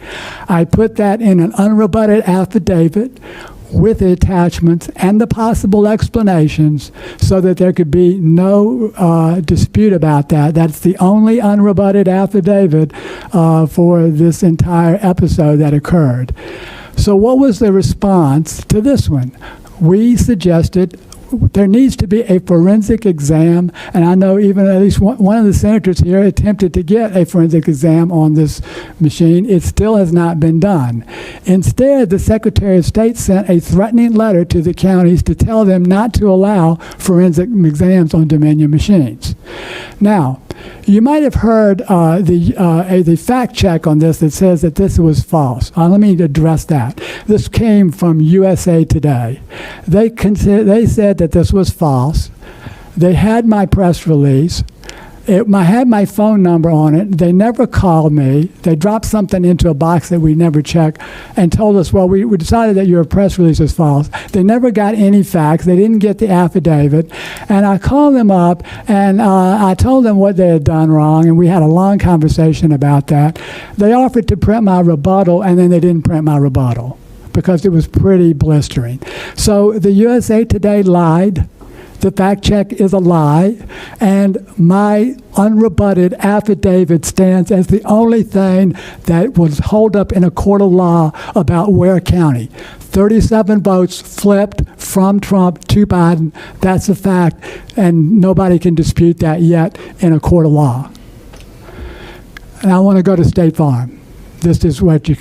I put that in an unrebutted affidavit with the attachments and the possible explanations so that there could be no dispute about that. That's the only unrebutted affidavit for this entire episode that occurred. So what was the response to this one? We suggested there needs to be a forensic exam, and I know even at least one of the senators here attempted to get a forensic exam on this machine. It still has not been done. Instead, the Secretary of State sent a threatening letter to the counties to tell them not to allow forensic exams on Dominion machines. Now, you might have heard the fact check on this that says that this was false. Let me address that. This came from USA Today. They said that this was false. They had my press release. It had my phone number on it. They never called me. They dropped something into a box that we never checked and told us, well, we decided that your press release is false. They never got any facts. They didn't get the affidavit. And I called them up, and I told them what they had done wrong, and we had a long conversation about that. They offered to print my rebuttal, and then they didn't print my rebuttal because it was pretty blistering. So the USA Today lied. The fact check is a lie, and my unrebutted affidavit stands as the only thing that was held up in a court of law about Ware County. 37 votes flipped from Trump to Biden. That's a fact, and nobody can dispute that yet in a court of law. And I want to go to State Farm. This is what you...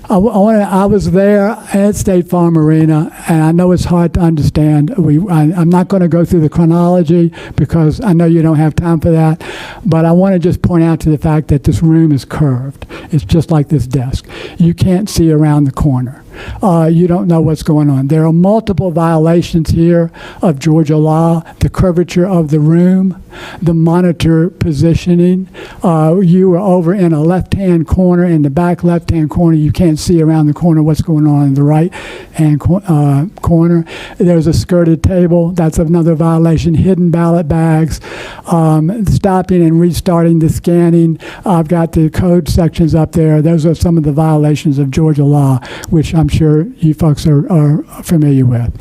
I was there at State Farm Arena, and I know it's hard to understand. I'm not going to go through the chronology because I know you don't have time for that, but I want to just point out to the fact that this room is curved. It's just like this desk. You can't see around the corner. You don't know what's going on. There are multiple violations here of Georgia law, the curvature of the room, the monitor positioning. You were over in a left-hand corner, in the back left-hand corner. You can't see around the corner what's going on in the right-hand corner. There's a skirted table. That's another violation. Hidden ballot bags, stopping and restarting the scanning. I've got the code sections up there. Those are some of the violations of Georgia law, which I'm sure you folks are familiar with.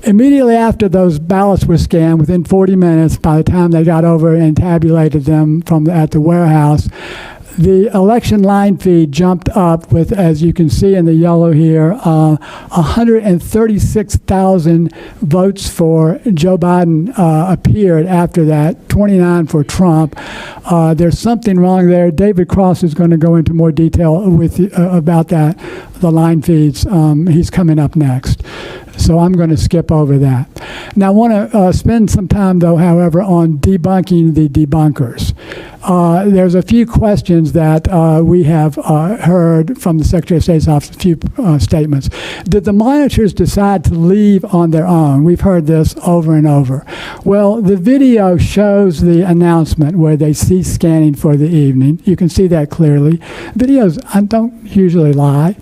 Immediately after those ballots were scanned, within 40 minutes, by the time they got over and tabulated them at the warehouse, The election line feed jumped up with, as you can see in the yellow here, 136,000 votes for Joe Biden appeared after that, 29 for Trump. There's something wrong there. David Cross is going to go into more detail with about that, the line feeds. He's coming up next. So I'm going to skip over that. Now I want to spend some time, though, however, on debunking the debunkers. There's a few questions that we have heard from the Secretary of State's office, a few statements. Did the monitors decide to leave on their own? We've heard this over and over. Well, the video shows the announcement where they cease scanning for the evening. You can see that clearly. Videos don't usually lie.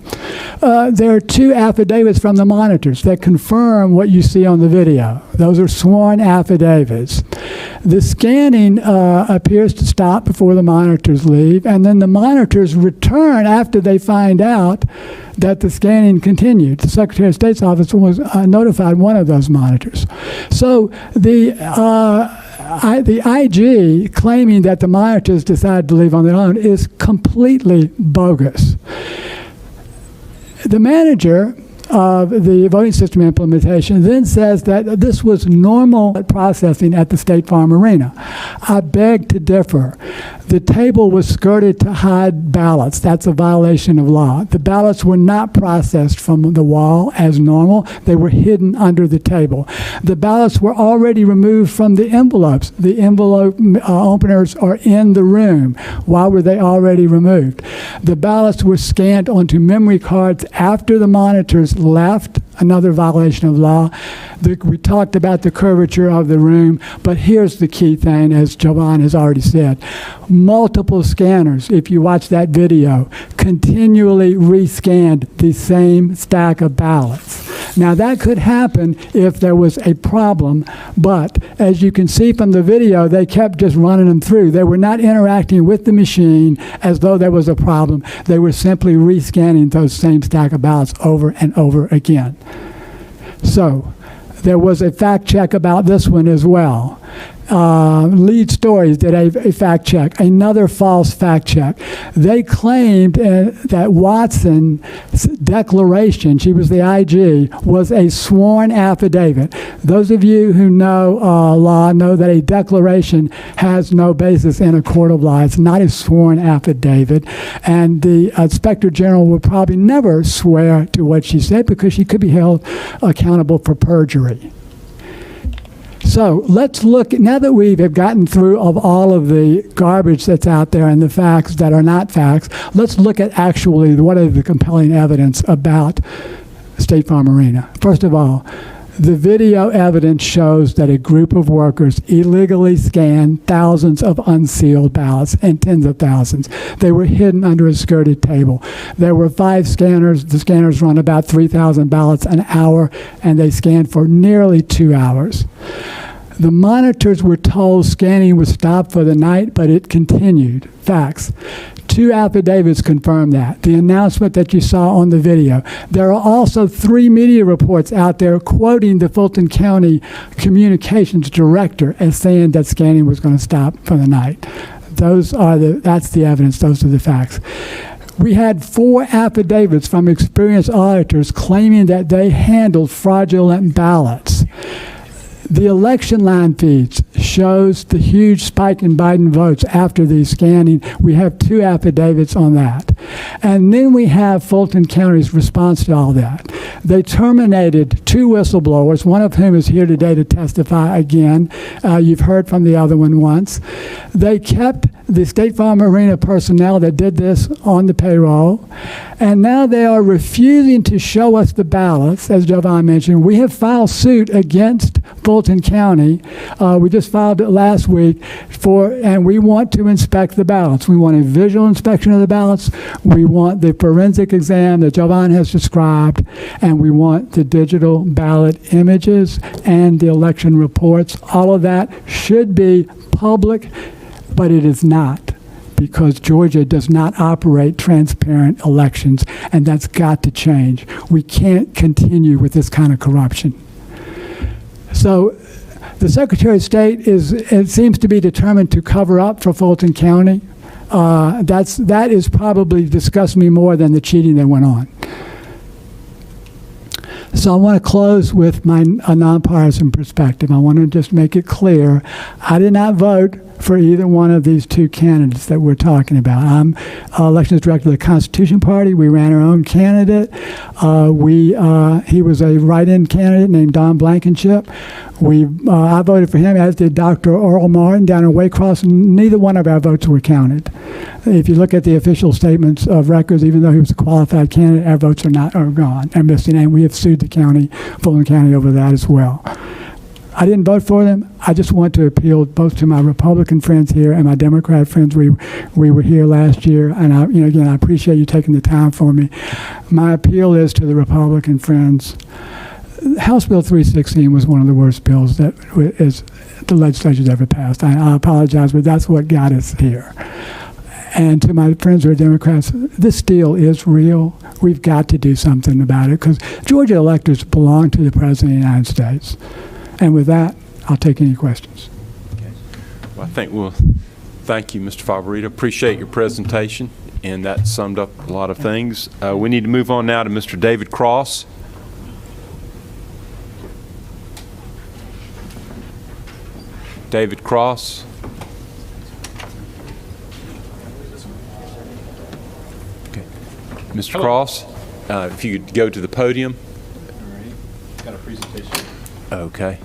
There are 2 affidavits from the monitors that confirm what you see on the video. Those are sworn affidavits. The scanning appears to stop before the monitors leave, and then the monitors return after they find out that the scanning continued. The Secretary of State's office was notified one of those monitors. So the IG claiming that the monitors decided to leave on their own is completely bogus. The manager of the voting system implementation then says that this was normal processing at the State Farm Arena. I beg to differ. The table was skirted to hide ballots. That's a violation of law. The ballots were not processed from the wall as normal. They were hidden under the table. The ballots were already removed from the envelopes. The envelope openers are in the room. Why were they already removed? The ballots were scanned onto memory cards after the monitors left, another violation of law. We talked about the curvature of the room, but here's the key thing, as Jovan has already said. Multiple scanners, if you watch that video, continually rescanned the same stack of ballots. Now, that could happen if there was a problem, but as you can see from the video, they kept just running them through. They were not interacting with the machine as though there was a problem. They were simply rescanning those same stack of ballots over and over again. So, there was a fact check about this one as well. Lead Stories did a fact check, another false fact check. They claimed that Watson's declaration, she was the IG, was a sworn affidavit. Those of you who know law know that a declaration has no basis in a court of law. It's not a sworn affidavit, and the Inspector General would probably never swear to what she said because she could be held accountable for perjury. So let's look, now that we have gotten through of all of the garbage that's out there and the facts that are not facts, let's look at actually what are the compelling evidence about State Farm Arena. First of all, the video evidence shows that a group of workers illegally scanned thousands of unsealed ballots and tens of thousands. They were hidden under a skirted table. There were 5 scanners. The scanners run about 3,000 ballots an hour, and they scanned for nearly 2 hours. The monitors were told scanning would stop for the night, but it continued. Facts. 2 affidavits confirm that. The announcement that you saw on the video. There are also 3 media reports out there quoting the Fulton County Communications Director as saying that scanning was going to stop for the night. That's the evidence. Those are the facts. We had 4 affidavits from experienced auditors claiming that they handled fraudulent ballots. The election line feeds shows the huge spike in Biden votes after the scanning. We have 2 affidavits on that. And then we have Fulton County's response to all that. They terminated 2 whistleblowers, one of whom is here today to testify again. You've heard from the other one once. They kept the State Farm Arena personnel that did this on the payroll, and now they are refusing to show us the ballots, as Jovan mentioned. We have filed suit against Fulton County. We just filed it last week, and we want to inspect the ballots. We want a visual inspection of the ballots. We want the forensic exam that Jovan has described, and we want the digital ballot images and the election reports. All of that should be public, but it is not, because Georgia does not operate transparent elections, and that's got to change. We can't continue with this kind of corruption. So the Secretary of State it seems to be determined to cover up for Fulton County. that is probably disgusts me more than the cheating that went on. So I want to close with a nonpartisan perspective. I want to just make it clear, I did not vote for either one of these two candidates that we're talking about. I'm elections director of the Constitution Party. We ran our own candidate. He was a write-in candidate named Don Blankenship. I voted for him, as did Dr. Earl Martin down in Waycross. Neither one of our votes were counted. If you look at the official statements of records, even though he was a qualified candidate, our votes are gone and missing, and we have sued the county, Fulton County, over that as well. I didn't vote for them. I just want to appeal both to my Republican friends here and my Democrat friends. We were here last year, and I appreciate you taking the time for me. My appeal is to the Republican friends. House Bill 316 was one of the worst bills that the legislature's ever passed. I apologize, but that's what got us here. And to my friends who are Democrats, this deal is real. We've got to do something about it, because Georgia electors belong to the President of the United States. And with that, I'll take any questions. Okay. Well, I think thank you, Mr. Favorito. Appreciate your presentation, and that summed up a lot of things. We need to move on now to Mr. David Cross. David Cross. Okay. Mr. Cross, if you could go to the podium. All right. Got a presentation. Okay.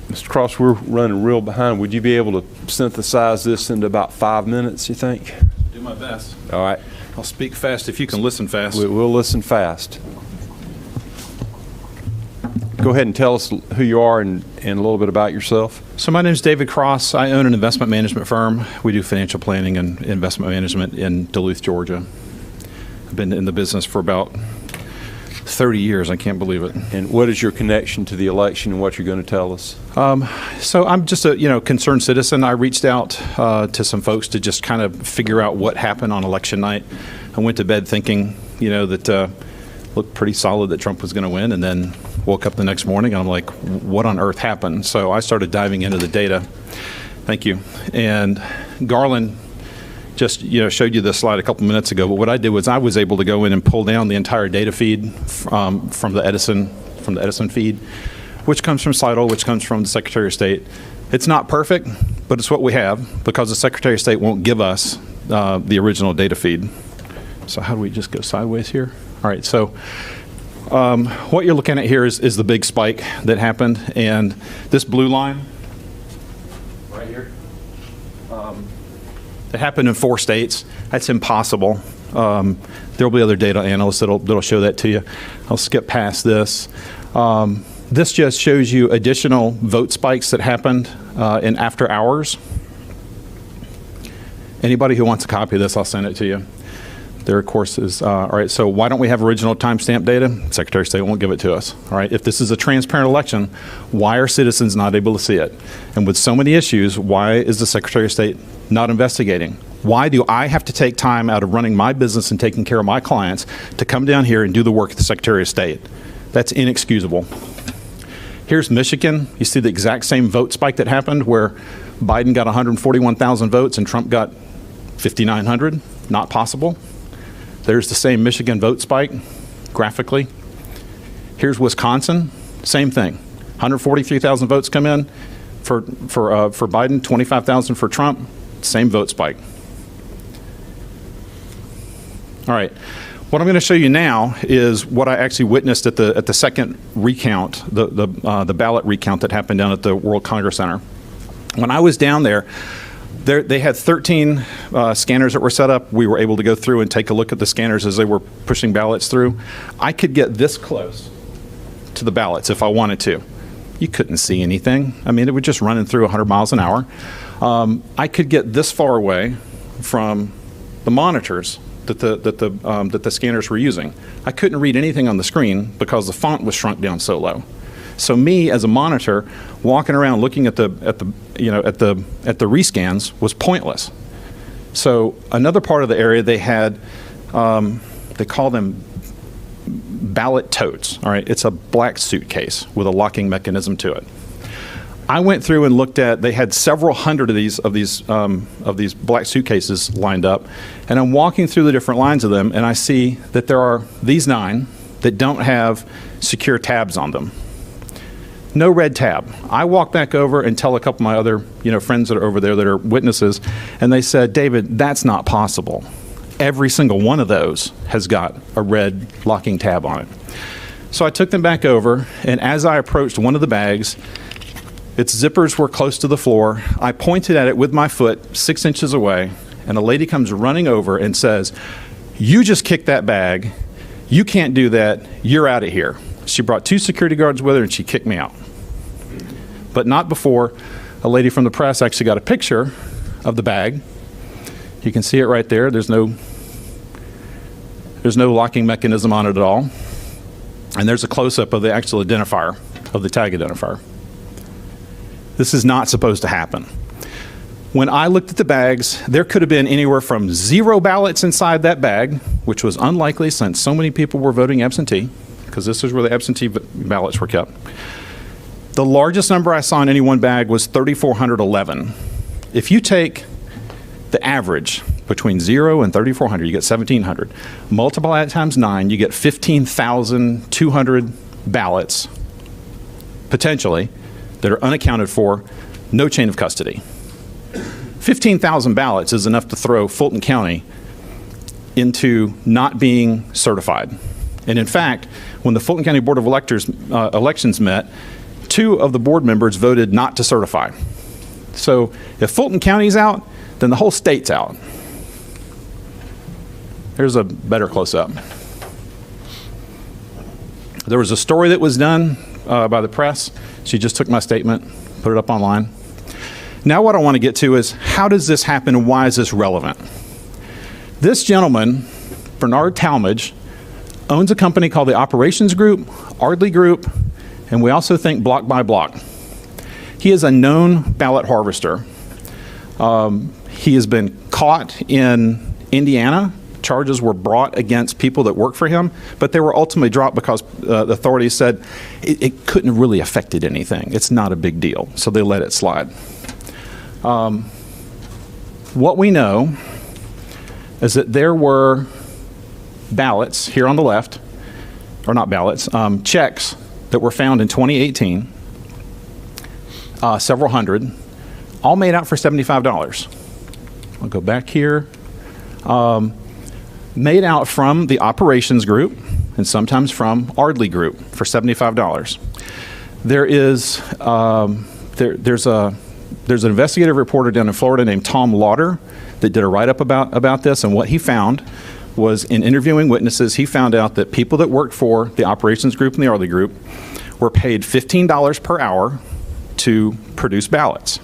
Mr. Cross, we're running real behind. Would you be able to synthesize this into about 5 minutes, you think? Do my best. All right. I'll speak fast if you can listen fast. We'll listen fast. Go ahead and tell us who you are and a little bit about yourself. So my name is David Cross. I own an investment management firm. We do financial planning and investment management in Duluth, Georgia. I've been in the business for about 30 years. I can't believe it. And what is your connection to the election and what you're going to tell us? So I'm just a concerned citizen. I reached out to some folks to just kind of figure out what happened on election night. I went to bed thinking, that looked pretty solid that Trump was going to win, and then woke up the next morning and I'm like, what on earth happened? So I started diving into the data. Thank you. And Garland just showed you this slide a couple minutes ago, but what I did was I was able to go in and pull down the entire data feed from the Edison feed, which comes from Slidell, which comes from the Secretary of State. It's not perfect, but it's what we have, because the Secretary of State won't give us the original data feed. So how do we just go sideways here? All right, so what you're looking at here is the big spike that happened, and this blue line right here, it happened in 4 states. That's impossible. There'll be other data analysts that'll show that to you. I'll skip past this. This just shows you additional vote spikes that happened in after hours. Anybody who wants a copy of this, I'll send it to you. There, of course, is, all right, so why don't we have original timestamp data? Secretary of State won't give it to us, all right? If this is a transparent election, why are citizens not able to see it? And with so many issues, why is the Secretary of State not investigating? Why do I have to take time out of running my business and taking care of my clients to come down here and do the work of the Secretary of State? That's inexcusable. Here's Michigan. You see the exact same vote spike that happened where Biden got 141,000 votes and Trump got 5,900. Not possible. There's the same Michigan vote spike graphically. Here's Wisconsin, same thing. 143,000 votes come in for Biden, 25,000 for Trump, same vote spike. All right, what I'm going to show you now is what I actually witnessed at the second recount, the ballot recount that happened down at the World Congress Center. When I was down there, they had 13 scanners that were set up. We were able to go through and take a look at the scanners as they were pushing ballots through. I could get this close to the ballots if I wanted to. You couldn't see anything. I mean, it was just running through 100 miles an hour. I could get this far away from the monitors that the scanners were using. I couldn't read anything on the screen because the font was shrunk down so low. So me as a monitor walking around looking at the rescans was pointless. So another part of the area they had, they call them ballot totes. All right, it's a black suitcase with a locking mechanism to it. I went through and looked at, they had several hundred of these black suitcases lined up, and I'm walking through the different lines of them, and I see that there are these 9 that don't have secure tabs on them. No red tab. I walk back over and tell a couple of my other, friends that are over there that are witnesses, and they said, David, that's not possible. Every single one of those has got a red locking tab on it. So I took them back over, and as I approached one of the bags, its zippers were close to the floor. I pointed at it with my foot 6 inches away, and a lady comes running over and says, "You just kicked that bag. You can't do that. You're out of here." She brought 2 security guards with her, and she kicked me out. But not before a lady from the press actually got a picture of the bag. You can see it right there. There's no locking mechanism on it at all. And there's a close-up of the actual identifier, of the tag identifier. This is not supposed to happen. When I looked at the bags, there could have been anywhere from 0 ballots inside that bag, which was unlikely since so many people were voting absentee, because this is where the absentee ballots were kept. The largest number I saw in any one bag was 3,411. If you take the average between 0 and 3,400, you get 1,700. Multiply that times 9, you get 15,200 ballots, potentially, that are unaccounted for, no chain of custody. 15,000 ballots is enough to throw Fulton County into not being certified. And in fact, when the Fulton County Board of Elections met, 2 of the board members voted not to certify. So if Fulton County's out, then the whole state's out. Here's a better close-up. There was a story that was done by the press. She just took my statement, put it up online. Now what I want to get to is, how does this happen and why is this relevant? This gentleman, Bernard Talmadge, owns a company called the Operations Group, Ardley Group, and we also think Block by Block. He is a known ballot harvester. He has been caught in Indiana. Charges were brought against people that work for him, but they were ultimately dropped because the authorities said it couldn't have really affected anything. It's not a big deal, so they let it slide. What we know is that there were ballots here on the left, or not ballots, checks that were found in 2018, several hundred, all made out for $75. I'll go back here. Made out from the Operations Group and sometimes from Ardley Group for $75. There's an investigative reporter down in Florida named Tom Lauder that did a write-up about this, and what he found was, in interviewing witnesses, he found out that people that worked for the Operations Group and the Ardley Group were paid $15 per hour to produce ballots.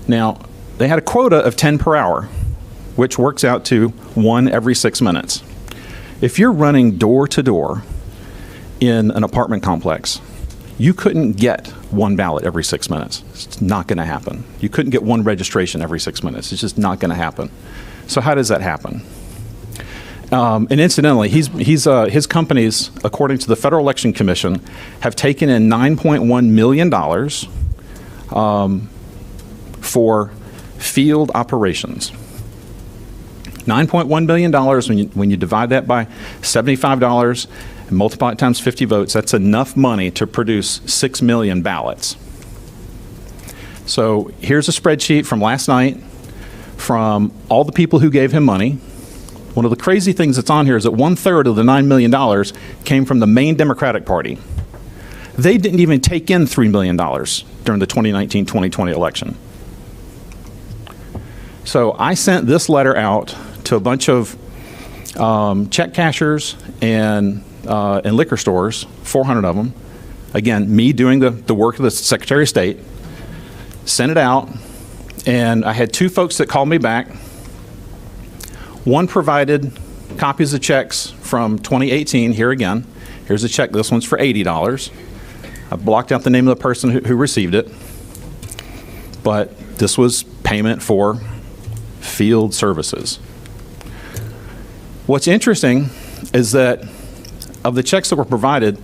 Now, they had a quota of 10 per hour, which works out to 1 every 6 minutes. If you're running door to door in an apartment complex, you couldn't get 1 ballot every 6 minutes. It's not going to happen. You couldn't get 1 registration every 6 minutes. It's just not going to happen. So how does that happen? And incidentally, his companies, according to the Federal Election Commission, have taken in $9.1 million for field operations. $9.1 billion, when you divide that by $75 and multiply it times 50 votes, that's enough money to produce 6 million ballots. So here's a spreadsheet from last night from all the people who gave him money. One of the crazy things that's on here is that 1/3 of the $9 million came from the main Democratic Party. They didn't even take in $3 million during the 2019-2020 election. So I sent this letter out to a bunch of check cashers and liquor stores, 400 of them. Again, me doing the work of the Secretary of State. Sent it out, and I had 2 folks that called me back. One provided copies of checks from 2018. Here again. Here's a check. This one's for $80. I blocked out the name of the person who received it. But this was payment for field services. What's interesting is that of the checks that were provided,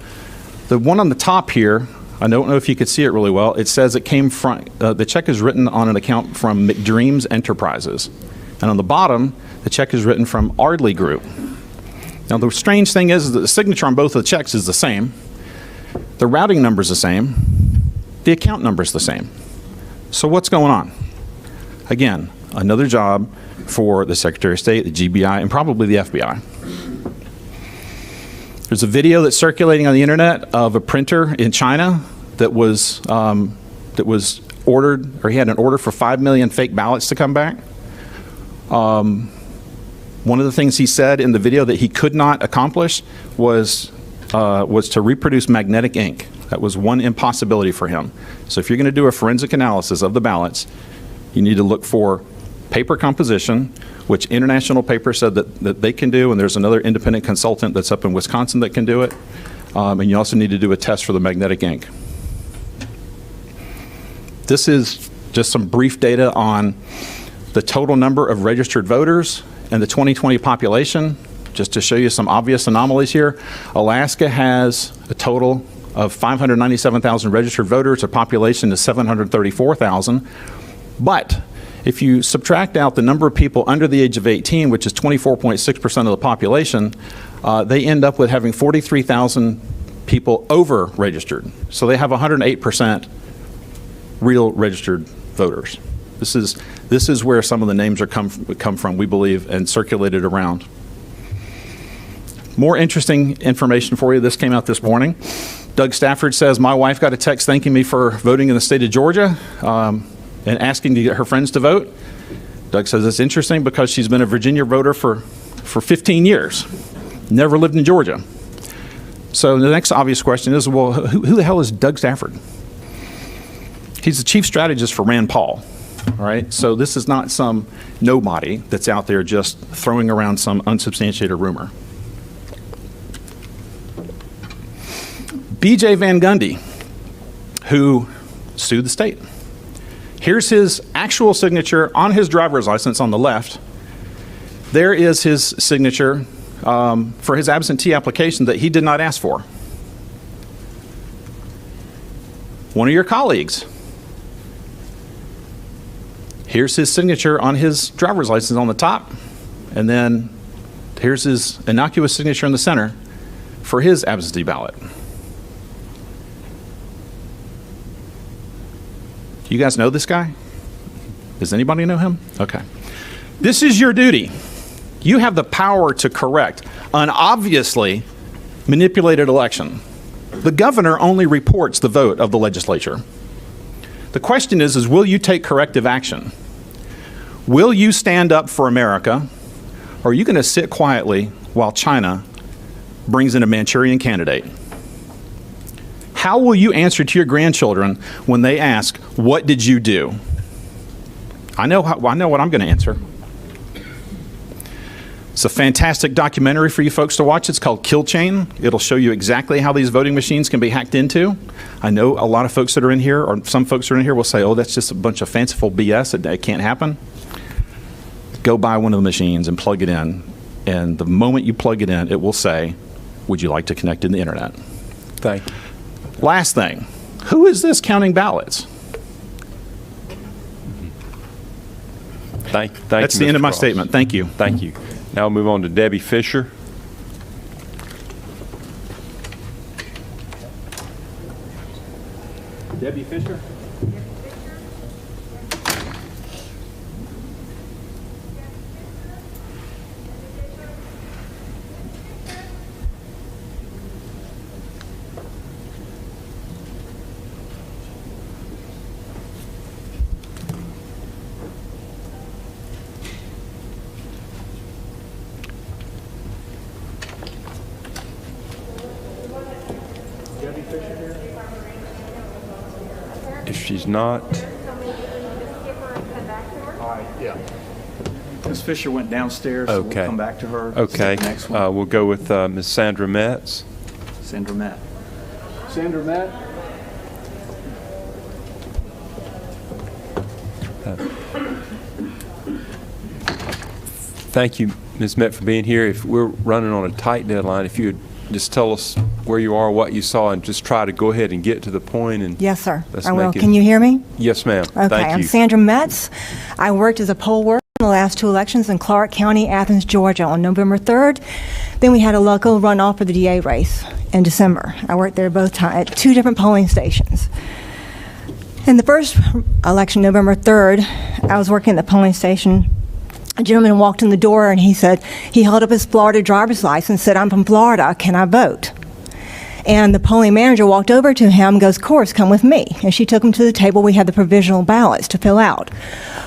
the one on the top here, I don't know if you could see it really well. It says it came from, the check is written on an account from McDreams Enterprises. And on the bottom, the check is written from Ardley Group. Now, the strange thing is that the signature on both of the checks is the same. The routing number is the same. The account number is the same. So what's going on? Again, another job for the Secretary of State, the GBI, and probably the FBI. There's a video that's circulating on the internet of a printer in China that was ordered, or he had an order for 5 million fake ballots to come back. One of the things he said in the video that he could not accomplish was to reproduce magnetic ink. That was one impossibility for him. So if you're going to do a forensic analysis of the ballots, you need to look for paper composition, which International Paper said that they can do, and there's another independent consultant that's up in Wisconsin that can do it. And you also need to do a test for the magnetic ink. This is just some brief data on the total number of registered voters and the 2020 population, just to show you some obvious anomalies here. Alaska has a total of 597,000 registered voters. A population is 734,000. But if you subtract out the number of people under the age of 18, which is 24.6% of the population, they end up with having 43,000 people over-registered. So they have 108% real registered voters. This is where some of the names are come from, we believe, and circulated around. More interesting information for you. This came out this morning. Doug Stafford says, my wife got a text thanking me for voting in the state of Georgia and asking to get her friends to vote. Doug says it's interesting because she's been a Virginia voter for 15 years, never lived in Georgia. So the next obvious question is, well, who the hell is Doug Stafford? He's the chief strategist for Rand Paul. All right, so this is not some nobody that's out there just throwing around some unsubstantiated rumor. BJ Van Gundy, who sued the state. Here's his actual signature on his driver's license on the left. There is his signature for his absentee application that he did not ask for. One of your colleagues. Here's his signature on his driver's license on the top, and then here's his innocuous signature in the center for his absentee ballot. You guys know this guy? Does anybody know him? Okay. This is your duty. You have the power to correct an obviously manipulated election. The governor only reports the vote of the legislature. The question is will you take corrective action? Will you stand up for America, or are you going to sit quietly while China brings in a Manchurian candidate? How will you answer to your grandchildren when they ask, what did you do? I know what I'm going to answer. It's a fantastic documentary for you folks to watch. It's called Kill Chain. It'll show you exactly how these voting machines can be hacked into. I know a lot of folks that are in here, or some folks that are in here will say, oh, that's just a bunch of fanciful BS. It can't happen. Go buy one of the machines and plug it in. And the moment you plug it in, it will say, would you like to connect to the internet? Thank you. Last thing, who is this counting ballots? Thank you, That's the Mr. end of my Cross. statement. Thank you. Thank you. Now we'll move on to Debbie Fisher. Debbie Fisher. If she's not, Yeah. Ms. Fisher went downstairs, so we'll okay. come back to her. Okay. Next one. We'll go with Ms. Sandra Metz. Sandra Matt. Sandra Matt? Thank you, Ms. Met, for being here. If we're running on a tight deadline, if you would just tell us where you are, what you saw, and just try to go ahead and get to the point and Yes, sir. let's I will. make it- Can you hear me? Yes, ma'am. Okay, Thank I'm you. Sandra Metz. I worked as a poll worker in the last 2 elections in Clark County, Athens, Georgia on November 3rd. Then we had a local runoff for the DA race in December. I worked there both times at 2 different polling stations. In the first election, November 3rd, I was working at the polling station. A gentleman walked in the door and he said, he held up his Florida driver's license and said, "I'm from Florida, can I vote?" And the polling manager walked over to him and goes, "Of course, come with me." And she took him to the table. We had the provisional ballots to fill out.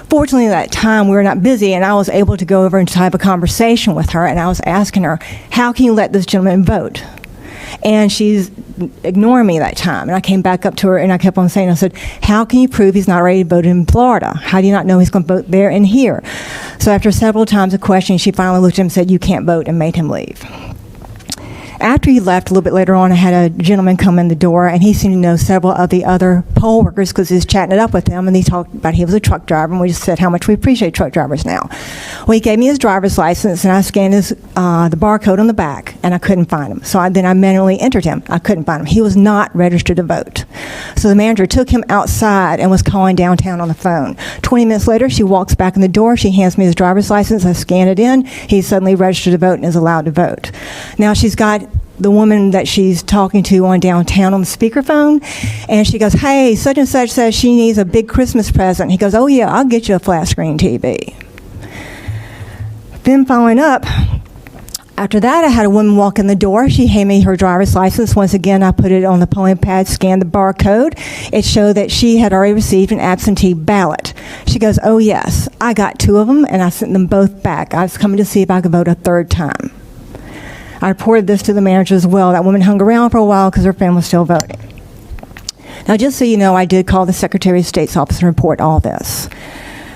Fortunately, at that time, we were not busy, and I was able to go over and have a conversation with her, and I was asking her, "How can you let this gentleman vote?" And she's ignoring me that time. And I came back up to her, and I kept on saying, I said, "How can you prove he's not ready to vote in Florida? How do you not know he's going to vote there and here?" So after several times of questioning, she finally looked at him and said, "You can't vote," and made him leave. After he left, a little bit later on, I had a gentleman come in the door, and he seemed to know several of the other poll workers because he was chatting it up with them, and he talked about he was a truck driver, and we just said how much we appreciate truck drivers now. Well, he gave me his driver's license, and I scanned his the barcode on the back, and I couldn't find him. So then I manually entered him. I couldn't find him. He was not registered to vote. So the manager took him outside and was calling downtown on the phone. 20 minutes later, she walks back in the door. She hands me his driver's license. I scan it in. He's suddenly registered to vote and is allowed to vote. Now she's got the woman that she's talking to on downtown on the speakerphone, and she goes, "Hey, such and such says she needs a big Christmas present." He goes, "Oh yeah, I'll get you a flat screen TV." Then following up, after that, I had a woman walk in the door. She handed me her driver's license. Once again, I put it on the polling pad, scanned the barcode. It showed that she had already received an absentee ballot. She goes, "Oh yes, I got 2 of them, and I sent them both back. I was coming to see if I could vote a 3rd time." I reported this to the manager as well. That woman hung around for a while because her family was still voting. Now, just so you know, I did call the Secretary of State's office and report all this.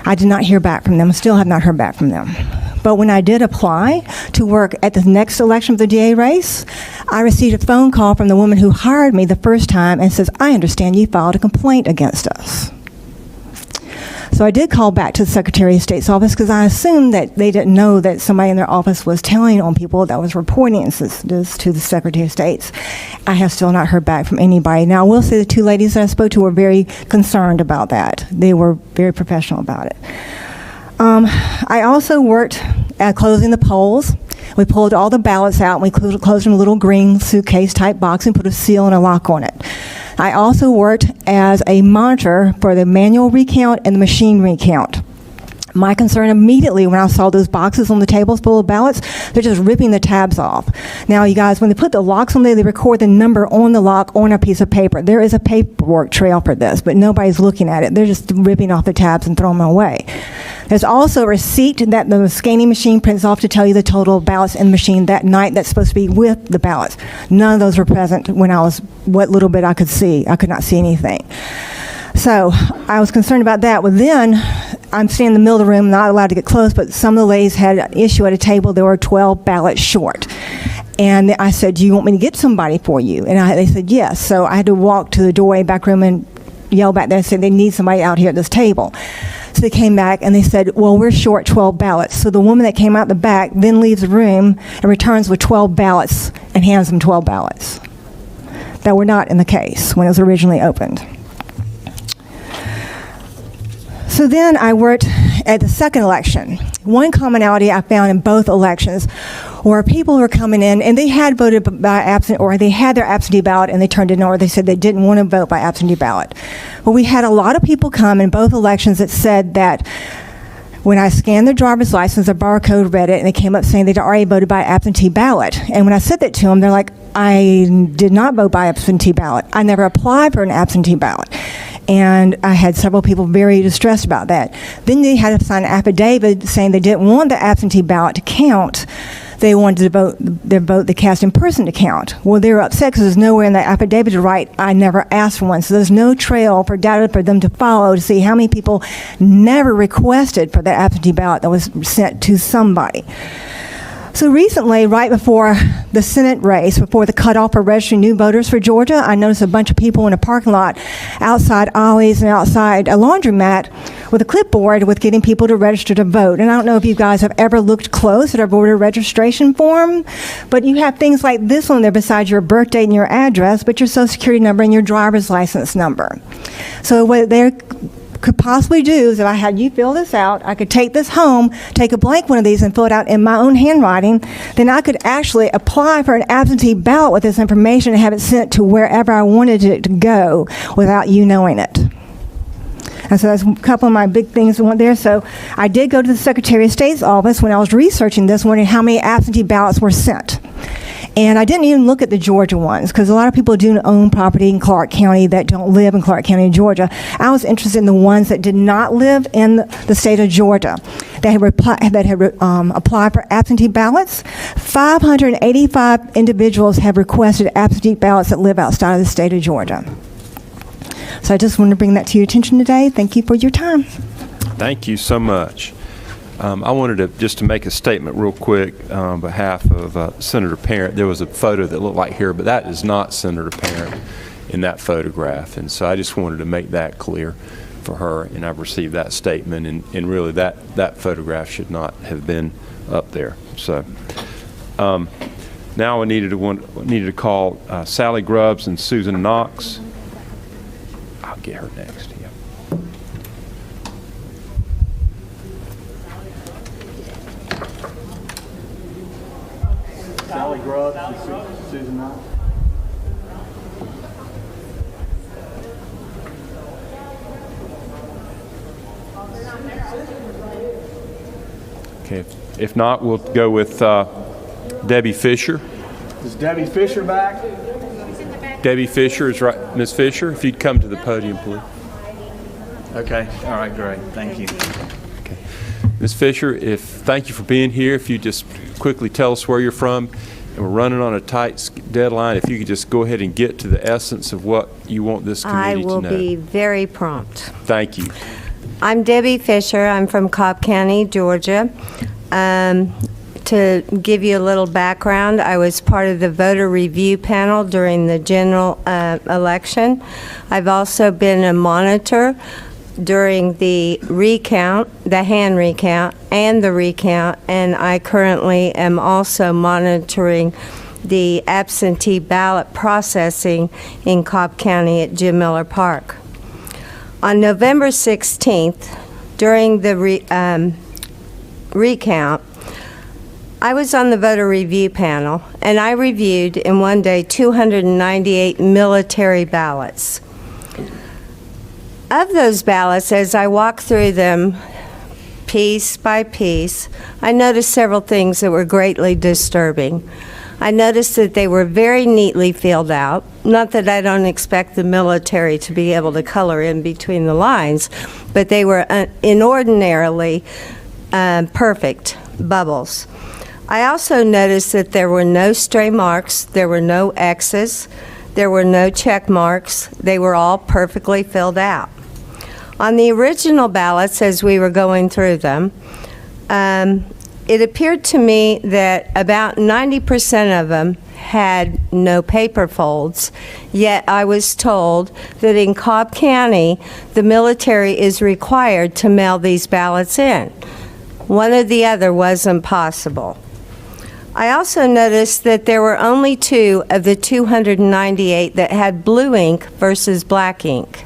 I did not hear back from them. Still have not heard back from them. But when I did apply to work at the next election of the DA race, I received a phone call from the woman who hired me the first time and says, "I understand you filed a complaint against us." So I did call back to the Secretary of State's office because I assumed that they didn't know that somebody in their office was telling on people that was reporting instances to the Secretary of State's. I have still not heard back from anybody. Now, I will say the 2 ladies that I spoke to were very concerned about that. They were very professional about it. I also worked at closing the polls. We pulled all the ballots out, and we closed them in a little green suitcase-type box and put a seal and a lock on it. I also worked as a monitor for the manual recount and the machine recount. My concern immediately when I saw those boxes on the tables full of ballots, they're just ripping the tabs off. Now, you guys, when they put the locks on there, they record the number on the lock on a piece of paper. There is a paperwork trail for this, but nobody's looking at it. They're just ripping off the tabs and throwing them away. There's also a receipt that the scanning machine prints off to tell you the total ballots in the machine that night that's supposed to be with the ballots. None of those were present when what little bit I could see. I could not see anything. So I was concerned about that. Well, then I'm standing in the middle of the room, not allowed to get close, but some of the ladies had an issue at a table. There were 12 ballots short. And I said, "Do you want me to get somebody for you?" And they said, "Yes." So I had to walk to the doorway back room and yell back there and say, "They need somebody out here at this table." So they came back and they said, "Well, we're short 12 ballots." So the woman that came out the back then leaves the room and returns with 12 ballots and hands them 12 ballots that were not in the case when it was originally opened. So then I worked at the second election. One commonality I found in both elections were people were coming in and they had voted by absentee, or they had their absentee ballot and they turned it in, or they said they didn't want to vote by absentee ballot. Well, we had a lot of people come in both elections that said that when I scanned their driver's license, their barcode read it, and they came up saying they'd already voted by absentee ballot. And when I said that to them, they're like, "I did not vote by absentee ballot. I never applied for an absentee ballot." And I had several people very distressed about that. Then they had to sign an affidavit saying they didn't want the absentee ballot to count. They wanted their vote they cast in person to count. Well, they were upset because there's nowhere in the affidavit to write, "I never asked for one." So there's no trail for data for them to follow to see how many people never requested for the absentee ballot that was sent to somebody. So recently, right before the Senate race, before the cutoff for registering new voters for Georgia, I noticed a bunch of people in a parking lot outside Ollie's and outside a laundromat with a clipboard with getting people to register to vote. And I don't know if you guys have ever looked close at our voter registration form, but you have things like this on there besides your birth date and your address, but your social security number and your driver's license number. So what they're could possibly do is if I had you fill this out, I could take this home, take a blank one of these and fill it out in my own handwriting, then I could actually apply for an absentee ballot with this information and have it sent to wherever I wanted it to go without you knowing it. And so that's a couple of my big things that went there. So I did go to the Secretary of State's office when I was researching this, wondering how many absentee ballots were sent. And I didn't even look at the Georgia ones because a lot of people do own property in Clark County that don't live in Clark County, Georgia. I was interested in the ones that did not live in the state of Georgia that had applied for absentee ballots. 585 individuals have requested absentee ballots that live outside of the state of Georgia. So I just wanted to bring that to your attention today. Thank you for your time. Thank you so much. I wanted to make a statement real quick on behalf of Senator Parent. There was a photo that looked like here, but that is not Senator Parent in that photograph. And so I just wanted to make that clear for her, and I've received that statement, and really that photograph should not have been up there. So now I needed to call Sally Grubbs and Susan Knox. I'll get her next. Yeah. Sally Grubbs and Susan Knox. Okay. If not, we'll go with Debbie Fisher. Is Debbie Fisher back? Debbie Fisher is right. Ms. Fisher, if you'd come to the podium, please. Okay. All right, great. Thank you. Okay. Ms. Fisher, thank you for being here. If you just quickly tell us where you're from, and we're running on a tight deadline, if you could just go ahead and get to the essence of what you want this committee to know. I will be very prompt. Thank you. I'm Debbie Fisher. I'm from Cobb County, Georgia. To give you a little background, I was part of the voter review panel during the general election. I've also been a monitor during the recount, the hand recount, and the recount, and I currently am also monitoring the absentee ballot processing in Cobb County at Jim Miller Park. On November 16th, during the recount, I was on the voter review panel, and I reviewed in one day 298 military ballots. Of those ballots, as I walked through them piece by piece, I noticed several things that were greatly disturbing. I noticed that they were very neatly filled out. Not that I don't expect the military to be able to color in between the lines, but they were inordinately perfect bubbles. I also noticed that there were no stray marks, there were no X's, there were no check marks. They were all perfectly filled out. On the original ballots, as we were going through them, it appeared to me that about 90% of them had no paper folds, yet I was told that in Cobb County, the military is required to mail these ballots in. One or the other wasn't possible. I also noticed that there were only 2 of the 298 that had blue ink versus black ink.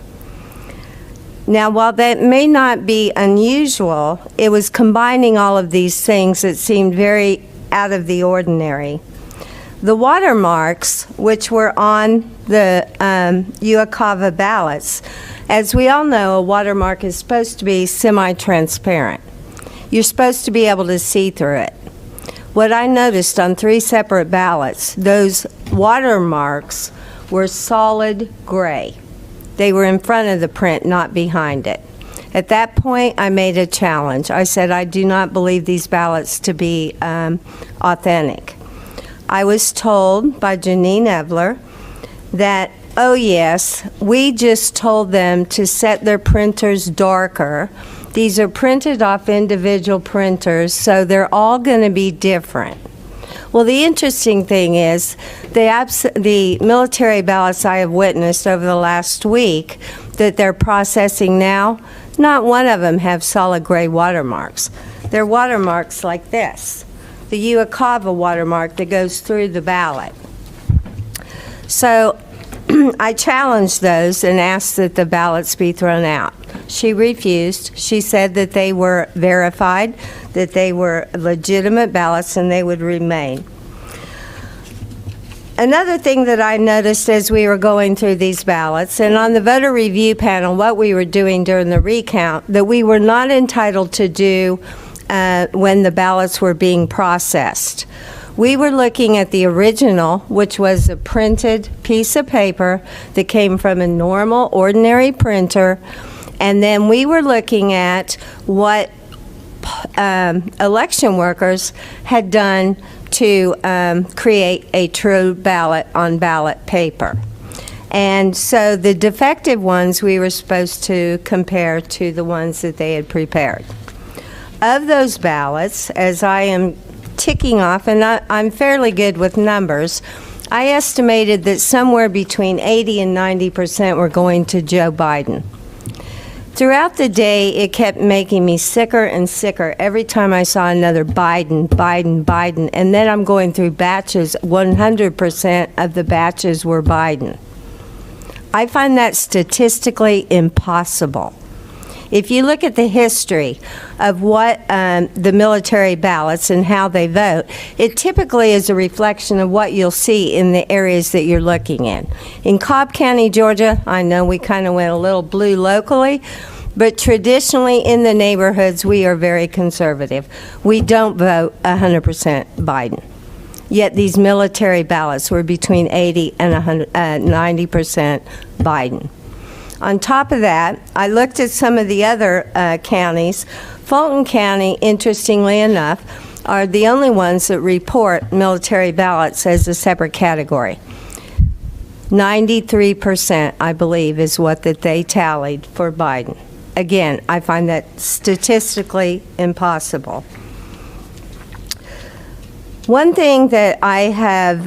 Now, while that may not be unusual, it was combining all of these things that seemed very out of the ordinary. The watermarks, which were on the UACAVA ballots, as we all know, a watermark is supposed to be semi-transparent. You're supposed to be able to see through it. What I noticed on 3 separate ballots, those watermarks were solid gray. They were in front of the print, not behind it. At that point, I made a challenge. I said, I do not believe these ballots to be authentic. I was told by Janine Evler that, oh yes, we just told them to set their printers darker. These are printed off individual printers, so they're all going to be different. Well, the interesting thing is the military ballots I have witnessed over the last week that they're processing now, not one of them have solid gray watermarks. They're watermarks like this, the Uakava watermark that goes through the ballot. So I challenged those and asked that the ballots be thrown out. She refused. She said that they were verified, that they were legitimate ballots, and they would remain. Another thing that I noticed as we were going through these ballots, and on the voter review panel, what we were doing during the recount, that we were not entitled to do when the ballots were being processed. We were looking at the original, which was a printed piece of paper that came from a normal, ordinary printer, and then we were looking at what election workers had done to create a true ballot on ballot paper. And so the defective ones we were supposed to compare to the ones that they had prepared. Of those ballots, as I am ticking off, and I'm fairly good with numbers, I estimated that somewhere between 80 and 90% were going to Joe Biden. Throughout the day, it kept making me sicker and sicker every time I saw another Biden, Biden, Biden, and then I'm going through batches, 100% of the batches were Biden. I find that statistically impossible. If you look at the history of what the military ballots and how they vote, it typically is a reflection of what you'll see in the areas that you're looking in. In Cobb County, Georgia, I know we kind of went a little blue locally, but traditionally in the neighborhoods, we are very conservative. We don't vote 100% Biden. Yet these military ballots were between 80 and 90% Biden. On top of that, I looked at some of the other counties. Fulton County, interestingly enough, are the only ones that report military ballots as a separate category. 93%, I believe, is what that they tallied for Biden. Again, I find that statistically impossible. One thing that I have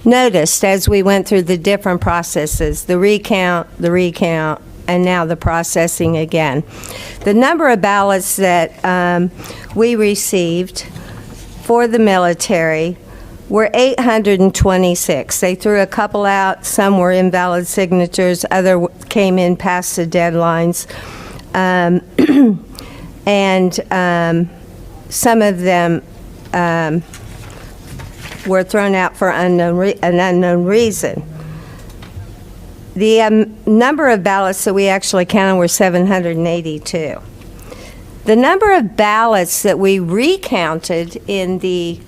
noticed as we went through the different processes, the recount, and now the processing again. The number of ballots that we received for the military were 826. They threw a couple out, some were invalid signatures, other came in past the deadlines, and some of them were thrown out for an unknown reason. The number of ballots that we actually counted were 782. The number of ballots that we recounted in the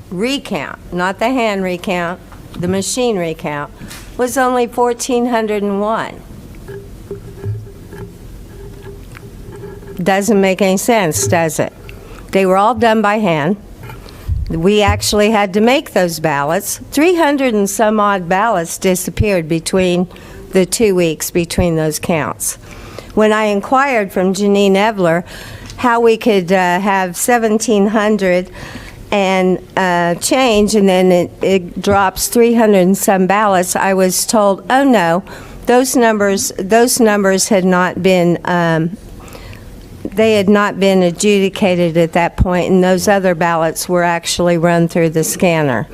recount, not the hand recount, the machine recount, was only 1,401. Doesn't make any sense, does it? They were all done by hand. We actually had to make those ballots. 300 and some odd ballots disappeared between the 2 weeks between those counts. When I inquired from Janine Evler how we could have 1,700 and change, and then it drops 300 and some ballots, I was told, oh no, those numbers had not been they had not been adjudicated at that point, and those other ballots were actually run through the scanner.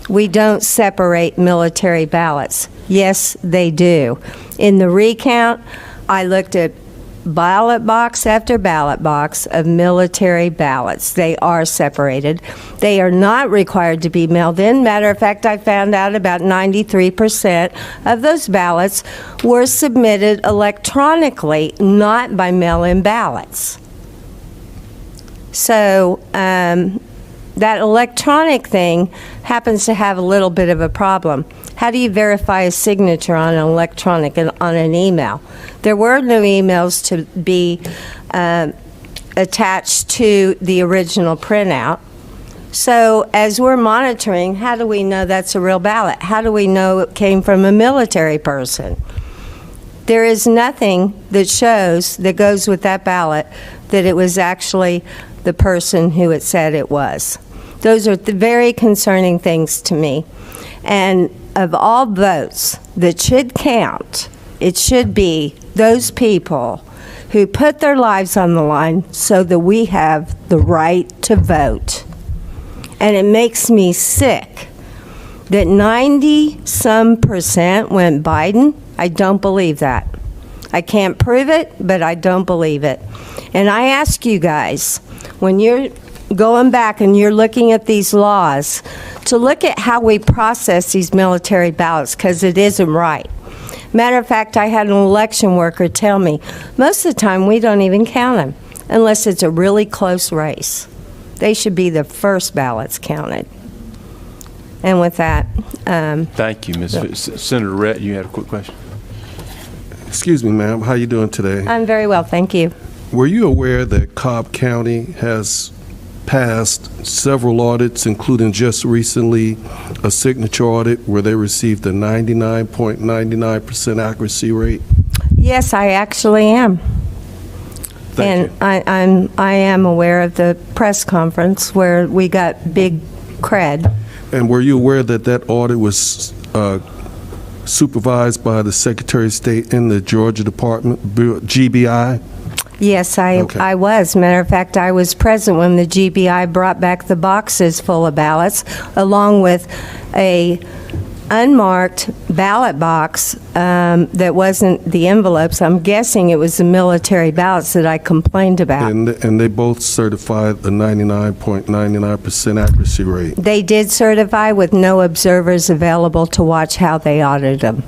We don't separate military ballots. Yes, they do. In the recount, I looked at ballot box after ballot box of military ballots. They are separated. They are not required to be mailed in. Matter of fact, I found out about 93% of those ballots were submitted electronically, not by mail-in ballots. So that electronic thing happens to have a little bit of a problem. How do you verify a signature on an electronic and on an email? There were no emails to be attached to the original printout. So as we're monitoring, how do we know that's a real ballot? How do we know it came from a military person? There is nothing that shows, that goes with that ballot, that it was actually the person who it said it was. Those are very concerning things to me. And of all votes that should count, it should be those people who put their lives on the line so that we have the right to vote. And it makes me sick that 90-some% went Biden. I don't believe that. I can't prove it, but I don't believe it. And I ask you guys, when you're going back and you're looking at these laws, to look at how we process these military ballots, because it isn't right. Matter of fact, I had an election worker tell me, most of the time we don't even count them unless it's a really close race. They should be the first ballots counted. And with that, Thank you, Senator Rhett, you had a quick question? Excuse me, ma'am, how you doing today? I'm very well, thank you. Were you aware that Cobb County has passed several audits, including just recently a signature audit where they received a 99.99% accuracy rate? Yes, I actually am. Thank And I am aware of the press conference where we got big cred. And were you aware that that audit was supervised by the Secretary of State in the Georgia Department, GBI? Yes, Okay. I was. Matter of fact, I was present when the GBI brought back the boxes full of ballots, along with a unmarked ballot box that wasn't the envelopes. I'm guessing it was the military ballots that I complained about. And they both certified a 99.99% accuracy rate. They did certify with no observers available to watch how they audited them.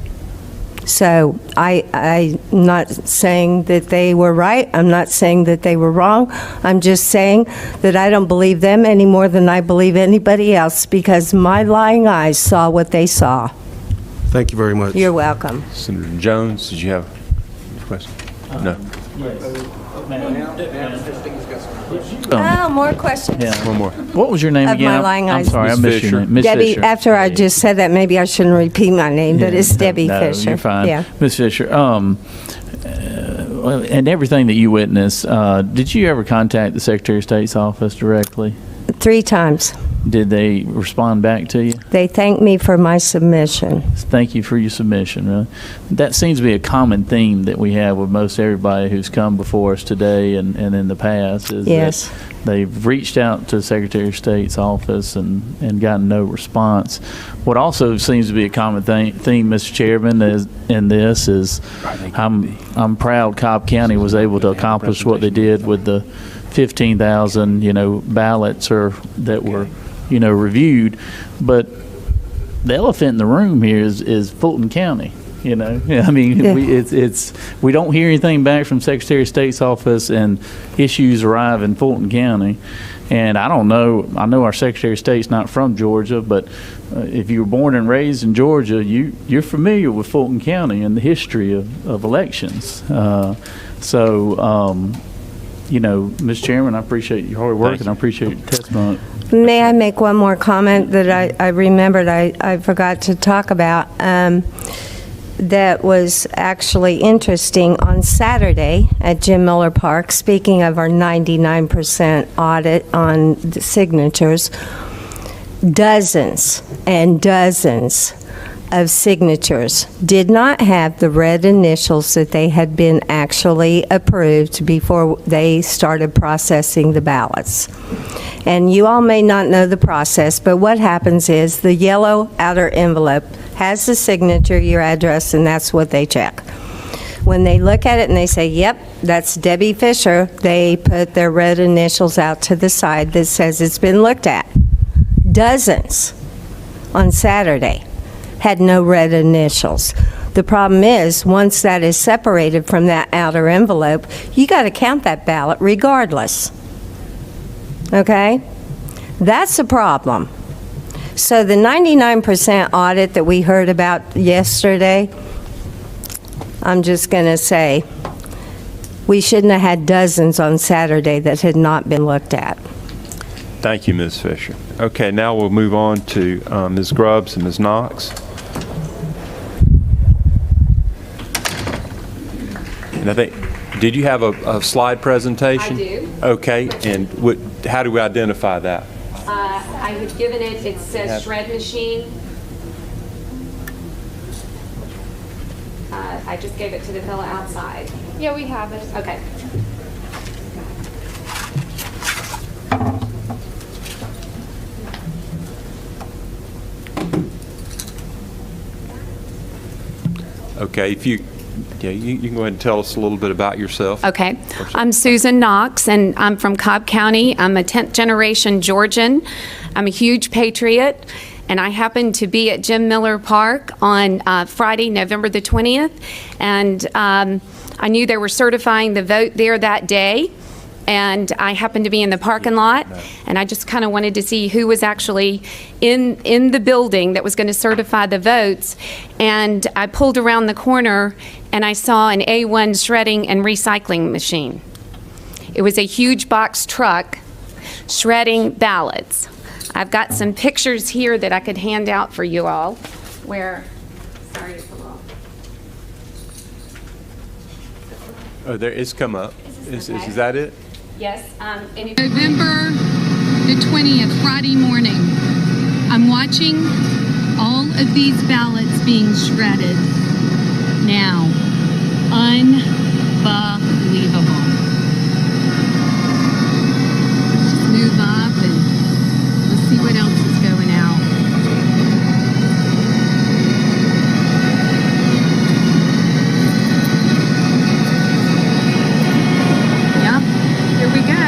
So I'm not saying that they were right. I'm not saying that they were wrong. I'm just saying that I don't believe them any more than I believe anybody else because my lying eyes saw what they saw. Thank you very much. You're welcome. Senator Jones, did you have a question? No. Oh, more questions? Yeah. One more. What was your name Of again? my lying I'm eyes. sorry, I Ms. missed Fisher. your name. Ms. Debbie, Fisher. after I just said that, maybe I shouldn't repeat my name, but it's Debbie No, Fisher. you're fine. Yeah. Ms. Fisher, and everything that you witnessed, did you ever contact the Secretary of State's office directly? 3 times. Did they respond back to you? They thanked me for my submission. Thank you for your submission, really. That seems to be a common theme that we have with most everybody who's come before us today and in the past is Yes. that they've reached out to the Secretary of State's office and gotten no response. What also seems to be a common theme, Mr. Chairman, is in this is I'm proud Cobb County was able to accomplish what they did with the 15,000, ballots that were, reviewed. But the elephant in the room here is Fulton County. I mean, we don't hear anything back from Secretary of State's office, and issues arrive in Fulton County. And I don't know. I know our Secretary of State's not from Georgia, but if you were born and raised in Georgia, you're familiar with Fulton County and the history of elections. Mr. Chairman, I appreciate your hard work and I appreciate your testimony. May I make one more comment that I remembered I forgot to talk about? That was actually interesting. On Saturday at Jim Miller Park, speaking of our 99% audit on the signatures, dozens and dozens of signatures did not have the red initials that they had been actually approved before they started processing the ballots. And you all may not know the process, but what happens is the yellow outer envelope has the signature, your address, and that's what they check. When they look at it and they say, yep, that's Debbie Fisher, they put their red initials out to the side that says it's been looked at. Dozens on Saturday had no red initials. The problem is, once that is separated from that outer envelope, you got to count that ballot regardless. Okay? That's a problem. So the 99% audit that we heard about yesterday, I'm just going to say, we shouldn't have had dozens on Saturday that had not been looked at. Thank you, Ms. Fisher. Okay, now we'll move on to Ms. Grubbs and Ms. Knox. And I think, did you have a slide presentation? I do. Okay, and how do we identify that? I had given it says shred machine. I just gave it to the fella outside. Yeah, we have it. Okay. Okay, if you can go ahead and tell us a little bit about yourself. Okay. I'm Susan Knox, and I'm from Cobb County. I'm a 10th generation Georgian. I'm a huge patriot, and I happened to be at Jim Miller Park on Friday, November the 20th, and I knew they were certifying the vote there that day, and I happened to be in the parking lot, and I just kind of wanted to see who was actually in the building that was going to certify the votes, and I pulled around the corner and I saw an A1 shredding and recycling machine. It was a huge box truck shredding ballots. I've got some pictures here that I could hand out for you all where, sorry to pull off. Oh, there, it's come up. Is that it? Yes. November the 20th, Friday morning. I'm watching all of these ballots being shredded now. Unbelievable. Just move up and let's see what else is going out. Yep, here we go.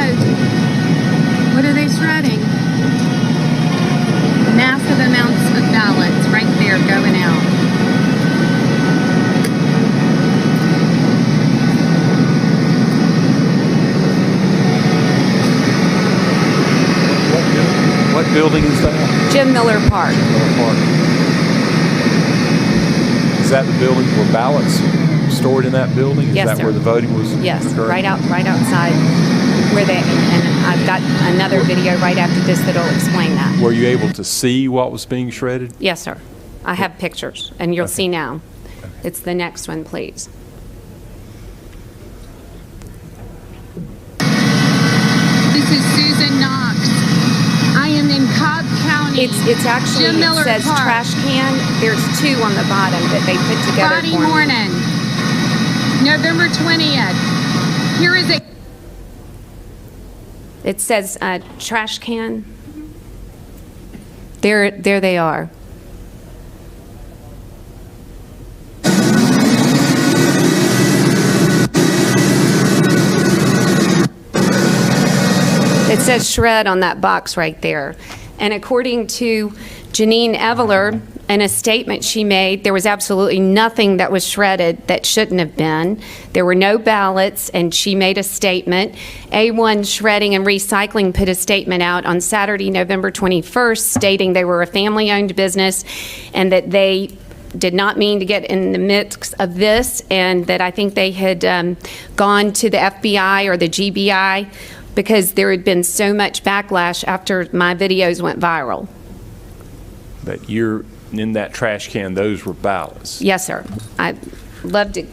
What are they shredding? Massive amounts of ballots right there going out. What building is that? Jim Miller Park. Is that the building where ballots stored in that building? Is Yes, that sir. where the voting was Yes, occurring? right outside where they, and I've got another video right after this that'll explain that. Were you able to see what was being shredded? Yes, sir. I have pictures, and you'll see now. It's the next one, please. This is Susan Knox. I am in Cobb County. It's actually, Jim Miller it says Park. trash can. There's two on the bottom that they put together Friday for me. morning, November 20th. Here is a It says trash can. There they are. It says shred on that box right there. And according to Janine Eveler, in a statement she made, there was absolutely nothing that was shredded that shouldn't have been. There were no ballots, and she made a statement. A1 Shredding and Recycling put a statement out on Saturday, November 21st, stating they were a family-owned business and that they did not mean to get in the mix of this, and that I think they had gone to the FBI or the GBI because there had been so much backlash after my videos went viral. That you're in that trash can, those were ballots. Yes, sir. I'd love to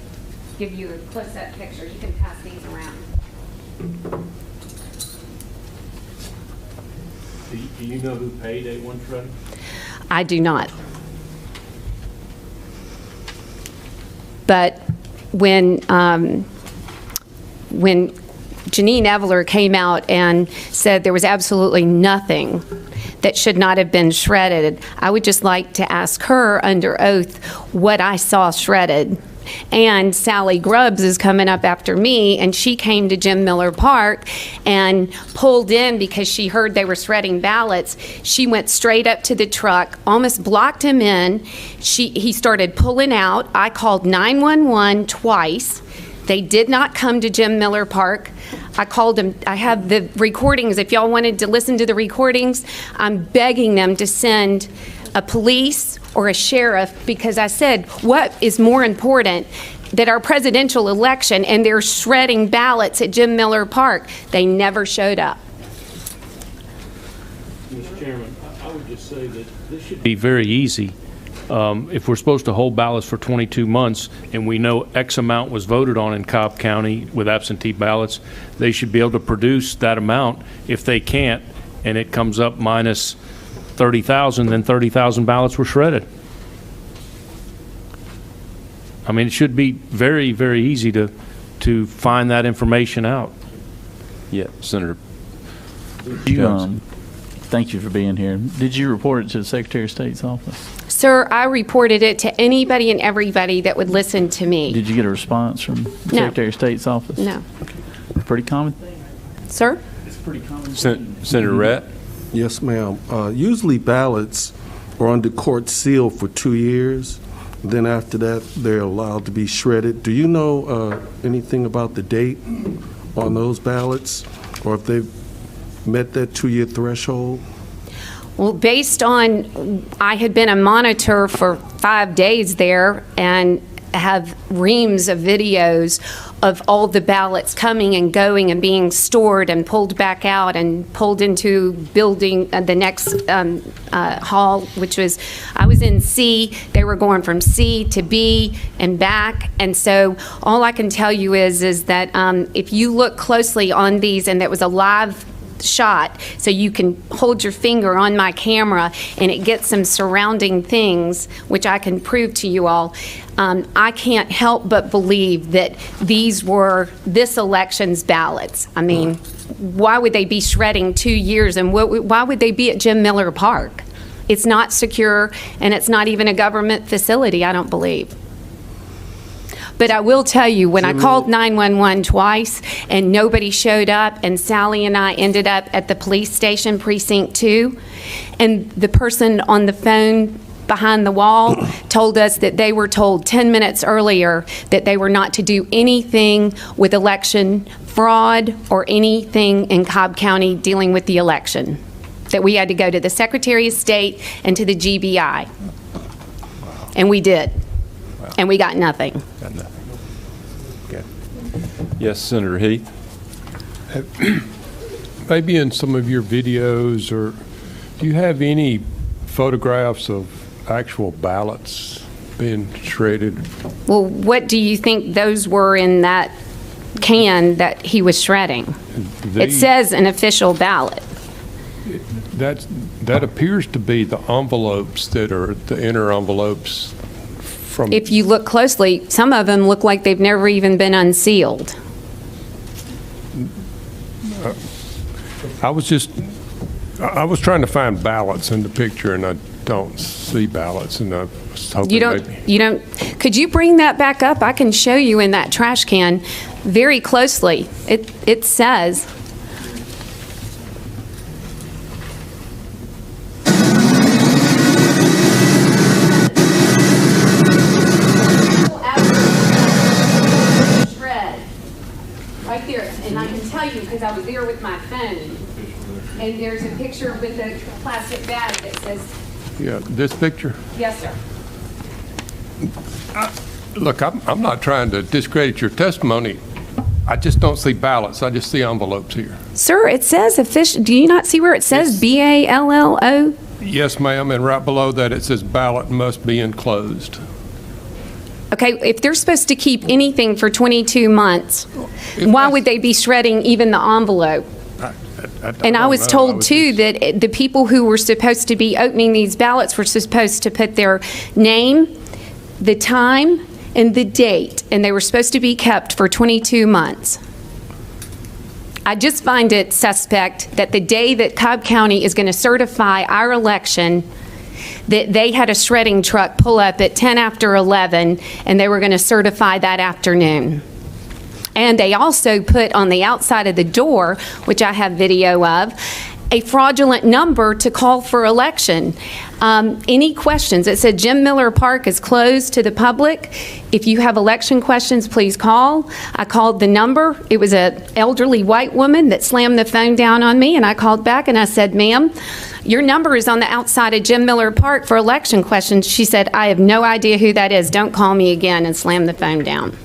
give you a close-up picture. You can pass these around. Do you know who paid A1 shredding? I do not. But when Janine Eveler came out and said there was absolutely nothing that should not have been shredded, I would just like to ask her under oath what I saw shredded. And Sally Grubbs is coming up after me, and she came to Jim Miller Park and pulled in because she heard they were shredding ballots. She went straight up to the truck, almost blocked him in. He started pulling out. I called 911 twice. They did not come to Jim Miller Park. I called them. I have the recordings. If y'all wanted to listen to the recordings, I'm begging them to send a police or a sheriff, because I said, what is more important, that our presidential election, and they're shredding ballots at Jim Miller Park. They never showed up. Mr. Chairman, I would just say that this should be very easy. If we're supposed to hold ballots for 22 months and we know X amount was voted on in Cobb County with absentee ballots, they should be able to produce that amount. If they can't, and it comes up minus 30,000, then 30,000 ballots were shredded. I mean, it should be very, very easy to find that information out. Yeah, Senator. Thank you for being here. Did you report it to the Secretary of State's office? Sir, I reported it to anybody and everybody that would listen to me. Did you get a response from the Secretary of State's office? No. Pretty common thing. Sir? It's pretty common. Senator Rett? Yes, ma'am. Usually ballots are under court seal for 2 years. Then after that, they're allowed to be shredded. Do you know anything about the date on those ballots, or if they've met that 2-year threshold? Well, based on, I had been a monitor for 5 days there and have reams of videos of all the ballots coming and going and being stored and pulled back out and pulled into building the next hall, which was, I was in C. They were going from C to B and back. And so all I can tell you is that if you look closely on these, and that was a live shot, so you can hold your finger on my camera and it gets some surrounding things, which I can prove to you all. I can't help but believe that these were this election's ballots. I mean, why would they be shredding 2 years, and why would they be at Jim Miller Park? It's not secure, and it's not even a government facility, I don't believe. But I will tell you, when I called 911 twice and nobody showed up, and Sally and I ended up at the police station, precinct 2, and the person on the phone behind the wall told us that they were told 10 minutes earlier that they were not to do anything with election fraud or anything in Cobb County dealing with the election, that we had to go to the Secretary of State and to the GBI. And we did. And we got nothing. Got nothing. Okay. Yes, Senator Heath. Maybe in some of your videos, or do you have any photographs of actual ballots being shredded? Well, what do you think those were in that can that he was shredding? It says an official ballot. That appears to be the envelopes that are the inner envelopes from. If you look closely, some of them look like they've never even been unsealed. I was trying to find ballots in the picture, and I don't see ballots, and I was hoping Could you bring that back up? I can show you in that trash can very closely. It says. Right there, and I can tell you because I was there with my phone, and there's a picture with a plastic bag that says. Yeah, this picture? Yes, sir. Look, I'm not trying to discredit your testimony. I just don't see ballots. I just see envelopes here. Sir, it says official. Do you not see where it says BALLO? Yes, ma'am, and right below that it says ballot must be enclosed. Okay, if they're supposed to keep anything for 22 months, why would they be shredding even the envelope? And I was told, too, that the people who were supposed to be opening these ballots were supposed to put their name, the time, and the date, and they were supposed to be kept for 22 months. I just find it suspect that the day that Cobb County is going to certify our election, that they had a shredding truck pull up at 10 after 11, and they were going to certify that afternoon. And they also put on the outside of the door, which I have video of, a fraudulent number to call for election. Any questions? It said Jim Miller Park is closed to the public. If you have election questions, please call. I called the number. It was an elderly white woman that slammed the phone down on me, and I called back and I said, ma'am, your number is on the outside of Jim Miller Park for election questions. She said, I have no idea who that is. Don't call me again, and slammed the phone down.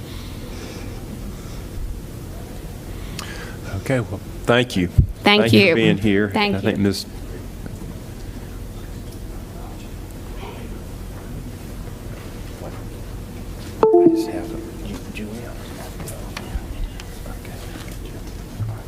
Okay, well, thank you. Thank you for being here. Thank I think you. Ms.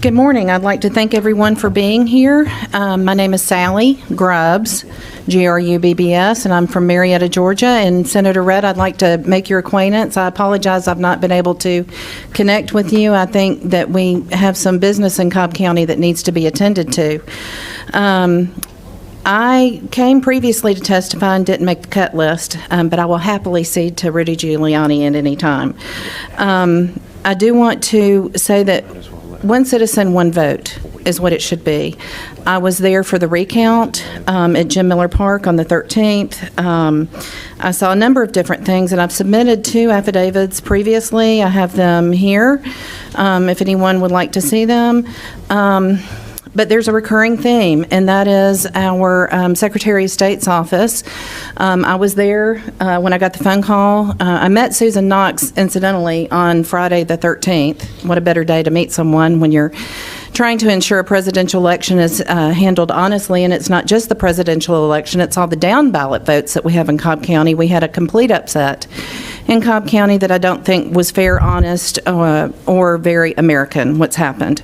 Good morning. I'd like to thank everyone for being here. My name is Sally Grubbs, Grubbs, and I'm from Marietta, Georgia. And Senator Redd, I'd like to make your acquaintance. I apologize I've not been able to connect with you. I think that we have some business in Cobb County that needs to be attended to. I came previously to testify and didn't make the cut list, but I will happily cede to Rudy Giuliani at any time. I do want to say that one citizen, one vote is what it should be. I was there for the recount at Jim Miller Park on the 13th. I saw a number of different things, and I've submitted 2 affidavits previously. I have them here if anyone would like to see them. But there's a recurring theme, and that is our Secretary of State's office. I was there when I got the phone call. I met Susan Knox, incidentally, on Friday the 13th. What a better day to meet someone when you're trying to ensure a presidential election is handled honestly, and it's not just the presidential election, it's all the down ballot votes that we have in Cobb County. We had a complete upset in Cobb County that I don't think was fair, honest, or very American, what's happened.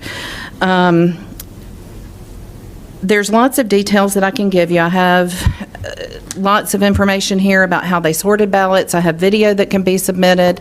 There's lots of details that I can give you. I have lots of information here about how they sorted ballots. I have video that can be submitted.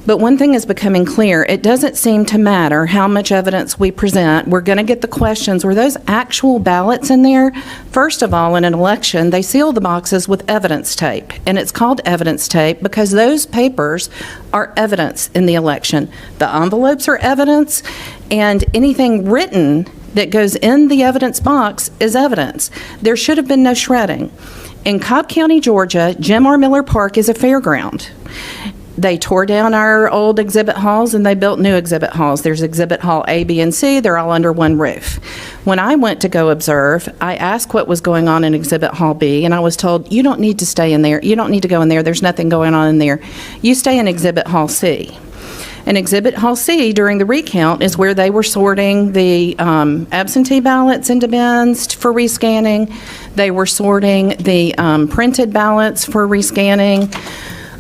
But one thing is becoming clear. It doesn't seem to matter how much evidence we present. We're going to get the questions. Were those actual ballots in there? First of all, in an election, they seal the boxes with evidence tape. And it's called evidence tape because those papers are evidence in the election. The envelopes are evidence, and anything written that goes in the evidence box is evidence. There should have been no shredding. In Cobb County, Georgia, Jim R. Miller Park is a fairground. They tore down our old exhibit halls and they built new exhibit halls. There's exhibit hall A, B, and C. They're all under one roof. When I went to go observe, I asked what was going on in exhibit hall B, and I was told, you don't need to stay in there. You don't need to go in there. There's nothing going on in there. You stay in exhibit hall C. And Exhibit Hall C during the recount is where they were sorting the absentee ballots into bins for rescanning. They were sorting the printed ballots for rescanning.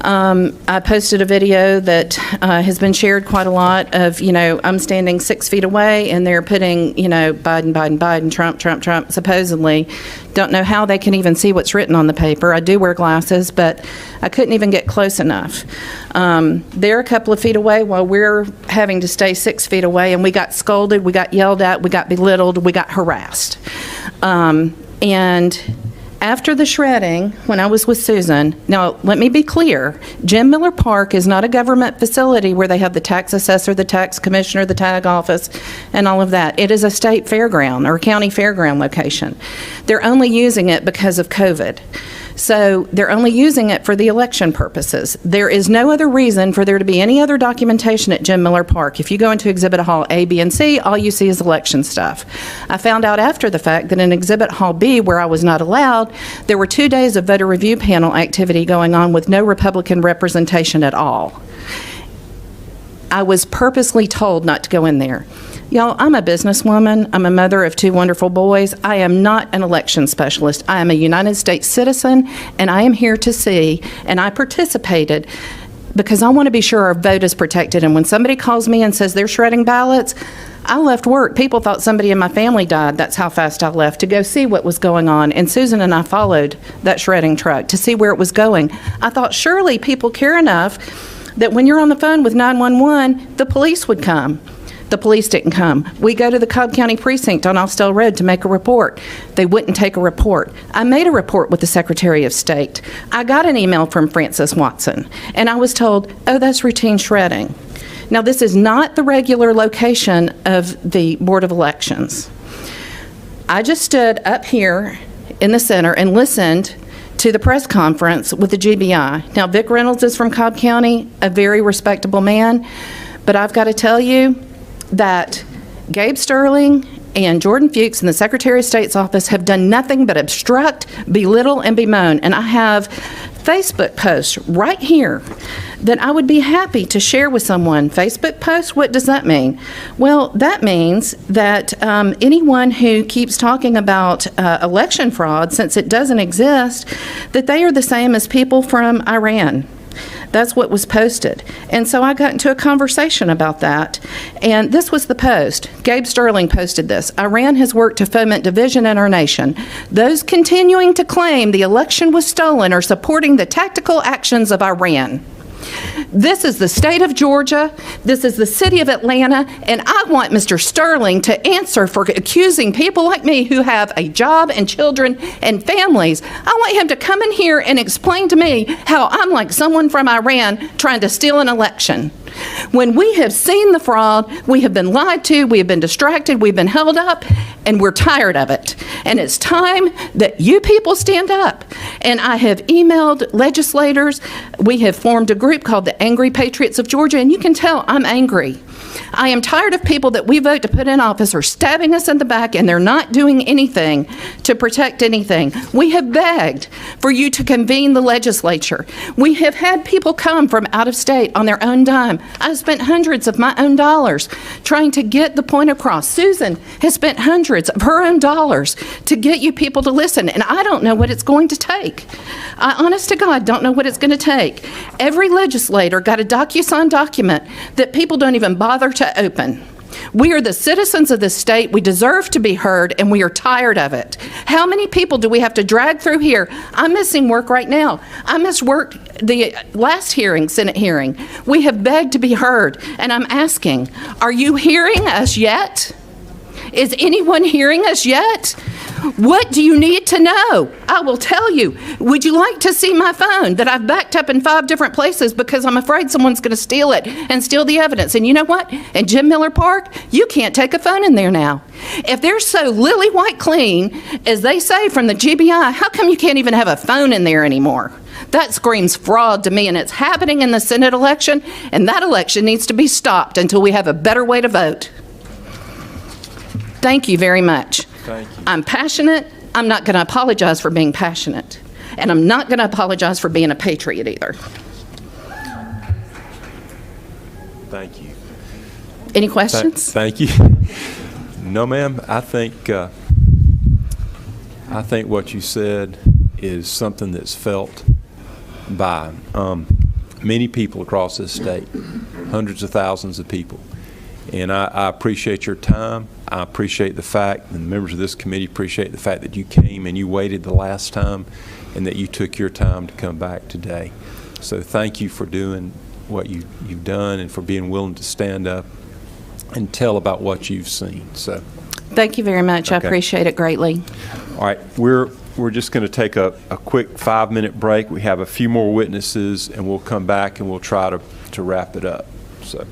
I posted a video that has been shared quite a lot of, I'm standing 6 feet away and they're putting, Biden, Biden, Biden, Trump, Trump, Trump, supposedly. Don't know how they can even see what's written on the paper. I do wear glasses, but I couldn't even get close enough. They're a couple of feet away while we're having to stay 6 feet away, and we got scolded, we got yelled at, we got belittled, we got harassed. And after the shredding, when I was with Susan, now let me be clear, Jim Miller Park is not a government facility where they have the tax assessor, the tax commissioner, the tag office, and all of that. It is a state fairground or county fairground location. They're only using it because of COVID. So they're only using it for the election purposes. There is no other reason for there to be any other documentation at Jim Miller Park. If you go into Exhibit Hall A, B, and C, all you see is election stuff. I found out after the fact that in Exhibit Hall B, where I was not allowed, there were 2 days of voter review panel activity going on with no Republican representation at all. I was purposely told not to go in there. Y'all, I'm a businesswoman. I'm a mother of 2 wonderful boys. I am not an election specialist. I am a United States citizen, and I am here to see, and I participated because I want to be sure our vote is protected. And when somebody calls me and says they're shredding ballots, I left work. People thought somebody in my family died. That's how fast I left to go see what was going on. And Susan and I followed that shredding truck to see where it was going. I thought surely people care enough that when you're on the phone with 911, the police would come. The police didn't come. We go to the Cobb County Precinct on Austell Road to make a report. They wouldn't take a report. I made a report with the Secretary of State. I got an email from Francis Watson, and I was told, oh, that's routine shredding. Now, this is not the regular location of the Board of Elections. I just stood up here in the center and listened to the press conference with the GBI. Now, Vic Reynolds is from Cobb County, a very respectable man, but I've got to tell you that Gabe Sterling and Jordan Fuchs in the Secretary of State's office have done nothing but obstruct, belittle, and bemoan. And I have Facebook posts right here that I would be happy to share with someone. Facebook posts, what does that mean? Well, that means that anyone who keeps talking about election fraud, since it doesn't exist, that they are the same as people from Iran. That's what was posted. And so I got into a conversation about that. And this was the post. Gabe Sterling posted this. Iran has worked to foment division in our nation. Those continuing to claim the election was stolen are supporting the tactical actions of Iran. This is the state of Georgia. This is the city of Atlanta. And I want Mr. Sterling to answer for accusing people like me who have a job and children and families. I want him to come in here and explain to me how I'm like someone from Iran trying to steal an election. When we have seen the fraud, we have been lied to, we have been distracted, we've been held up, and we're tired of it. And it's time that you people stand up. And I have emailed legislators. We have formed a group called the Angry Patriots of Georgia, and you can tell I'm angry. I am tired of people that we vote to put in office are stabbing us in the back, and they're not doing anything to protect anything. We have begged for you to convene the legislature. We have had people come from out of state on their own dime. I've spent hundreds of my own dollars trying to get the point across. Susan has spent hundreds of her own dollars to get you people to listen, and I don't know what it's going to take. I, honest to God, don't know what it's going to take. Every legislator got a DocuSign document that people don't even bother to open. We are the citizens of this state. We deserve to be heard, and we are tired of it. How many people do we have to drag through here? I'm missing work right now. I missed work the last hearing, Senate hearing. We have begged to be heard, and I'm asking, are you hearing us yet? Is anyone hearing us yet? What do you need to know? I will tell you. Would you like to see my phone that I've backed up in 5 different places because I'm afraid someone's going to steal it and steal the evidence? And you know what? In Jim Miller Park, you can't take a phone in there now. If they're so lily white clean, as they say from the GBI, how come you can't even have a phone in there anymore? That screams fraud to me, and it's happening in the Senate election, and that election needs to be stopped until we have a better way to vote. Thank you very much. Thank you. I'm passionate. I'm not going to apologize for being passionate. And I'm not going to apologize for being a patriot either. Thank you. Any questions? Thank you. No, ma'am. I think what you said is something that's felt by many people across this state, hundreds of thousands of people. And I appreciate your time. I appreciate the fact, and the members of this committee appreciate the fact that you came and you waited the last time and that you took your time to come back today. So thank you for doing what you've done and for being willing to stand up and tell about what you've seen. So Thank you very much. I Okay. appreciate it greatly. all right, we're just going to take a quick 5-minute break. We have a few more witnesses, and we'll come back and we'll try to wrap it up. So.